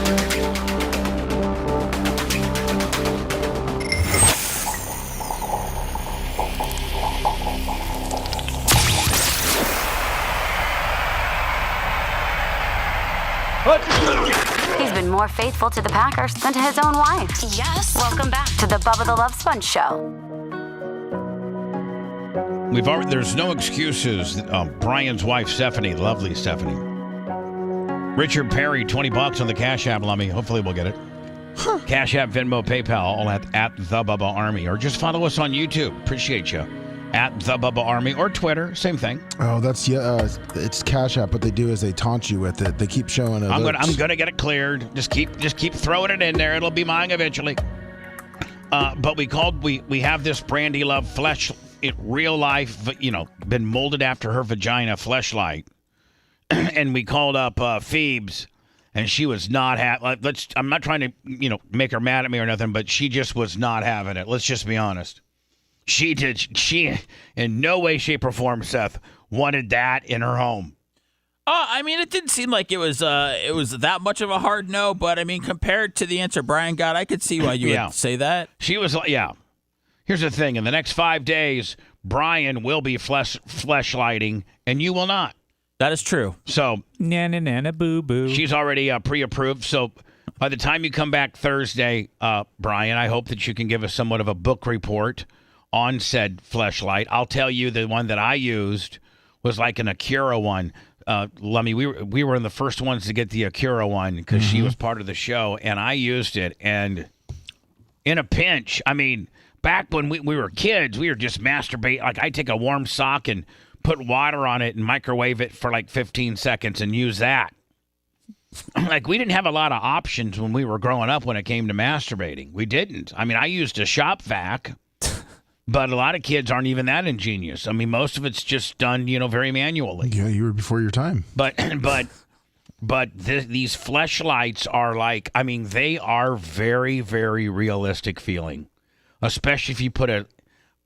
He's been more faithful to the Packers than to his own wife. Yes. Welcome back to the Bubba the Love Sponge Show. There's no excuses. Brian's wife, Stephanie, lovely Stephanie. Richard Perry, $20 on the Cash App, Lummy. Hopefully we'll get it. Cash App, Venmo, PayPal, all at the Bubba Army. Or just follow us on YouTube. Appreciate you. At the Bubba Army or Twitter, same thing. Oh, that's it's Cash App. What they do is they taunt you with it. They keep showing it. I'm gonna get it cleared. Just keep throwing it in there. It'll be mine eventually. But we have this Brandy Love flesh, real life, been molded after her vagina fleshlight, and we called up Phoebes, and she was not I'm not trying to make her mad at me or nothing, but she just was not having it. Let's just be honest. She in no way, shape, or form, Seth, wanted that in her home. I mean, it didn't seem like it was that much of a hard no, but I mean, compared to the answer Brian got, I could see why you would say that. She was like, yeah. Here's the thing. In the next 5 days, Brian will be fleshlighting, and you will not. That is true. So, nana, nana, boo, boo. She's already pre-approved, so by the time you come back Thursday, Brian, I hope that you can give us somewhat of a book report on said fleshlight. I'll tell you the one that I used was like an Acura one. Lummy, we were in the first ones to get the Acura one because she was part of the show, and I used it. And in a pinch, I mean, back when we were kids, we were just masturbating. Like, I'd take a warm sock and put water on it and microwave it for like 15 seconds and use that. Like, we didn't have a lot of options when we were growing up when it came to masturbating. We didn't. I mean, I used a shop vac. But a lot of kids aren't even that ingenious. I mean, most of it's just done, very manually. Yeah, you were before your time. But these fleshlights are like, I mean, they are very, very realistic feeling. Especially if you put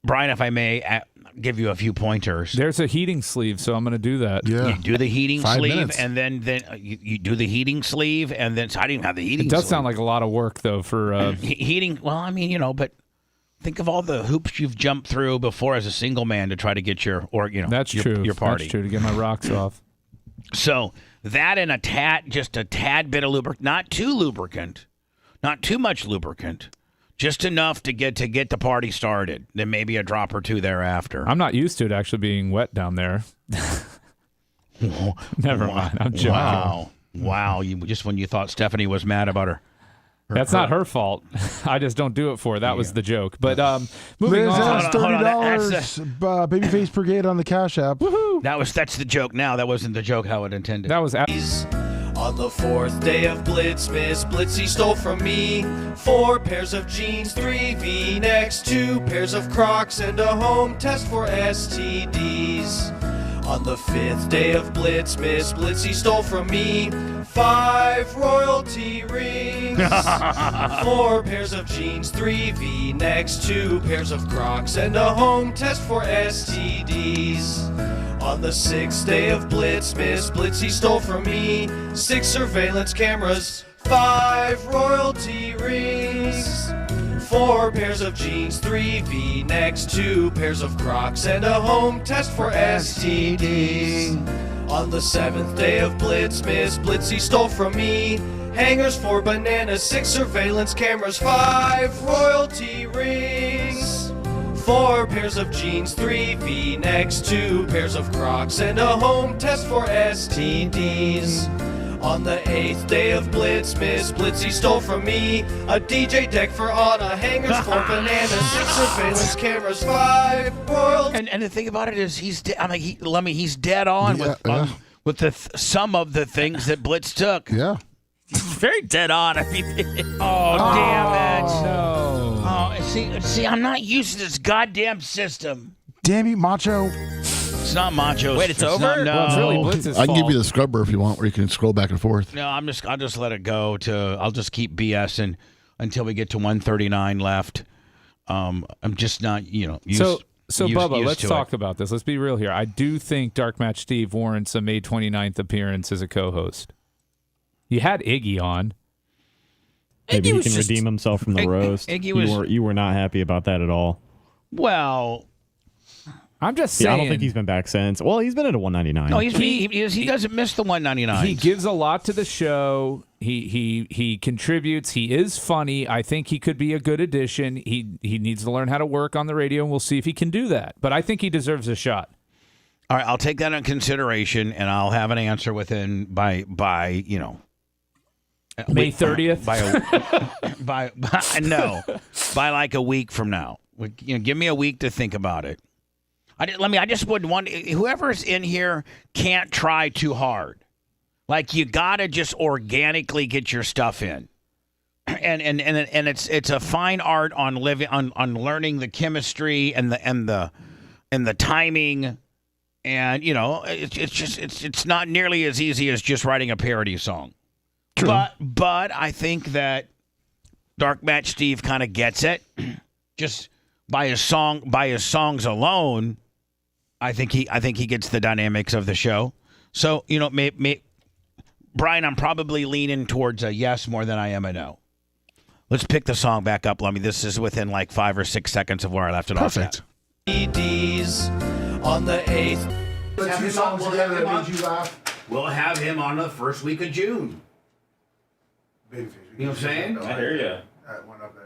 Brian, if I may give you a few pointers. There's a heating sleeve, so I'm going to do that. Yeah. You do the heating 5 sleeve, minutes. and then you do the heating sleeve, and then so I didn't even have the heating It does sleeve. sound like a lot of work, though, for... heating, well, I mean, but... Think of all the hoops you've jumped through before as a single man to try to get That's true. Your party. That's true, to get my rocks off. So that and just a tad bit of lubricant, not too lubricant, not too much lubricant, just enough to get the party started. Then maybe a drop or two thereafter. I'm not used to it actually being wet down there. Never mind. I'm joking. Wow. Just when you thought Stephanie was mad about her. That's not her fault. I just don't do it for her. That was the joke. But moving Liz on. has $30 Babyface Brigade on the Cash App. Woohoo! That's the joke now. That wasn't the joke how it intended. That was... On the 4th day of Blitz, Miss Blitzy stole from me 4 pairs of jeans, 3 V-necks, 2 pairs of Crocs, and a home test for STDs. On the 5th day of Blitz, Miss Blitzy stole from me 5 royalty rings, 4 pairs of jeans, 3 V-necks, 2 pairs of Crocs, and a home test for STDs. On the 6th day of Blitz, Miss Blitzy stole from me 6 surveillance cameras, 5 royalty rings, 4 pairs of jeans, 3 V-necks, 2 pairs of Crocs, and a home test for STDs. On the 7th day of Blitz, Miss Blitzy stole from me hangers for bananas, 6 surveillance cameras, 5 royalty rings, 4 pairs of jeans, 3 V-necks, 2 pairs of Crocs, and a home test for STDs. On the 8th day of Blitz, Miss Blitzy stole from me a DJ deck for Anna, hangers for bananas, 6 surveillance cameras, 5 royalty. And the thing about it is, he's dead on with some of the things that Blitz took. Yeah. Very dead on. I mean, damn it! No. Oh, see, I'm not used to this goddamn system. Damn you, Macho. It's not Macho. Wait, it's over? No, Well, it's really Blitz's I can give fault. you the scrubber if you want, where you can scroll back and forth. No, I'll just let it go I'll just keep BSing until we get to 139 left. I'm just not, used. So Bubba, let's talk about this. Let's be real here. I do think Dark Match Steve warrants a May 29th appearance as a co-host. You had Iggy on. Maybe he can redeem himself from the roast. Iggy was, you were not happy about that at all. Well, I'm just saying. Yeah, I don't think he's been back since. Well, he's been at a 199. No, he doesn't miss the 199. He gives a lot to the show. He contributes. He is funny. I think he could be a good addition. He needs to learn how to work on the radio, and we'll see if he can do that. But I think he deserves a shot. All right, I'll take that into consideration, and I'll have an answer within by May 30th. By like a week from now. Give me a week to think about it. I just would want whoever's in here can't try too hard. Like you gotta just organically get your stuff in, and it's a fine art on learning the chemistry and the timing, and it's not nearly as easy as just writing a parody song. True. But I think that Dark Match Steve kind of gets it, just by his songs alone. I think he gets the dynamics of the show. So, Brian, I'm probably leaning towards a yes more than I am a no. Let's pick the song back up, Lummy. This is within like 5 or 6 seconds of where I left it off at. EDs on the 8th. We'll have him on the first week of June. Babyface. You know what I'm saying? I hear you. That one up there,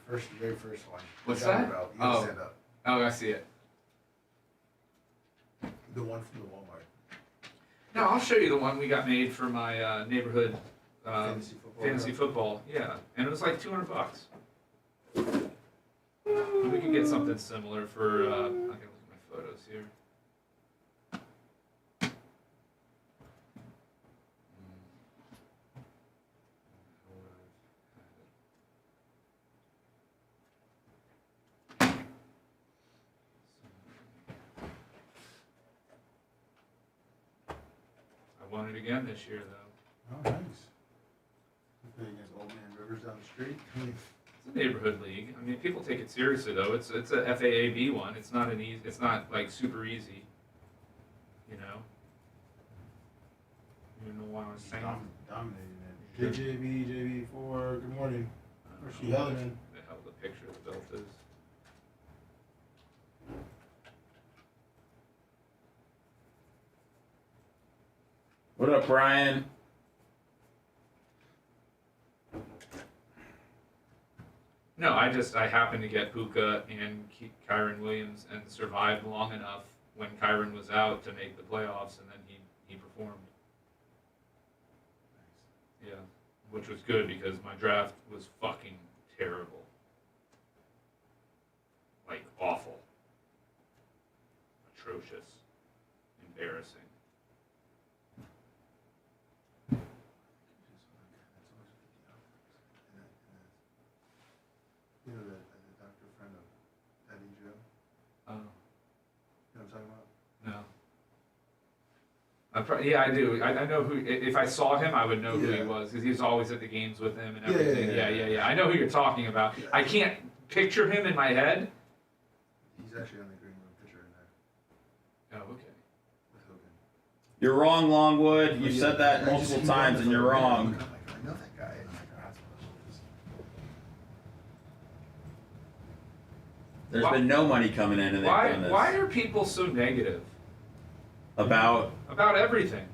the very first one. What's Stand that? About. You gotta stand up. Oh, I see it. The one from the Walmart. No, I'll show you the one we got made for my neighborhood fantasy football. Yeah, and it was like $200. We could get something similar for. I can look at my photos here. I won it again this year, though. Oh, nice. Playing against Old Man Rivers down the street. It's a neighborhood league. I mean, people take it seriously though. It's a FAAB one. It's not It's not like super easy. You know. You know why I'm saying. Dominating it. JB4. Good morning. Where's she held in? The hell the picture of the belt is. What up, Brian? No, I happened to get Puka and Kyron Williams and survived long enough when Kyron was out to make the playoffs, and then he performed. Yeah, which was good because my draft was fucking terrible. Like awful. Atrocious. Embarrassing. You know the doctor friend of Eddie Joe? Oh. You know what I'm talking about? No. Yeah, I do. I know who. If I saw him, I would know who he was because he was always at the games with him and everything. Yeah. I know who you're talking about. I can't picture him in my head. He's actually on the green room picture in there. Oh, okay. With Hogan. You're wrong, Longwood. You've said that multiple times, and you're wrong. I know that guy. There's been no money coming in, and they've done this. Why are people so negative About everything?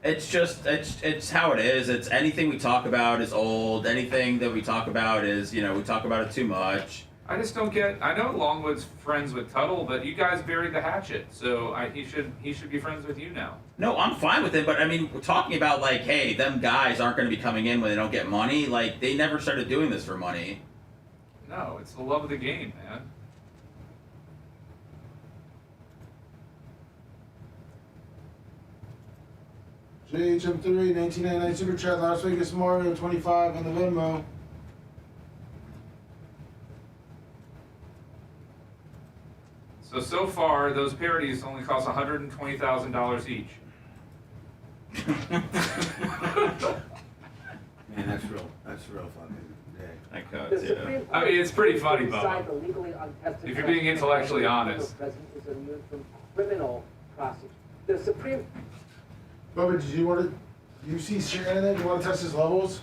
It's just it's how it is. It's anything we talk about is old. Anything that we talk about is we talk about it too much. I just don't get. I know Longwood's friends with Tuttle, but you guys buried the hatchet, so he should be friends with you now. No, I'm fine with it, but I mean, we're talking about like, hey, them guys aren't going to be coming in when they don't get money. Like, they never started doing this for money. No, it's the love of the game, man. JHM3, 1999 Super Chat, Las Vegas Mario, 25 on the Venmo. So far, those parodies only cost $120,000 each. Man, that's real fucking day. That cuts, yeah. I mean, it's pretty funny, Bubba. If you're being intellectually honest. Criminal prosecution. The Supreme. Bubba, do you see Shannon? You want to test his levels?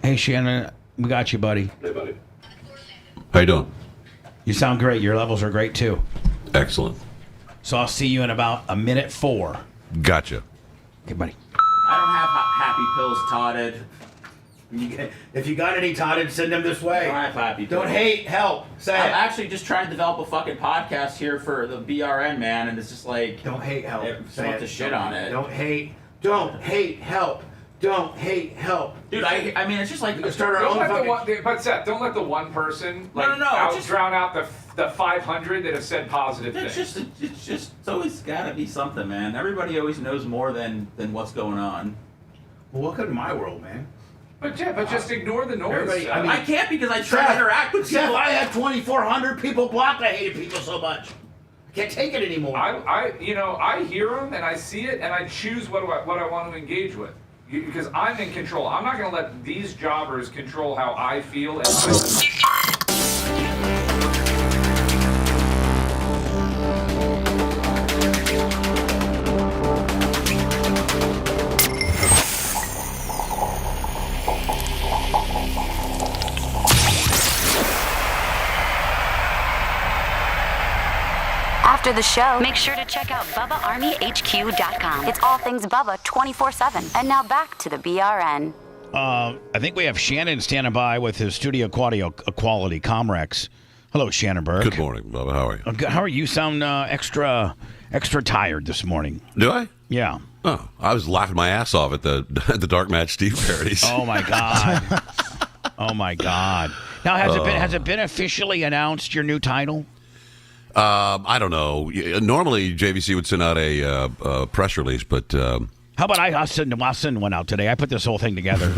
Hey, Shannon, We got you, buddy. Hey, buddy. How you doing? You sound great. Your levels are great, too. Excellent. So I'll see you in about a minute 4. Gotcha. Okay, buddy. I don't have happy pills totted. If you got any totted, send them this way. I don't have happy pills. Don't hate, help. Say I'm it. actually just trying to develop a fucking podcast here for the BRN, man, and it's just like... Don't hate, help. Say want to shit on it. Don't hate, help. Don't hate, help. Dude, I mean, it's just like... We can start our Don't own let fucking... but Seth, don't let the one person No, drown out the 500 that have said positive It's things. it's always gotta be something, man. Everybody always knows more than what's going on. Well, welcome to my world, man. But just ignore the noise. Everybody, I can't because I try to interact with people. Seth, I have 2,400 people blocked. I hated people so much. I can't take it anymore. I hear them and I see it and I choose what I want to engage with. Because I'm in control. I'm not going to let these jobbers control how I feel. After the show, make sure to check out BubbaArmyHQ.com. It's all things Bubba 24/7. And now back to the BRN. I think we have Shannon standing by with his studio quality Comrex. Hello, Shannon Burke. Good morning, Bubba. How are you? How are you? Sound extra tired this morning. Do I? Yeah. Oh, I was laughing my ass off at the Dark Match Steve parodies. Oh my God. Oh my God. Now has it been officially announced your new title? I don't know. Normally, JVC would send out a press release, but how about I'll send one out today. I put this whole thing together.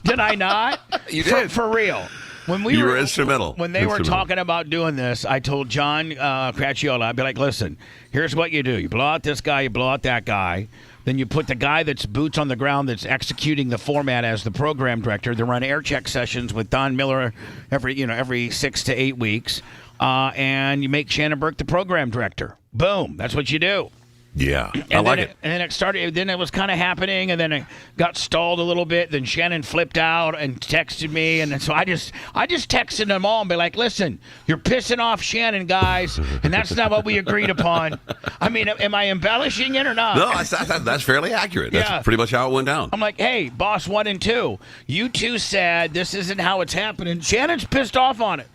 Did I not? You did. For real. When you were instrumental. When they were talking about doing this, I told John Cracchiola, I'd be like, listen, here's what you do. You blow out this guy, you blow out that guy. Then you put the guy that's boots on the ground that's executing the format as the program director. They run air check sessions with Don Miller every 6 to 8 weeks. And you make Shannon Burke the program director. Boom. That's what you do. Yeah, I like it. And then it started. Then it was kind of happening, and then it got stalled a little bit. Then Shannon flipped out and texted me, and then, so I just texted them all and be like, "Listen, you're pissing off Shannon, guys, and that's not what we agreed upon." I mean, am I embellishing it or not? No, that's fairly accurate. That's pretty much how it went down. I'm like, "Hey, boss 1 and 2, you two said this isn't how it's happening." Shannon's pissed off on it.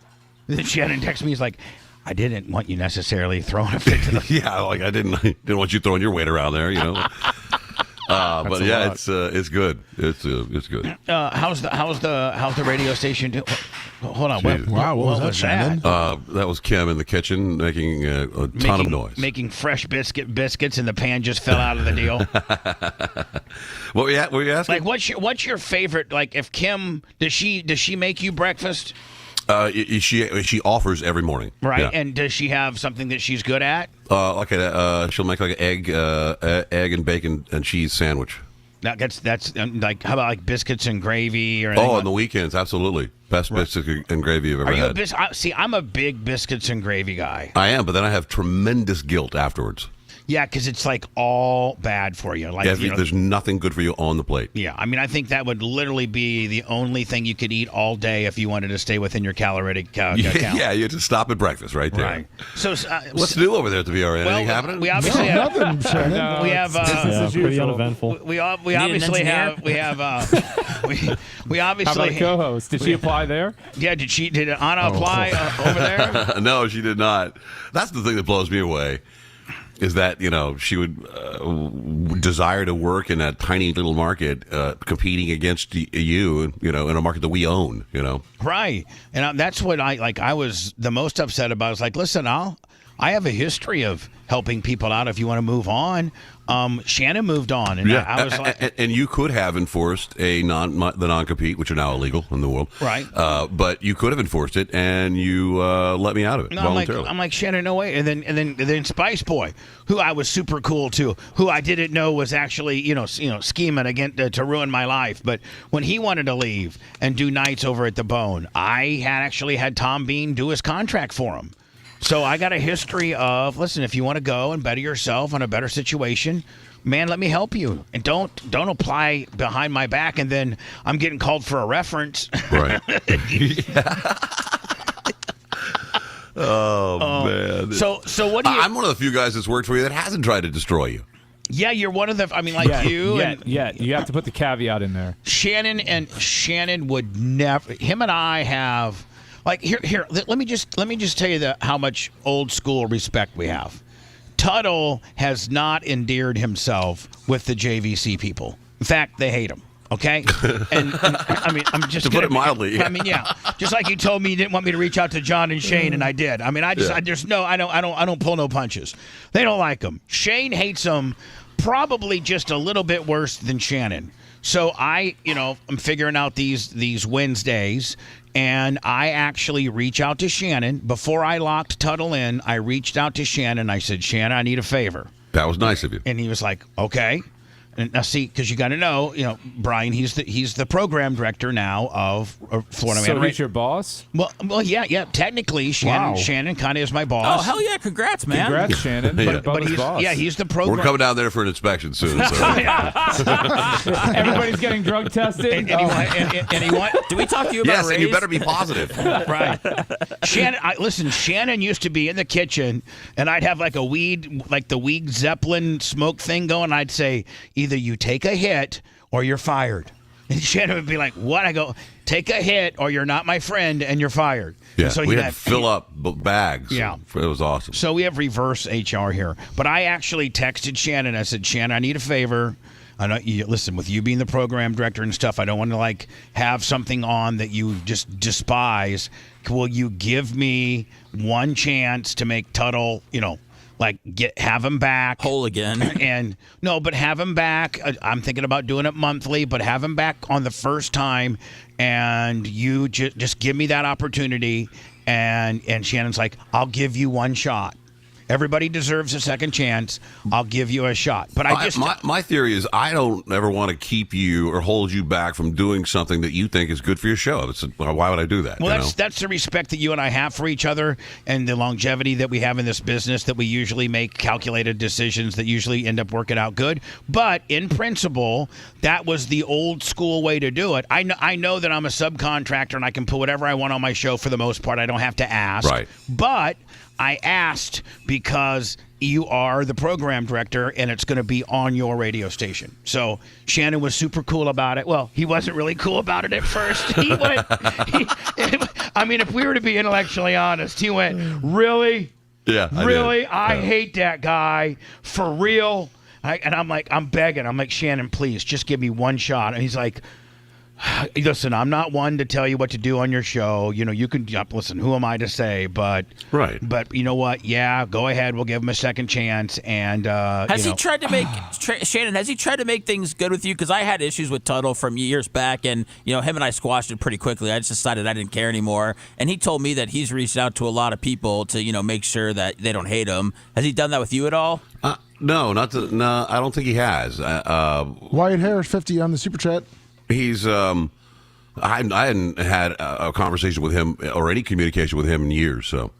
And then Shannon texts me, he's like, I didn't want you necessarily throwing a fit to the... Yeah, like I didn't want you throwing your weight around there, you know. But yeah, it's good. It's good. How's the radio station doing? Hold on. Jeez. Wow, what was that, Shannon? That was Kim in the kitchen making a ton of noise. Making fresh biscuits, and the pan just fell out of the deal. What were you asking? Like, what's your favorite? Like, if Kim does she make you breakfast? She offers every morning, right? Yeah. And does she have something that she's good at? She'll make like an egg and bacon and cheese sandwich. That's like, how about like biscuits and gravy or anything? On the weekends, absolutely. Best biscuits and gravy you've ever had. See, I'm a big biscuits and gravy guy. I am, but then I have tremendous guilt afterwards. Yeah, because it's like all bad for you. Like, there's nothing good for you on the plate. Yeah, I mean, I think that would literally be the only thing you could eat all day if you wanted to stay within your caloric count. Yeah, you have to stop at breakfast right there. Right. So what's new over there at the VRN? Anything happening? We obviously have nothing. Shannon. We have pretty uneventful. We obviously have we obviously How about a co-host? Did she apply there? Yeah, did Anna apply over there? No, she did not. That's the thing that blows me away. Is that, she would desire to work in that tiny little market, competing against you, in a market that we own, Right. And that's what I was the most upset about. I was like, listen, I have a history of helping people out if you want to move on. Shannon moved on, and I was like, and you could have enforced the non-compete, which are now illegal in the world, right? But you could have enforced it, and you let me out of it voluntarily. I'm like, Shannon, no way. And then Spice Boy, who I was super cool to, who I didn't know was actually scheming again to ruin my life. But when he wanted to leave and do nights over at the Bone, I had Tom Bean do his contract for him. So I got a history of, listen, if you want to go and better yourself on a better situation, man, let me help you, and don't apply behind my back, and then I'm getting called for a reference. Right. Oh man. So what do you? I'm one of the few guys that's worked for you that hasn't tried to destroy you. Yeah, you're one of the. I mean, like you. You have to put the caveat in there. Shannon would never. Him and I have. Like here. Let me just tell you how much old school respect we have. Tuttle has not endeared himself with the JVC people. In fact, they hate him. Okay, and I mean, I'm just to put it mildly. Yeah. I mean, yeah, just like you told me you didn't want me to reach out to John and Shane, and I did. I mean, I don't pull no punches. They don't like him. Shane hates him, probably just a little bit worse than Shannon. So I'm figuring out these Wednesdays, and I actually reach out to Shannon before I locked Tuttle in. I reached out to Shannon. I said, Shannon, I need a favor. That was nice of you. And he was like, okay. And now, see, because you got to know, Brian, he's the program director now of Florida Man. So he's your boss? Well, yeah. Technically, Shannon kind of is my boss. Oh, hell yeah! Congrats, man. Congrats, Shannon. But he's boss. Yeah, he's the program. We're coming down there for an inspection soon. So. Everybody's getting drug tested. And he want. Do we talk to you about Yes, raise? and you better be positive. Right. Shannon, listen. Shannon used to be in the kitchen, and I'd have like the weed Zeppelin smoke thing going. I'd say either you take a hit or you're fired. And Shannon would be like, what? I go, take a hit or you're not my friend and you're fired. Yeah, and so we had to fill up bags. Yeah. It was awesome. So we have reverse HR here. But I actually texted Shannon. I said, Shannon, I need a favor. I know listen, with you being the program director and stuff, I don't want to have something on that you just despise. Will you give me one chance to make Tuttle, have him back whole again? And no, but have him back. I'm thinking about doing it monthly, but have him back on the first time, and you just give me that opportunity. And Shannon's like, I'll give you one shot. Everybody deserves a second chance. I'll give you a shot. But my theory is I don't ever want to keep you or hold you back from doing something that you think is good for your show. Why would I do that? Well, that's the respect that you and I have for each other, and the longevity that we have in this business, that we usually make calculated decisions that usually end up working out good. But in principle, that was the old school way to do it. I know that I'm a subcontractor and I can put whatever I want on my show for the most part. I don't have to ask. Right. But I asked because you are the program director and it's going to be on your radio station. So Shannon was super cool about it. Well, he wasn't really cool about it at first. He went, if we were to be intellectually honest, he went, really? Yeah. Really? I hate that guy. For real? And I'm like, I'm begging. I'm like, Shannon, please, just give me one shot. And he's like, listen, I'm not one to tell you what to do on your show. You can listen. Who am I to say? But right. But you know what? Yeah, go ahead. We'll give him a second chance. And has he tried to make Shannon? Has he tried to make things good with you? Because I had issues with Tuttle from years back, and him and I squashed it pretty quickly. I just decided I didn't care anymore. And he told me that he's reached out to a lot of people to make sure that they don't hate him. Has he done that with you at all? No, no. I don't think he has. Wyatt Harris 50 on the super chat. He's I hadn't had a conversation with him or any communication with him in years. So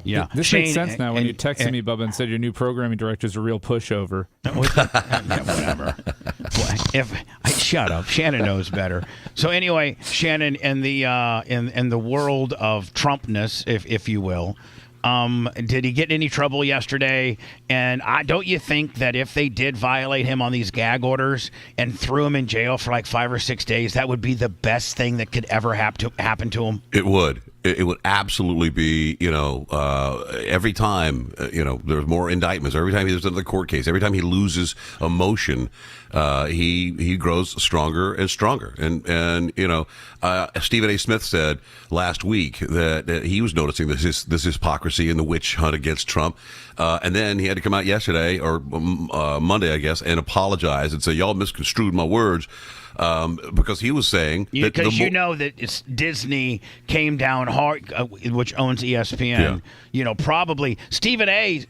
yeah, this makes sense now when you texted me, Bubba, and said your new programming director is a real pushover. Whatever. Shut up. Shannon knows better. So anyway, Shannon, in the world of Trumpness, if you will. Did he get in any trouble yesterday? And don't you think that if they did violate him on these gag orders and threw him in jail for like 5 or 6 days, that would be the best thing that could ever happen to him? It would. It would absolutely be, every time, there's more indictments, every time there's another court case, every time he loses a motion, he grows stronger and stronger. And Stephen A. Smith said last week that he was noticing this hypocrisy in the witch hunt against Trump. And then he had to come out yesterday or Monday, I guess, and apologize and say, y'all misconstrued my words. Because he was saying that that it's Disney came down hard, which owns ESPN. Yeah. Probably Stephen A.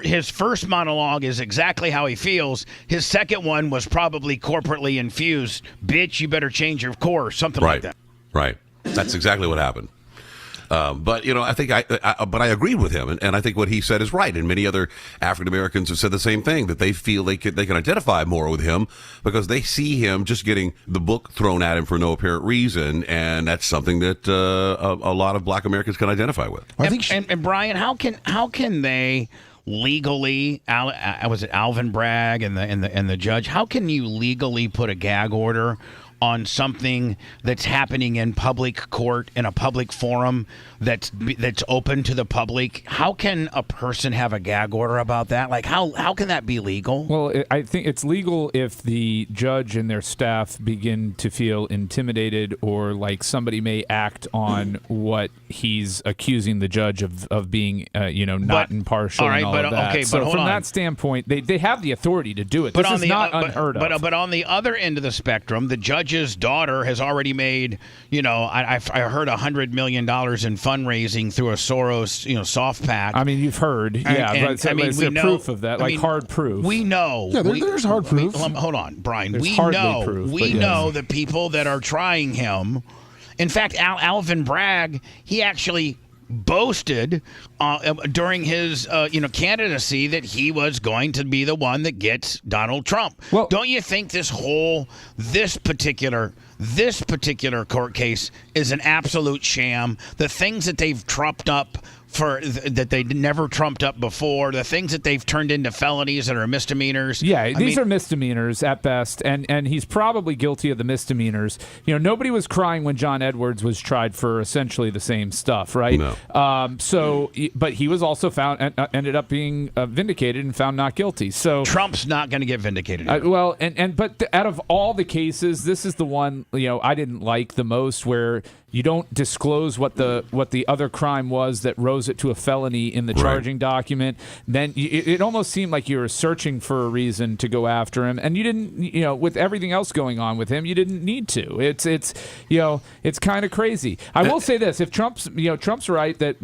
His first monologue is exactly how he feels. His second one was probably corporately infused. Bitch, you better change your course, something like that. Right. That's exactly what happened. But I think but I agreed with him, and I think what he said is right. And many other African Americans have said the same thing, that they feel they can identify more with him because they see him just getting the book thrown at him for no apparent reason, and that's something that a lot of Black Americans can identify with. And Brian, how can they legally? Was it Alvin Bragg and the judge? How can you legally put a gag order on something that's happening in public court, in a public forum that's open to the public? How can a person have a gag order about that? Like, how can that be legal? Well, I think it's legal if the judge and their staff begin to feel intimidated, or like somebody may act on what he's accusing the judge of being, not impartial. All right, and all of that. Okay, so but from hold on. that standpoint, they have the authority to do it. This is not unheard of. But on the other end of the spectrum, the judge's daughter has already made, I heard $100 million in fundraising through a Soros, soft pack. I mean, you've heard, but is there proof of that, hard proof? We know. Yeah, there's hard proof. Hold on, Brian. There's We hardly know. proof, We but know yes. the people that are trying him. In fact, Alvin Bragg, he actually boasted during his candidacy that he was going to be the one that gets Donald Trump. Well, don't you think this particular court case is an absolute sham? The things that they've trumped up that they never trumped up before, the things that they've turned into felonies that are misdemeanors. Yeah, these are misdemeanors at best, and he's probably guilty of the misdemeanors. Nobody was crying when John Edwards was tried for essentially the same stuff, right? No. But he was also ended up being vindicated and found not guilty. So Trump's not going to get vindicated. But out of all the cases, this is the one I didn't like the most, where you don't disclose what the other crime was that rose it to a felony in the charging document. Then it almost seemed like you were searching for a reason to go after him, and you didn't. With everything else going on with him, you didn't need to. It's kind of crazy. I will say this: if Trump's right that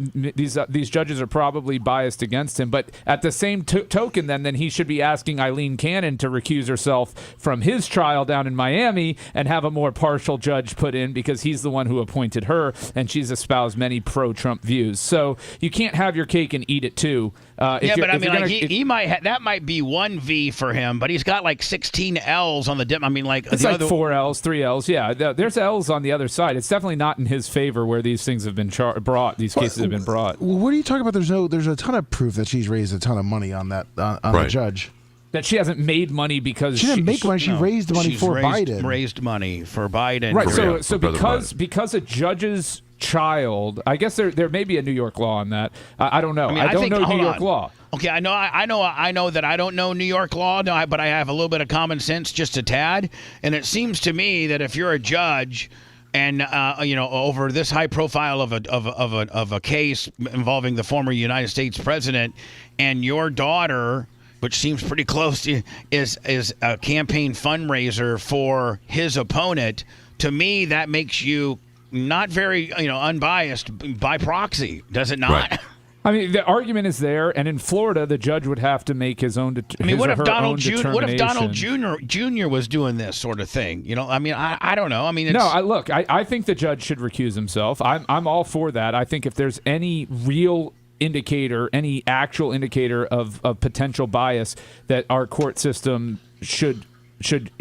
these judges are probably biased against him, but at the same token, then he should be asking Eileen Cannon to recuse herself from his trial down in Miami and have a more partial judge put in, because he's the one who appointed her, and she's espoused many pro-Trump views. So you can't have your cake and eat it too. He might that might be one V for him, but he's got like 16 L's on the dip. I mean, it's like 4 L's, 3 L's. Yeah, there's L's on the other side. It's definitely not in his favor where these things have been brought. These cases have been brought. What are you talking about? There's a ton of proof that she's raised a ton of money on that on the judge. That she hasn't made money because she didn't make money. She raised money for Biden. Raised money for Biden. Right. So because a judge's child, I guess there may be a New York law on that. I don't know. I don't know New York law. Okay, I know that I don't know New York law, but I have a little bit of common sense, just a tad. And it seems to me that if you're a judge, and over this high profile of a case involving the former United States president, and your daughter, which seems pretty close to, is a campaign fundraiser for his opponent, to me that makes you not very unbiased by proxy, does it not? Right. I mean, the argument is there, and in Florida, the judge would have to make his own. What if Donald Jr. was doing this sort of thing? I don't know. I mean, I think the judge should recuse himself. I'm all for that. I think if there's any real indicator, any actual indicator of potential bias, that our court system should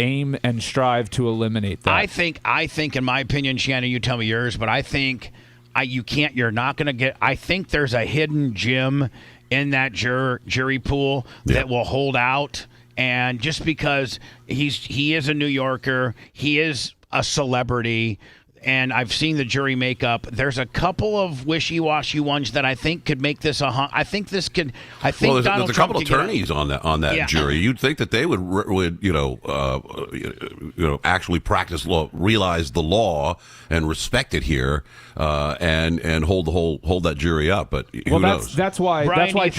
aim and strive to eliminate that. I think, in my opinion, Shannon, you tell me yours, but I think you're not going to get. I think there's a hidden gem in that jury pool that will hold out, and just because he is a New Yorker, he is a celebrity. And I've seen the jury makeup. There's a couple of wishy-washy ones that I think could make this I think this could. I think there's a couple of attorneys on that jury. You'd think that they would actually practice law, realize the law, and respect it here, and hold that jury up. But who knows? That's why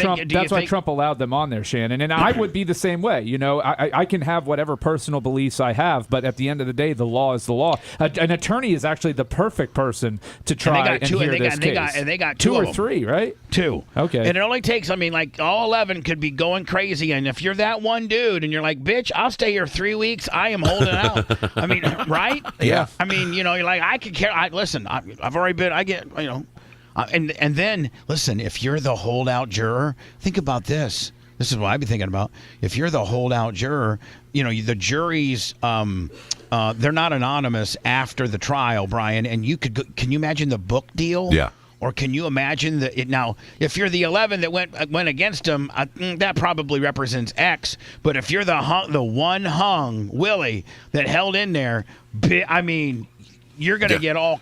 Trump allowed them on there, Shannon. And I would be the same way. I can have whatever personal beliefs I have, but at the end of the day, the law is the law. An attorney is actually the perfect person to try and hear this case. They got two or or three, right? Two. Okay. And it only takes, all 11 could be going crazy. And if you're that one dude and you're like, bitch, I'll stay here 3 weeks, I am holding out. Right? Yeah. you're like, I could care. Listen, I've already been, And then listen, if you're the holdout juror, think about this. This is what I'd be thinking about. If you're the holdout juror, the jury's they're not anonymous after the trial, Brian. And can you imagine the book deal? Yeah. Or can you imagine that now? If you're the 11 that went against him, that probably represents X. But if you're the one hung Willie that held in there, I mean, you're going to get all.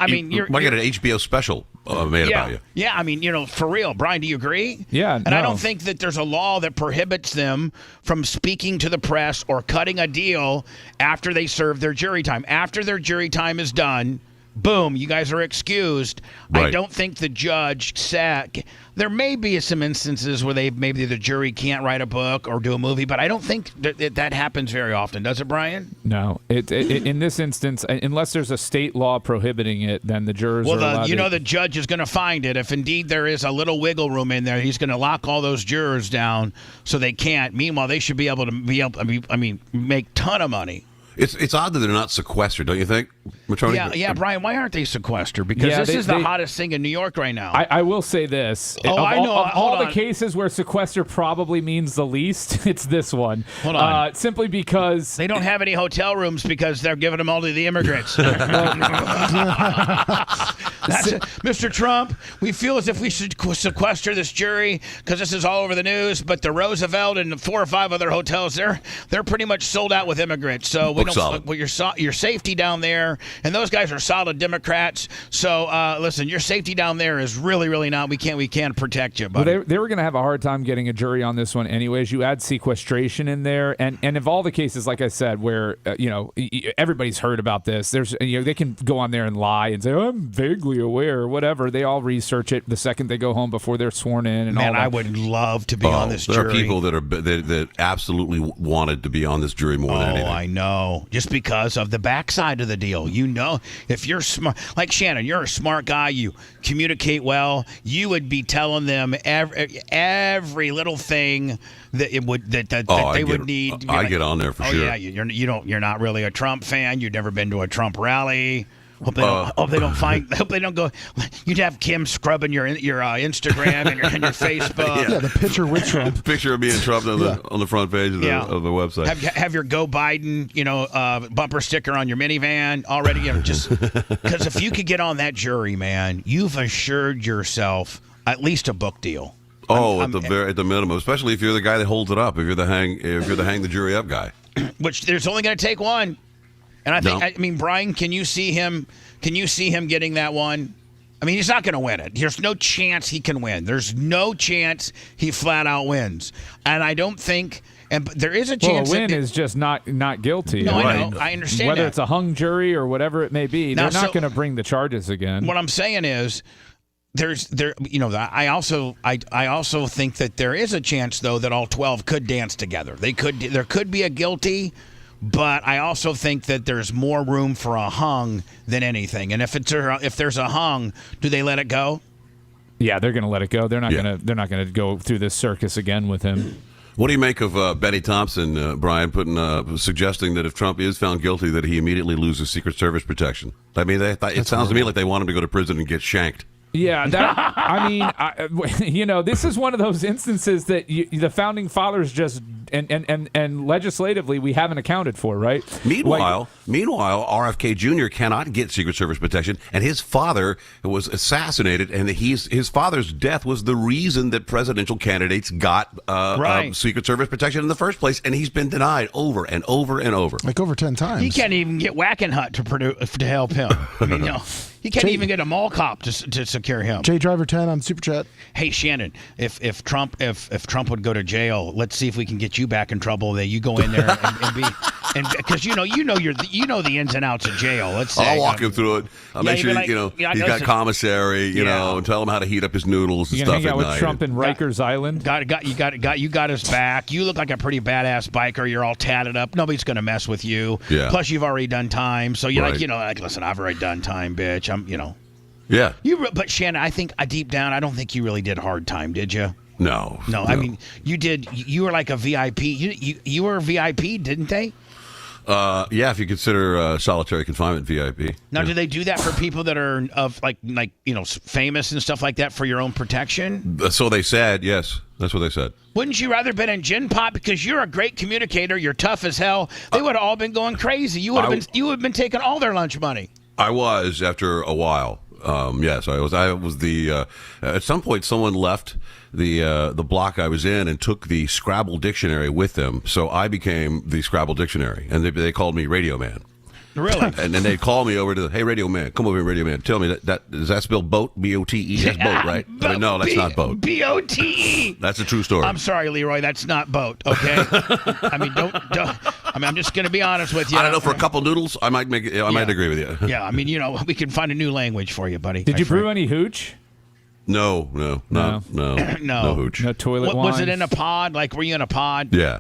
You might get an HBO special made about you. Yeah, I mean, for real, Brian. Do you agree? Yeah. And I don't think that there's a law that prohibits them from speaking to the press or cutting a deal after they serve their jury time. After their jury time is done. Boom, you guys are excused. Right. I don't think the judge said. There may be some instances where maybe the jury can't write a book or do a movie, but I don't think that happens very often. Does it, Brian? No. In this instance, unless there's a state law prohibiting it, then the jurors are allowed the judge is going to find it. If indeed there is a little wiggle room in there, he's going to lock all those jurors down so they can't. Meanwhile, they should be able to make ton of money. It's odd that they're not sequestered, don't you think, Matroni? Yeah, Brian, why aren't they sequestered? Because this is the hottest thing in New York right now. I will say this. I know. Of all the cases where sequester probably means the least, it's this one. Hold on. Simply because... They don't have any hotel rooms because they're giving them all to the immigrants. Mr. Trump, we feel as if we should sequester this jury because this is all over the news, but the Roosevelt and 4 or 5 other hotels, they're pretty much sold out with immigrants. So your safety down there, and those guys are solid Democrats. So listen, your safety down there is really, really not. We can't protect you. Buddy. Well, they were going to have a hard time getting a jury on this one, anyways. You add sequestration in there, and of all the cases, like I said, where everybody's heard about this, there's they can go on there and lie and say, oh, I'm vaguely aware, or whatever. They all research it the second they go home before they're sworn in. And all that. I would love to be on this jury. There are people that absolutely wanted to be on this jury more than anything. I know. Just because of the backside of the deal. If you're smart, like Shannon, you're a smart guy, you communicate well, you would be telling them every little thing that they would need. I get on there for sure. Yeah, you're not really a Trump fan. You've never been to a Trump rally. Hope they don't go. You'd have Kim scrubbing your Instagram and your Facebook. Yeah, the picture with Trump. Picture of me and Trump on the front page of the website. Have your Go Biden, bumper sticker on your minivan already. Just because if you could get on that jury, man, you've assured yourself at least a book deal. At the minimum, especially if you're the guy that holds it up. If you're the hang the jury up guy. Which there's only going to take one. And I think, Brian, can you see him getting that one? I mean, he's not going to win it. There's no chance he can win. There's no chance he flat out wins. And I don't think, but there is a chance. Well, a win is just not guilty. No, I know. I understand whether that. It's a hung jury or whatever it may be. They're not going to bring the charges again. What I'm saying is, I also think that there is a chance though that all 12 could dance together. There could be a guilty. But I also think that there's more room for a hung than anything. And if there's a hung, do they let it go? Yeah, they're going to let it go. They're not going to go through this circus again with him. What do you make of Betty Thompson, Brian, suggesting that if Trump is found guilty, that he immediately loses Secret Service protection? I mean, it sounds to me like they want him to go to prison and get shanked. Yeah, this is one of those instances that the founding fathers just and legislatively we haven't accounted for, right? Meanwhile, RFK Jr. cannot get Secret Service protection, and his father was assassinated, and his father's death was the reason that presidential candidates got Secret Service protection in the first place, and he's been denied over and over and over. Like over 10 times. He can't even get Wackenhut to help him. I mean, he can't even get a mall cop to secure him. J Driver 10 on Super Chat. Hey Shannon, if Trump would go to jail, let's see if we can get you back in trouble. That you go in there and be, and because you know the ins and outs of jail. Let's say I'll walk him through it. I'll make sure he's got commissary. And tell him how to heat up his noodles and stuff. You hang out with Trump in Rikers Island. You got his back. You look like a pretty badass biker. You're all tatted up. Nobody's gonna mess with you. Yeah. Plus you've already done time, so you're listen, I've already done time, bitch. Yeah. But Shannon, I think deep down, I don't think you really did hard time, did you? No. I mean, you did. You were like a VIP. You were a VIP, didn't they? Yeah, if you consider solitary confinement VIP. Now, do they do that for people that are of like famous and stuff like that for your own protection? So they said, yes. That's what they said. Wouldn't you rather been in Gin Pop because you're a great communicator? You're tough as hell. They would have all been going crazy. You would have been taking all their lunch money. I was after a while. Yes, I was. I was the. At some point, someone left the block I was in and took the Scrabble dictionary with them. So I became the Scrabble dictionary, and they called me Radio Man. Really? And then they'd call me over to hey, Radio Man, come over here, Radio Man. Tell me that does that spell boat? B-O-T-E? That's boat, right? I mean, no, that's not boat. B-O-T-E. That's a true story. I'm sorry, Leroy. That's not boat. Okay. I mean, don't. I mean, I'm just going to be honest with you. I don't know. For a couple noodles, I might make it. I might agree with you. Yeah. I mean, we can find a new language for you, buddy. Did you brew any hooch? No hooch. No toilet wine. Was it in a pod? Like, were you in a pod? Yeah.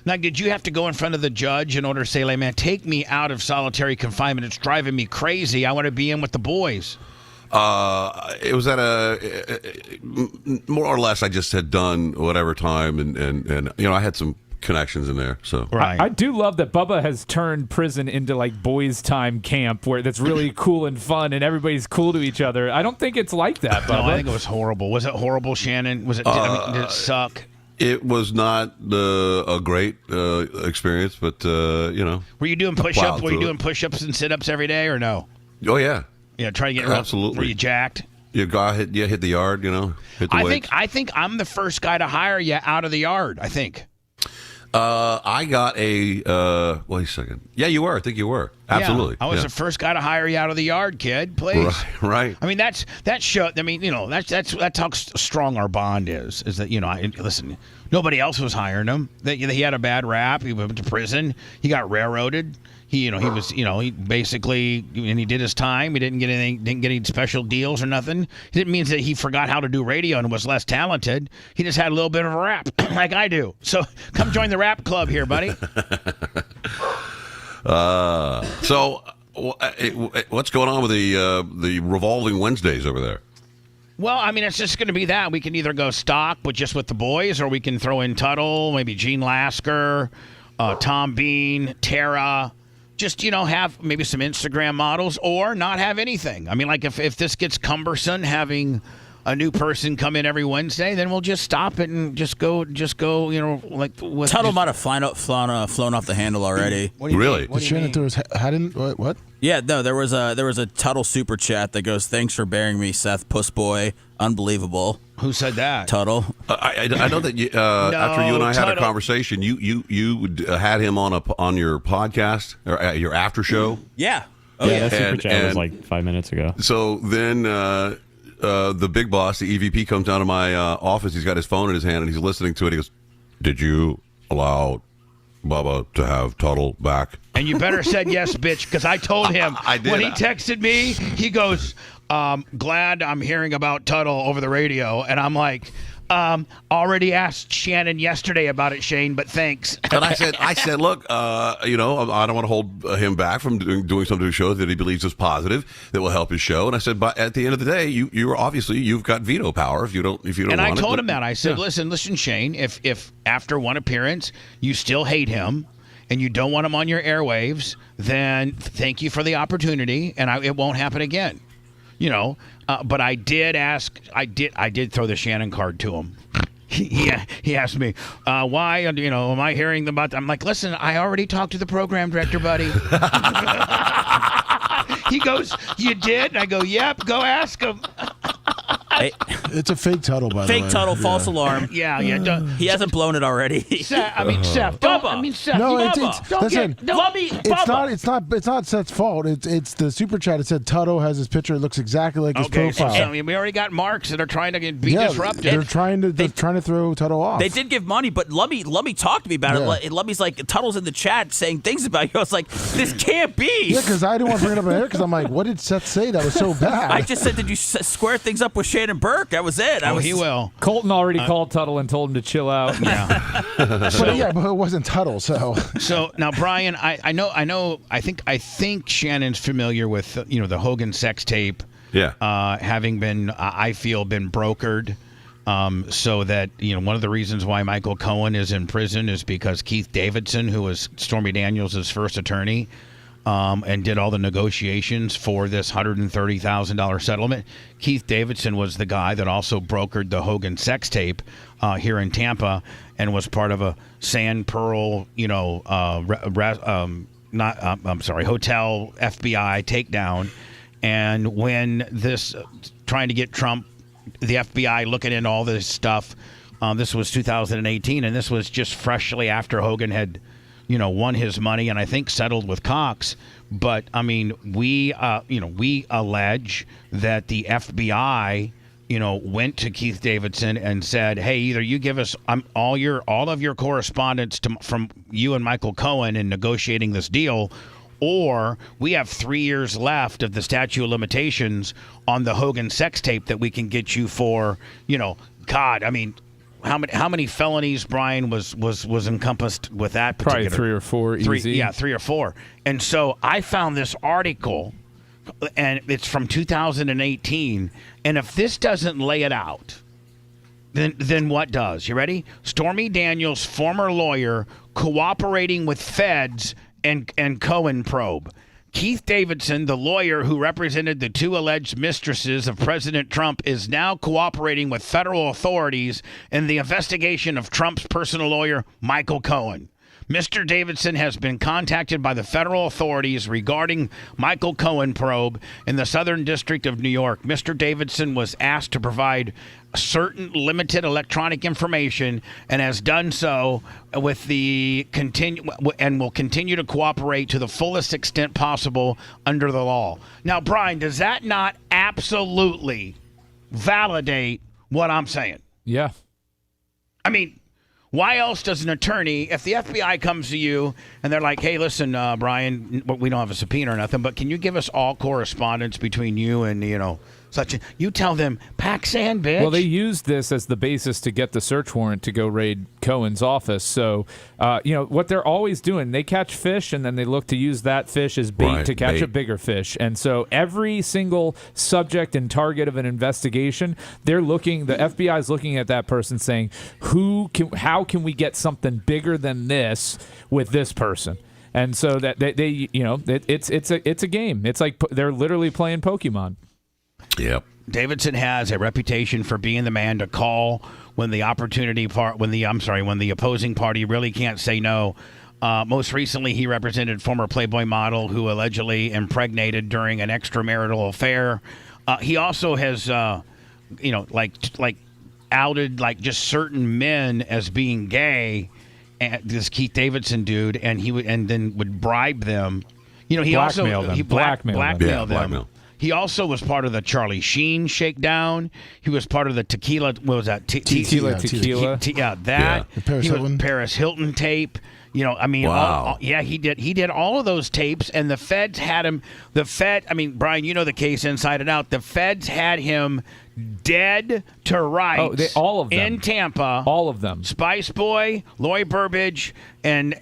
Now, did you have to go in front of the judge in order to say, like, man, take me out of solitary confinement. It's driving me crazy. I want to be in with the boys. It was at more or less. I just had done whatever time, and I had some connections in there. So I do love that Bubba has turned prison into like boys' time camp where that's really cool and fun and everybody's cool to each other. I don't think it's like that, Bubba. No, I think it was horrible. Was it horrible, Shannon? Was it? Did it suck? It was not a great experience, but Were you doing push-ups? Were you doing push-ups and sit-ups every day, or no? Oh yeah. Yeah, try to get absolutely. Were you jacked? You hit the yard. Hit the weights. I think I'm the first guy to hire you out of the yard. I think. I got a. Wait a second. Yeah, you were. I think you were. Absolutely. Yeah, I was the first guy to hire you out of the yard, kid. Please. Right. I mean, that's show. I mean, that's how strong our bond is. Is that listen, nobody else was hiring him. That he had a bad rap. He went to prison. He got railroaded. He basically, and he did his time. He didn't get any special deals or nothing. It didn't mean that he forgot how to do radio and was less talented. He just had a little bit of a rap, like I do. So come join the rap club here, buddy. So what's going on with the revolving Wednesdays over there? Well, I mean, it's just going to be that. We can either go stock with the boys, or we can throw in Tuttle, maybe Gene Lasker, Tom Bean, Tara. Just, have maybe some Instagram models, or not have anything. I mean, like if this gets cumbersome having a new person come in every Wednesday, then we'll just stop it and just go. Like with Tuttle might have flown off the handle already. Really? Did Shannon throw his hat in? What? Yeah, no. There was a Tuttle super chat that goes, "Thanks for bearing me, Seth Puss Boy. Unbelievable." Who said that? Tuttle. I know that after you and I had a conversation, you had him on your podcast or your after show. Yeah. That super chat was like 5 minutes ago. So then the big boss, the EVP, comes down to my office. He's got his phone in his hand and he's listening to it. He goes, "Did you allow Bubba to have Tuttle back?" And you better said yes, bitch, because I told him. I did. When he texted me, he goes, "Glad I'm hearing about Tuttle over the radio," and I'm like, already asked Shannon yesterday about it, Shane, but thanks. And I said, look, I don't want to hold him back from doing something to the show that he believes is positive that will help his show. And I said, but at the end of the day, you've got veto power if you don't. And I told him that. I said, listen, Shane, if after one appearance you still hate him and you don't want him on your airwaves, then thank you for the opportunity, and it won't happen again. But I did ask. I did throw the Shannon card to him. He asked me why. Am I hearing about? I'm like, listen, I already talked to the program director, buddy. He goes, "You did?" And I go, "Yep. Go ask him." Hey, it's a fake Tuttle, by the way. Fake Tuttle, false alarm. Yeah. He hasn't blown it already. Seth, Seth. No, listen. Let me. It's not Seth's fault. It's the super chat. It said Tuttle has his picture. It looks exactly like his profile. So, we already got marks that are trying to be disrupted. They're trying to throw Tuttle off. They did give money, but Lummy talked to me about it. Lummy's like, Tuttle's in the chat saying things about you. I was like, this can't be. Yeah, because I didn't want to bring it up in here because I'm like, what did Seth say that was so bad? I just said, did you square things up with Shannon Burke? That was it. He will. Colton already called Tuttle and told him to chill out. Yeah. But it wasn't Tuttle. So now, Brian, I know. I think Shannon's familiar with the Hogan sex tape. Yeah. Having been, I feel, been brokered. So that, one of the reasons why Michael Cohen is in prison is because Keith Davidson, who was Stormy Daniels' first attorney, and did all the negotiations for this $130,000 settlement. Keith Davidson was the guy that also brokered the Hogan sex tape here in Tampa and was part of a Sand Pearl, hotel FBI takedown. And when this trying to get Trump, the FBI looking into all this stuff, this was 2018, and this was just freshly after Hogan had won his money and I think settled with Cox. But I mean, we allege that the FBI, went to Keith Davidson and said, "Hey, either you give us all of your correspondence from you and Michael Cohen in negotiating this deal, or we have 3 years left of the statute of limitations on the Hogan sex tape that we can get you for, God, I mean." How many felonies, Brian, was encompassed with that particular? Probably 3 or 4 easy. Yeah, 3 or 4. And so I found this article, and it's from 2018. And if this doesn't lay it out, then what does? You ready? Stormy Daniels' former lawyer cooperating with feds and Cohen probe. Keith Davidson, the lawyer who represented the 2 alleged mistresses of President Trump, is now cooperating with federal authorities in the investigation of Trump's personal lawyer, Michael Cohen. Mr. Davidson has been contacted by the federal authorities regarding Michael Cohen probe in the Southern District of New York. Mr. Davidson was asked to provide certain limited electronic information and has done so with and will continue to cooperate to the fullest extent possible under the law. Now, Brian, does that not absolutely validate what I'm saying? Yeah. I mean, why else does an attorney, if the FBI comes to you and they're like, "Hey, listen, Brian, we don't have a subpoena or nothing, but can you give us all correspondence between you and, you tell them, pack sand, bitch." Well, they used this as the basis to get the search warrant to go raid Cohen's office. So, what they're always doing, they catch fish and then they look to use that fish as bait to catch a bigger fish. And so every single subject and target of an investigation, the FBI is looking at that person saying, how can we get something bigger than this with this person? And so that it's a game. It's like they're literally playing Pokemon. Yep. Davidson has a reputation for being the man to call when the opposing party really can't say no. Most recently, he represented former Playboy model who allegedly impregnated during an extramarital affair. He also has, outed just certain men as being gay. This Keith Davidson dude, and then would bribe them. He blackmail also them. Blackmail them. He also was part of the Charlie Sheen shakedown. He was part of the tequila. What was that? Tequila. That. Paris Hilton. Paris Hilton tape. Wow. He did. He did all of those tapes, and the feds had him. Brian, you know the case inside and out. The feds had him dead to rights. All of them in Tampa. All of them. Spice Boy, Lloyd Burbidge, and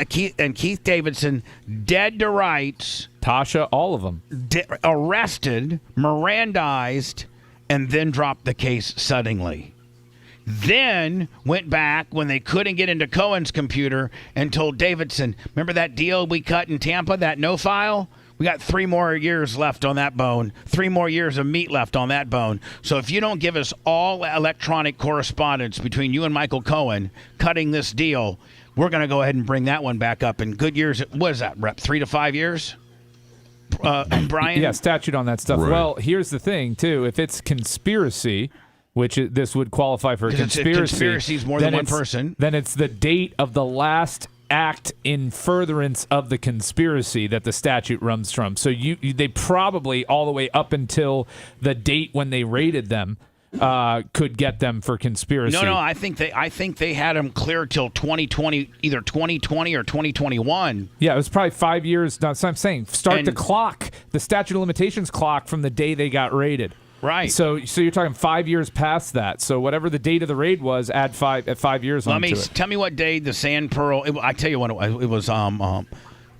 Keith Davidson, dead to rights. Tasha, all of them. Arrested, Mirandized, and then dropped the case suddenly. Then went back when they couldn't get into Cohen's computer and told Davidson, remember that deal we cut in Tampa, that no file? We got 3 more years left on that bone, 3 more years of meat left on that bone. So if you don't give us all electronic correspondence between you and Michael Cohen cutting this deal, we're going to go ahead and bring that one back up in good years. What is that, Rep? 3 to 5 years? Brian? Yeah, statute on that stuff. Right. Well, here's the thing, too. If it's conspiracy, this would qualify for conspiracy. Conspiracy is more than one person. Then it's the date of the last act in furtherance of the conspiracy that the statute runs from. So they probably all the way up until the date when they raided them could get them for conspiracy. No, I think they had them clear till 2020, either 2020 or 2021. Yeah, it was probably 5 years. That's what I'm saying. Start the clock, the statute of limitations clock from the day they got raided. Right. So you're talking 5 years past that. So whatever the date of the raid was, add 5 years onto it. Tell me what day the Sand Pearl. I tell you what it was.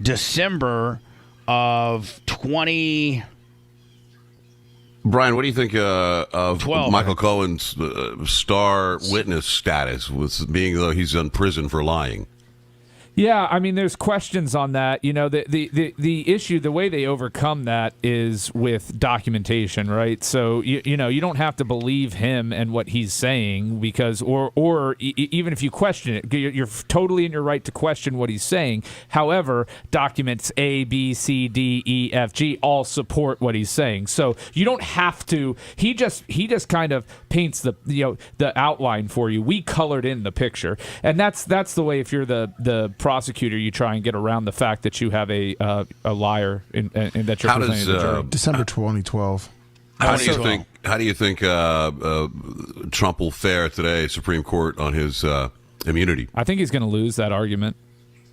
December of 20. Brian, what do you think of 12, Michael Cohen's star witness status, with being though he's in prison for lying? Yeah, I mean, there's questions on that. You know, the issue, the way they overcome that is with documentation, right? So you know, you don't have to believe him and what he's saying because, even if you question it, you're totally in your right to question what he's saying. However, documents A, B, C, D, E, F, G all support what he's saying. So you don't have to. He just kind of paints the outline for you. We colored in the picture, and that's the way. If you're the prosecutor, you try and get around the fact that you have a liar and that you're presenting to the jury. December 2012. How do you think Trump will fare today, Supreme Court, on his immunity? I think he's going to lose that argument.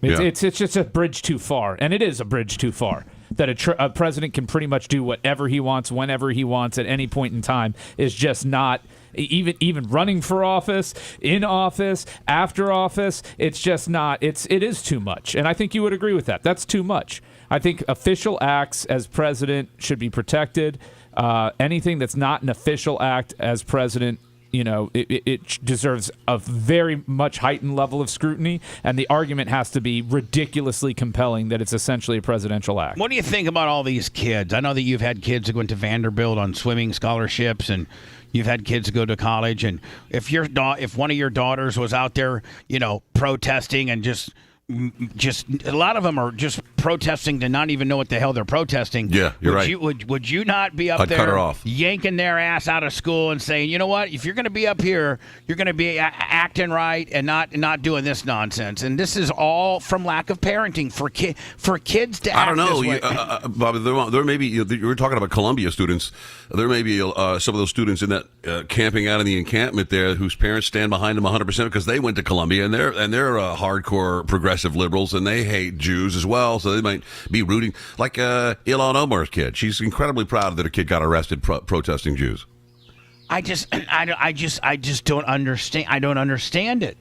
It's just a bridge too far, and it is a bridge too far. That a president can pretty much do whatever he wants, whenever he wants, at any point in time is just not. Even running for office, in office, after office, it's just not. It is too much, and I think you would agree with that. That's too much. I think official acts as president should be protected. Anything that's not an official act as president, it deserves a very much heightened level of scrutiny, and the argument has to be ridiculously compelling that it's essentially a presidential act. What do you think about all these kids? I know that you've had kids who went to Vanderbilt on swimming scholarships, and you've had kids go to college, and if one of your daughters was out there, protesting and just a lot of them are just protesting to not even know what the hell they're protesting. Yeah, you're right. Would you not be up I'd there cut her off, yanking their ass out of school and saying, you know what, if you're going to be up here, you're going to be acting right and not doing this nonsense. And this is all from lack of parenting for kids to act I don't know, this way. Bob. There may be. You were talking about Columbia students. There may be some of those students in that camping out in the encampment there whose parents stand behind them 100% because they went to Columbia and they're hardcore progressive liberals and they hate Jews as well, so they might be rooting like Ilhan Omar's kid. She's incredibly proud that her kid got arrested protesting Jews. I just don't understand. I don't understand it.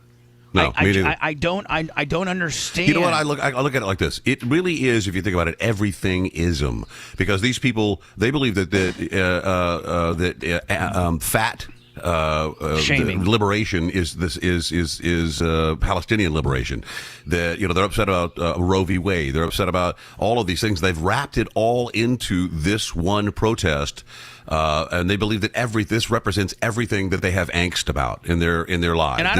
No, me neither. I don't understand. You know what? I look at it like this. It really is, if you think about it, everything ism, because these people, they believe that fat liberation is Palestinian liberation. They're upset about Roe v. Wade. They're upset about all of these things. They've wrapped it all into this one protest. And they believe that this represents everything that they have angst about in their lives. And I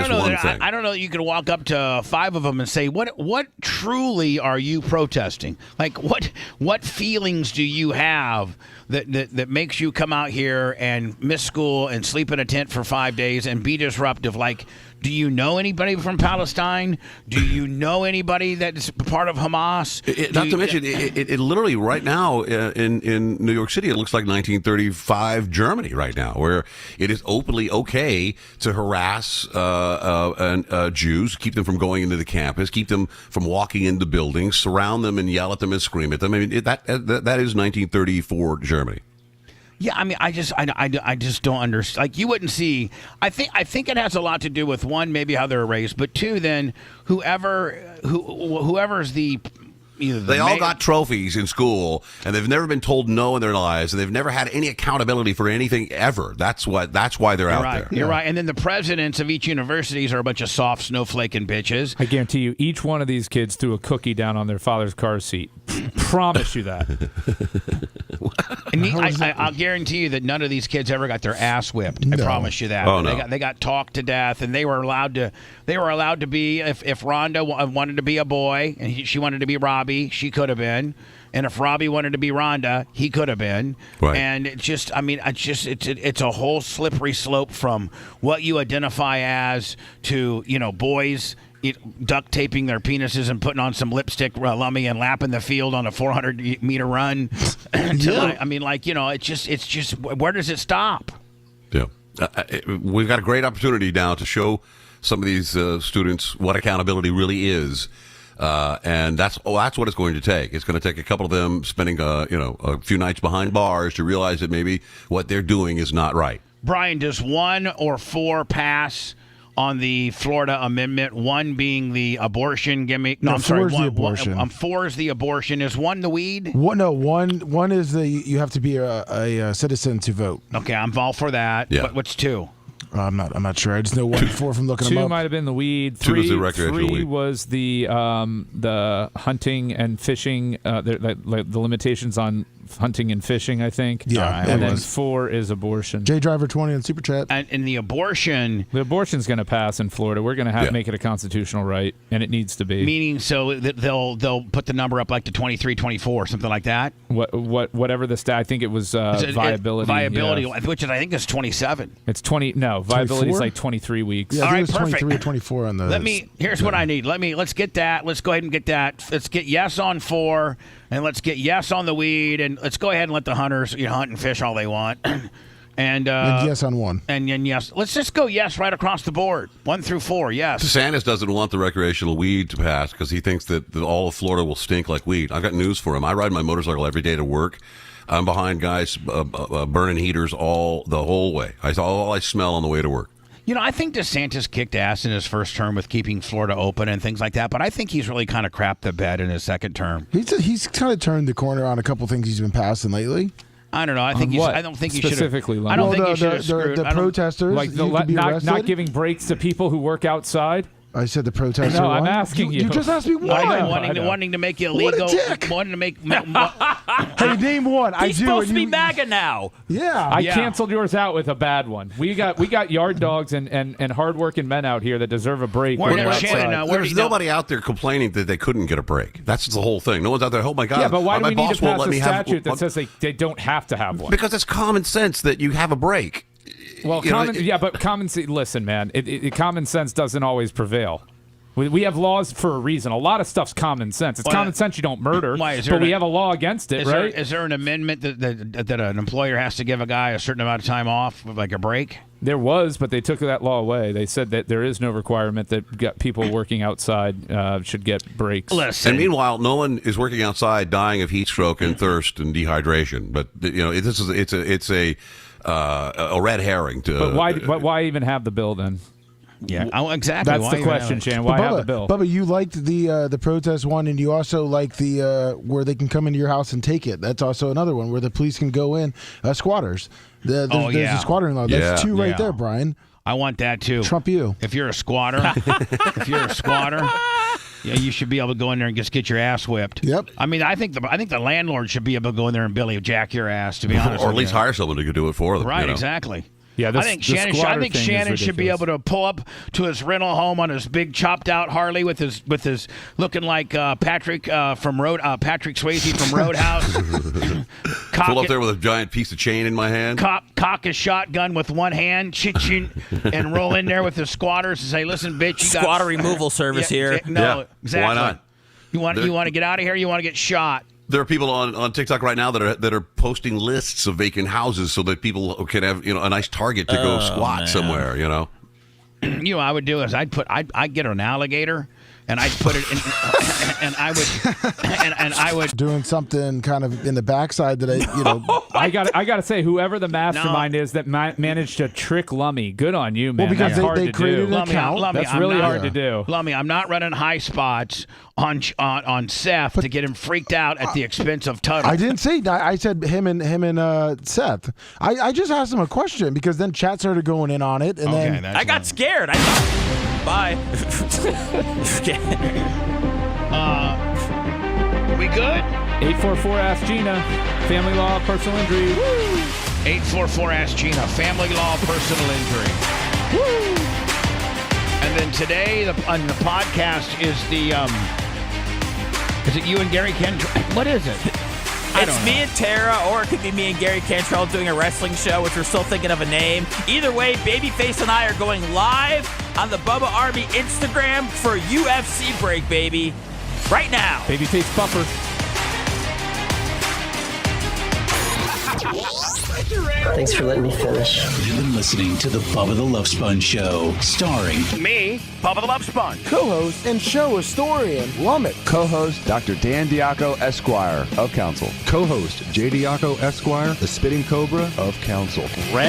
don't know that you could walk up to 5 of them and say, what truly are you protesting? Like what feelings do you have that makes you come out here and miss school and sleep in a tent for 5 days and be disruptive? Like, do you know anybody from Palestine? Do you know anybody that's part of Hamas? Not to mention, it literally right now in New York City, it looks like 1935 Germany right now, where it is openly okay to harass Jews, keep them from going into the campus, keep them from walking into buildings, surround them and yell at them and scream at them. I mean, that is 1934 Germany. Yeah, I mean, I just don't understand. Like, you wouldn't see. I think it has a lot to do with, one, maybe how they're raised, but two, then whoever's the. They all got trophies in school, and they've never been told no in their lives, and they've never had any accountability for anything ever. That's why they're out there. You're right. And then the presidents of each universities are a bunch of soft snowflaking bitches. I guarantee you, each one of these kids threw a cookie down on their father's car seat. Promise you that. And I'll guarantee you that none of these kids ever got their ass whipped. No. I promise you that. Oh, no. They got talked to death, and they were allowed to be. If Rhonda wanted to be a boy and she wanted to be Robbie, she could have been. And if Robbie wanted to be Rhonda, he could have been. Right. And it's a whole slippery slope from what you identify as to boys duct taping their penises and putting on some lipstick lummy and lapping the field on a 400-meter run. It's just where does it stop? Yeah, we've got a great opportunity now to show some of these students what accountability really is. And that's what it's going to take. It's going to take a couple of them spending a few nights behind bars to realize that maybe what they're doing is not right. Brian, does 1 or 4 pass on the Florida amendment. One being the abortion gimmick. No, I'm sorry. four is the abortion. 4 is the abortion. Is 1 the weed? One is you have to be a citizen to vote. Okay, I'm all for that. Yeah. But what's 2? I'm not sure. I just know 1 and 4 from looking them 2 up. might have been the weed. 2 was the 3 recreational weed. was the hunting and fishing. The limitations on hunting and fishing, I think. Yeah, and then 4 is abortion. J Driver 20 on Super Chat. And in the abortion's going to pass in Florida. We're going to have make it a constitutional right, and it needs to be. Meaning, so that they'll put the number up like to 23, 24, something like that. Whatever the stat. I think it was viability. Viability, which I think is 27. It's 20. No, viability is like 23 weeks. Yeah, All right, it was perfect. 23 or 24 on the. Here's what I need. Let's get that. Let's go ahead and get that. Let's get yes on 4, and let's get yes on the weed, and let's go ahead and let the hunters hunt and fish all they want. And yes on 1. And yes. Let's just go yes right across the board. 1 through 4, yes. DeSantis doesn't want the recreational weed to pass because he thinks that all of Florida will stink like weed. I've got news for him. I ride my motorcycle every day to work. I'm behind guys burning heaters the whole way. All I smell on the way to work. I think DeSantis kicked ass in his first term with keeping Florida open and things like that, but I think he's really kind of crapped the bed in his second term. He's kind of turned the corner on a couple things he's been passing lately. I don't know. I think I don't think he should specifically. I don't think he should have screwed. The protesters, like not giving breaks to people who work outside. I said the protester. No, I'm asking you. You just asked me why. I know. Wanting to make you illegal. What a dick. Wanting to make. Hey, name one. He's supposed to be MAGA now. Yeah. I canceled yours out with a bad one. We got yard dogs and hardworking men out here that deserve a break. There's nobody out there complaining that they couldn't get a break. That's the whole thing. No one's out there. Oh my God. Yeah, but why do my we need boss to won't pass let a me statute that says they don't have to have one? Because it's common sense that you have a break. Well, but common sense. Listen, man, common sense doesn't always prevail. We have laws for a reason. A lot of stuff's common sense. It's common sense you don't murder, but we have a law against it, right? Is there an amendment that an employer has to give a guy a certain amount of time off, like a break? There was, but they took that law away. They said that there is no requirement that people working outside should get breaks. Listen. And meanwhile, no one is working outside dying of heat stroke and thirst and dehydration. But it's a red herring. But why even have the bill then? Yeah, exactly. That's the question, Shan. Why have the bill? Bubba, you liked the protest one, and you also like the where they can come into your house and take it. That's also another one where the police can go in. Squatters. There's a squattering law. That's 2 right there, Brian. I want that too. Trump you. If you're a squatter, you should be able to go in there and just get your ass whipped. Yep. I mean, I think the landlord should be able to go in there and Billy jack your ass. To be honest, or at least hire someone who could do it for them. Right. Exactly. Yeah, I think Shannon should be able to pull up to his rental home on his big chopped out Harley with his looking like Patrick Swayze from Roadhouse. Pull up there with a giant piece of chain in my hand. Cock his shotgun with one hand, and roll in there with the squatters and say, "Listen, bitch, you got squatter removal service here." No, exactly. Why not? You want to get out of here? You want to get shot? There are people on TikTok right now that are posting lists of vacant houses so that people can have a nice target to go squat somewhere. I would do is I'd get an alligator and I'd put it in and I would doing something kind of in the backside that I got to say, whoever the mastermind is that managed to trick Lummy, good on you, man. Well, because That's hard they to created do. an account. That's really hard to do. Lummy, I'm not running high spots on Seth to get him freaked out at the expense of Tuttle. I didn't say that. I said him and Seth. I just asked him a question because then chat started going in on it, and then I got scared. Bye. We good? 844 Ask Gina. Family law, personal injury. 844 Ask Gina. Family law, personal injury. Woo! And then today on the podcast is is it you and Gary Cantrell? What is it? It's me and Tara, or it could be me and Gary Cantrell doing a wrestling show, which we're still thinking of a name. Either way, Babyface and I are going live on the Bubba Army Instagram for UFC break, baby. Right now. Babyface buffer. Thanks for letting me finish. You've been listening to the Bubba the Love Sponge Show, starring me, Bubba the Love Sponge, co-host and show historian Lumet, co-host Dr. Dan Diaco Esquire of Council, co-host J. Diaco Esquire, the Spitting Cobra of Council.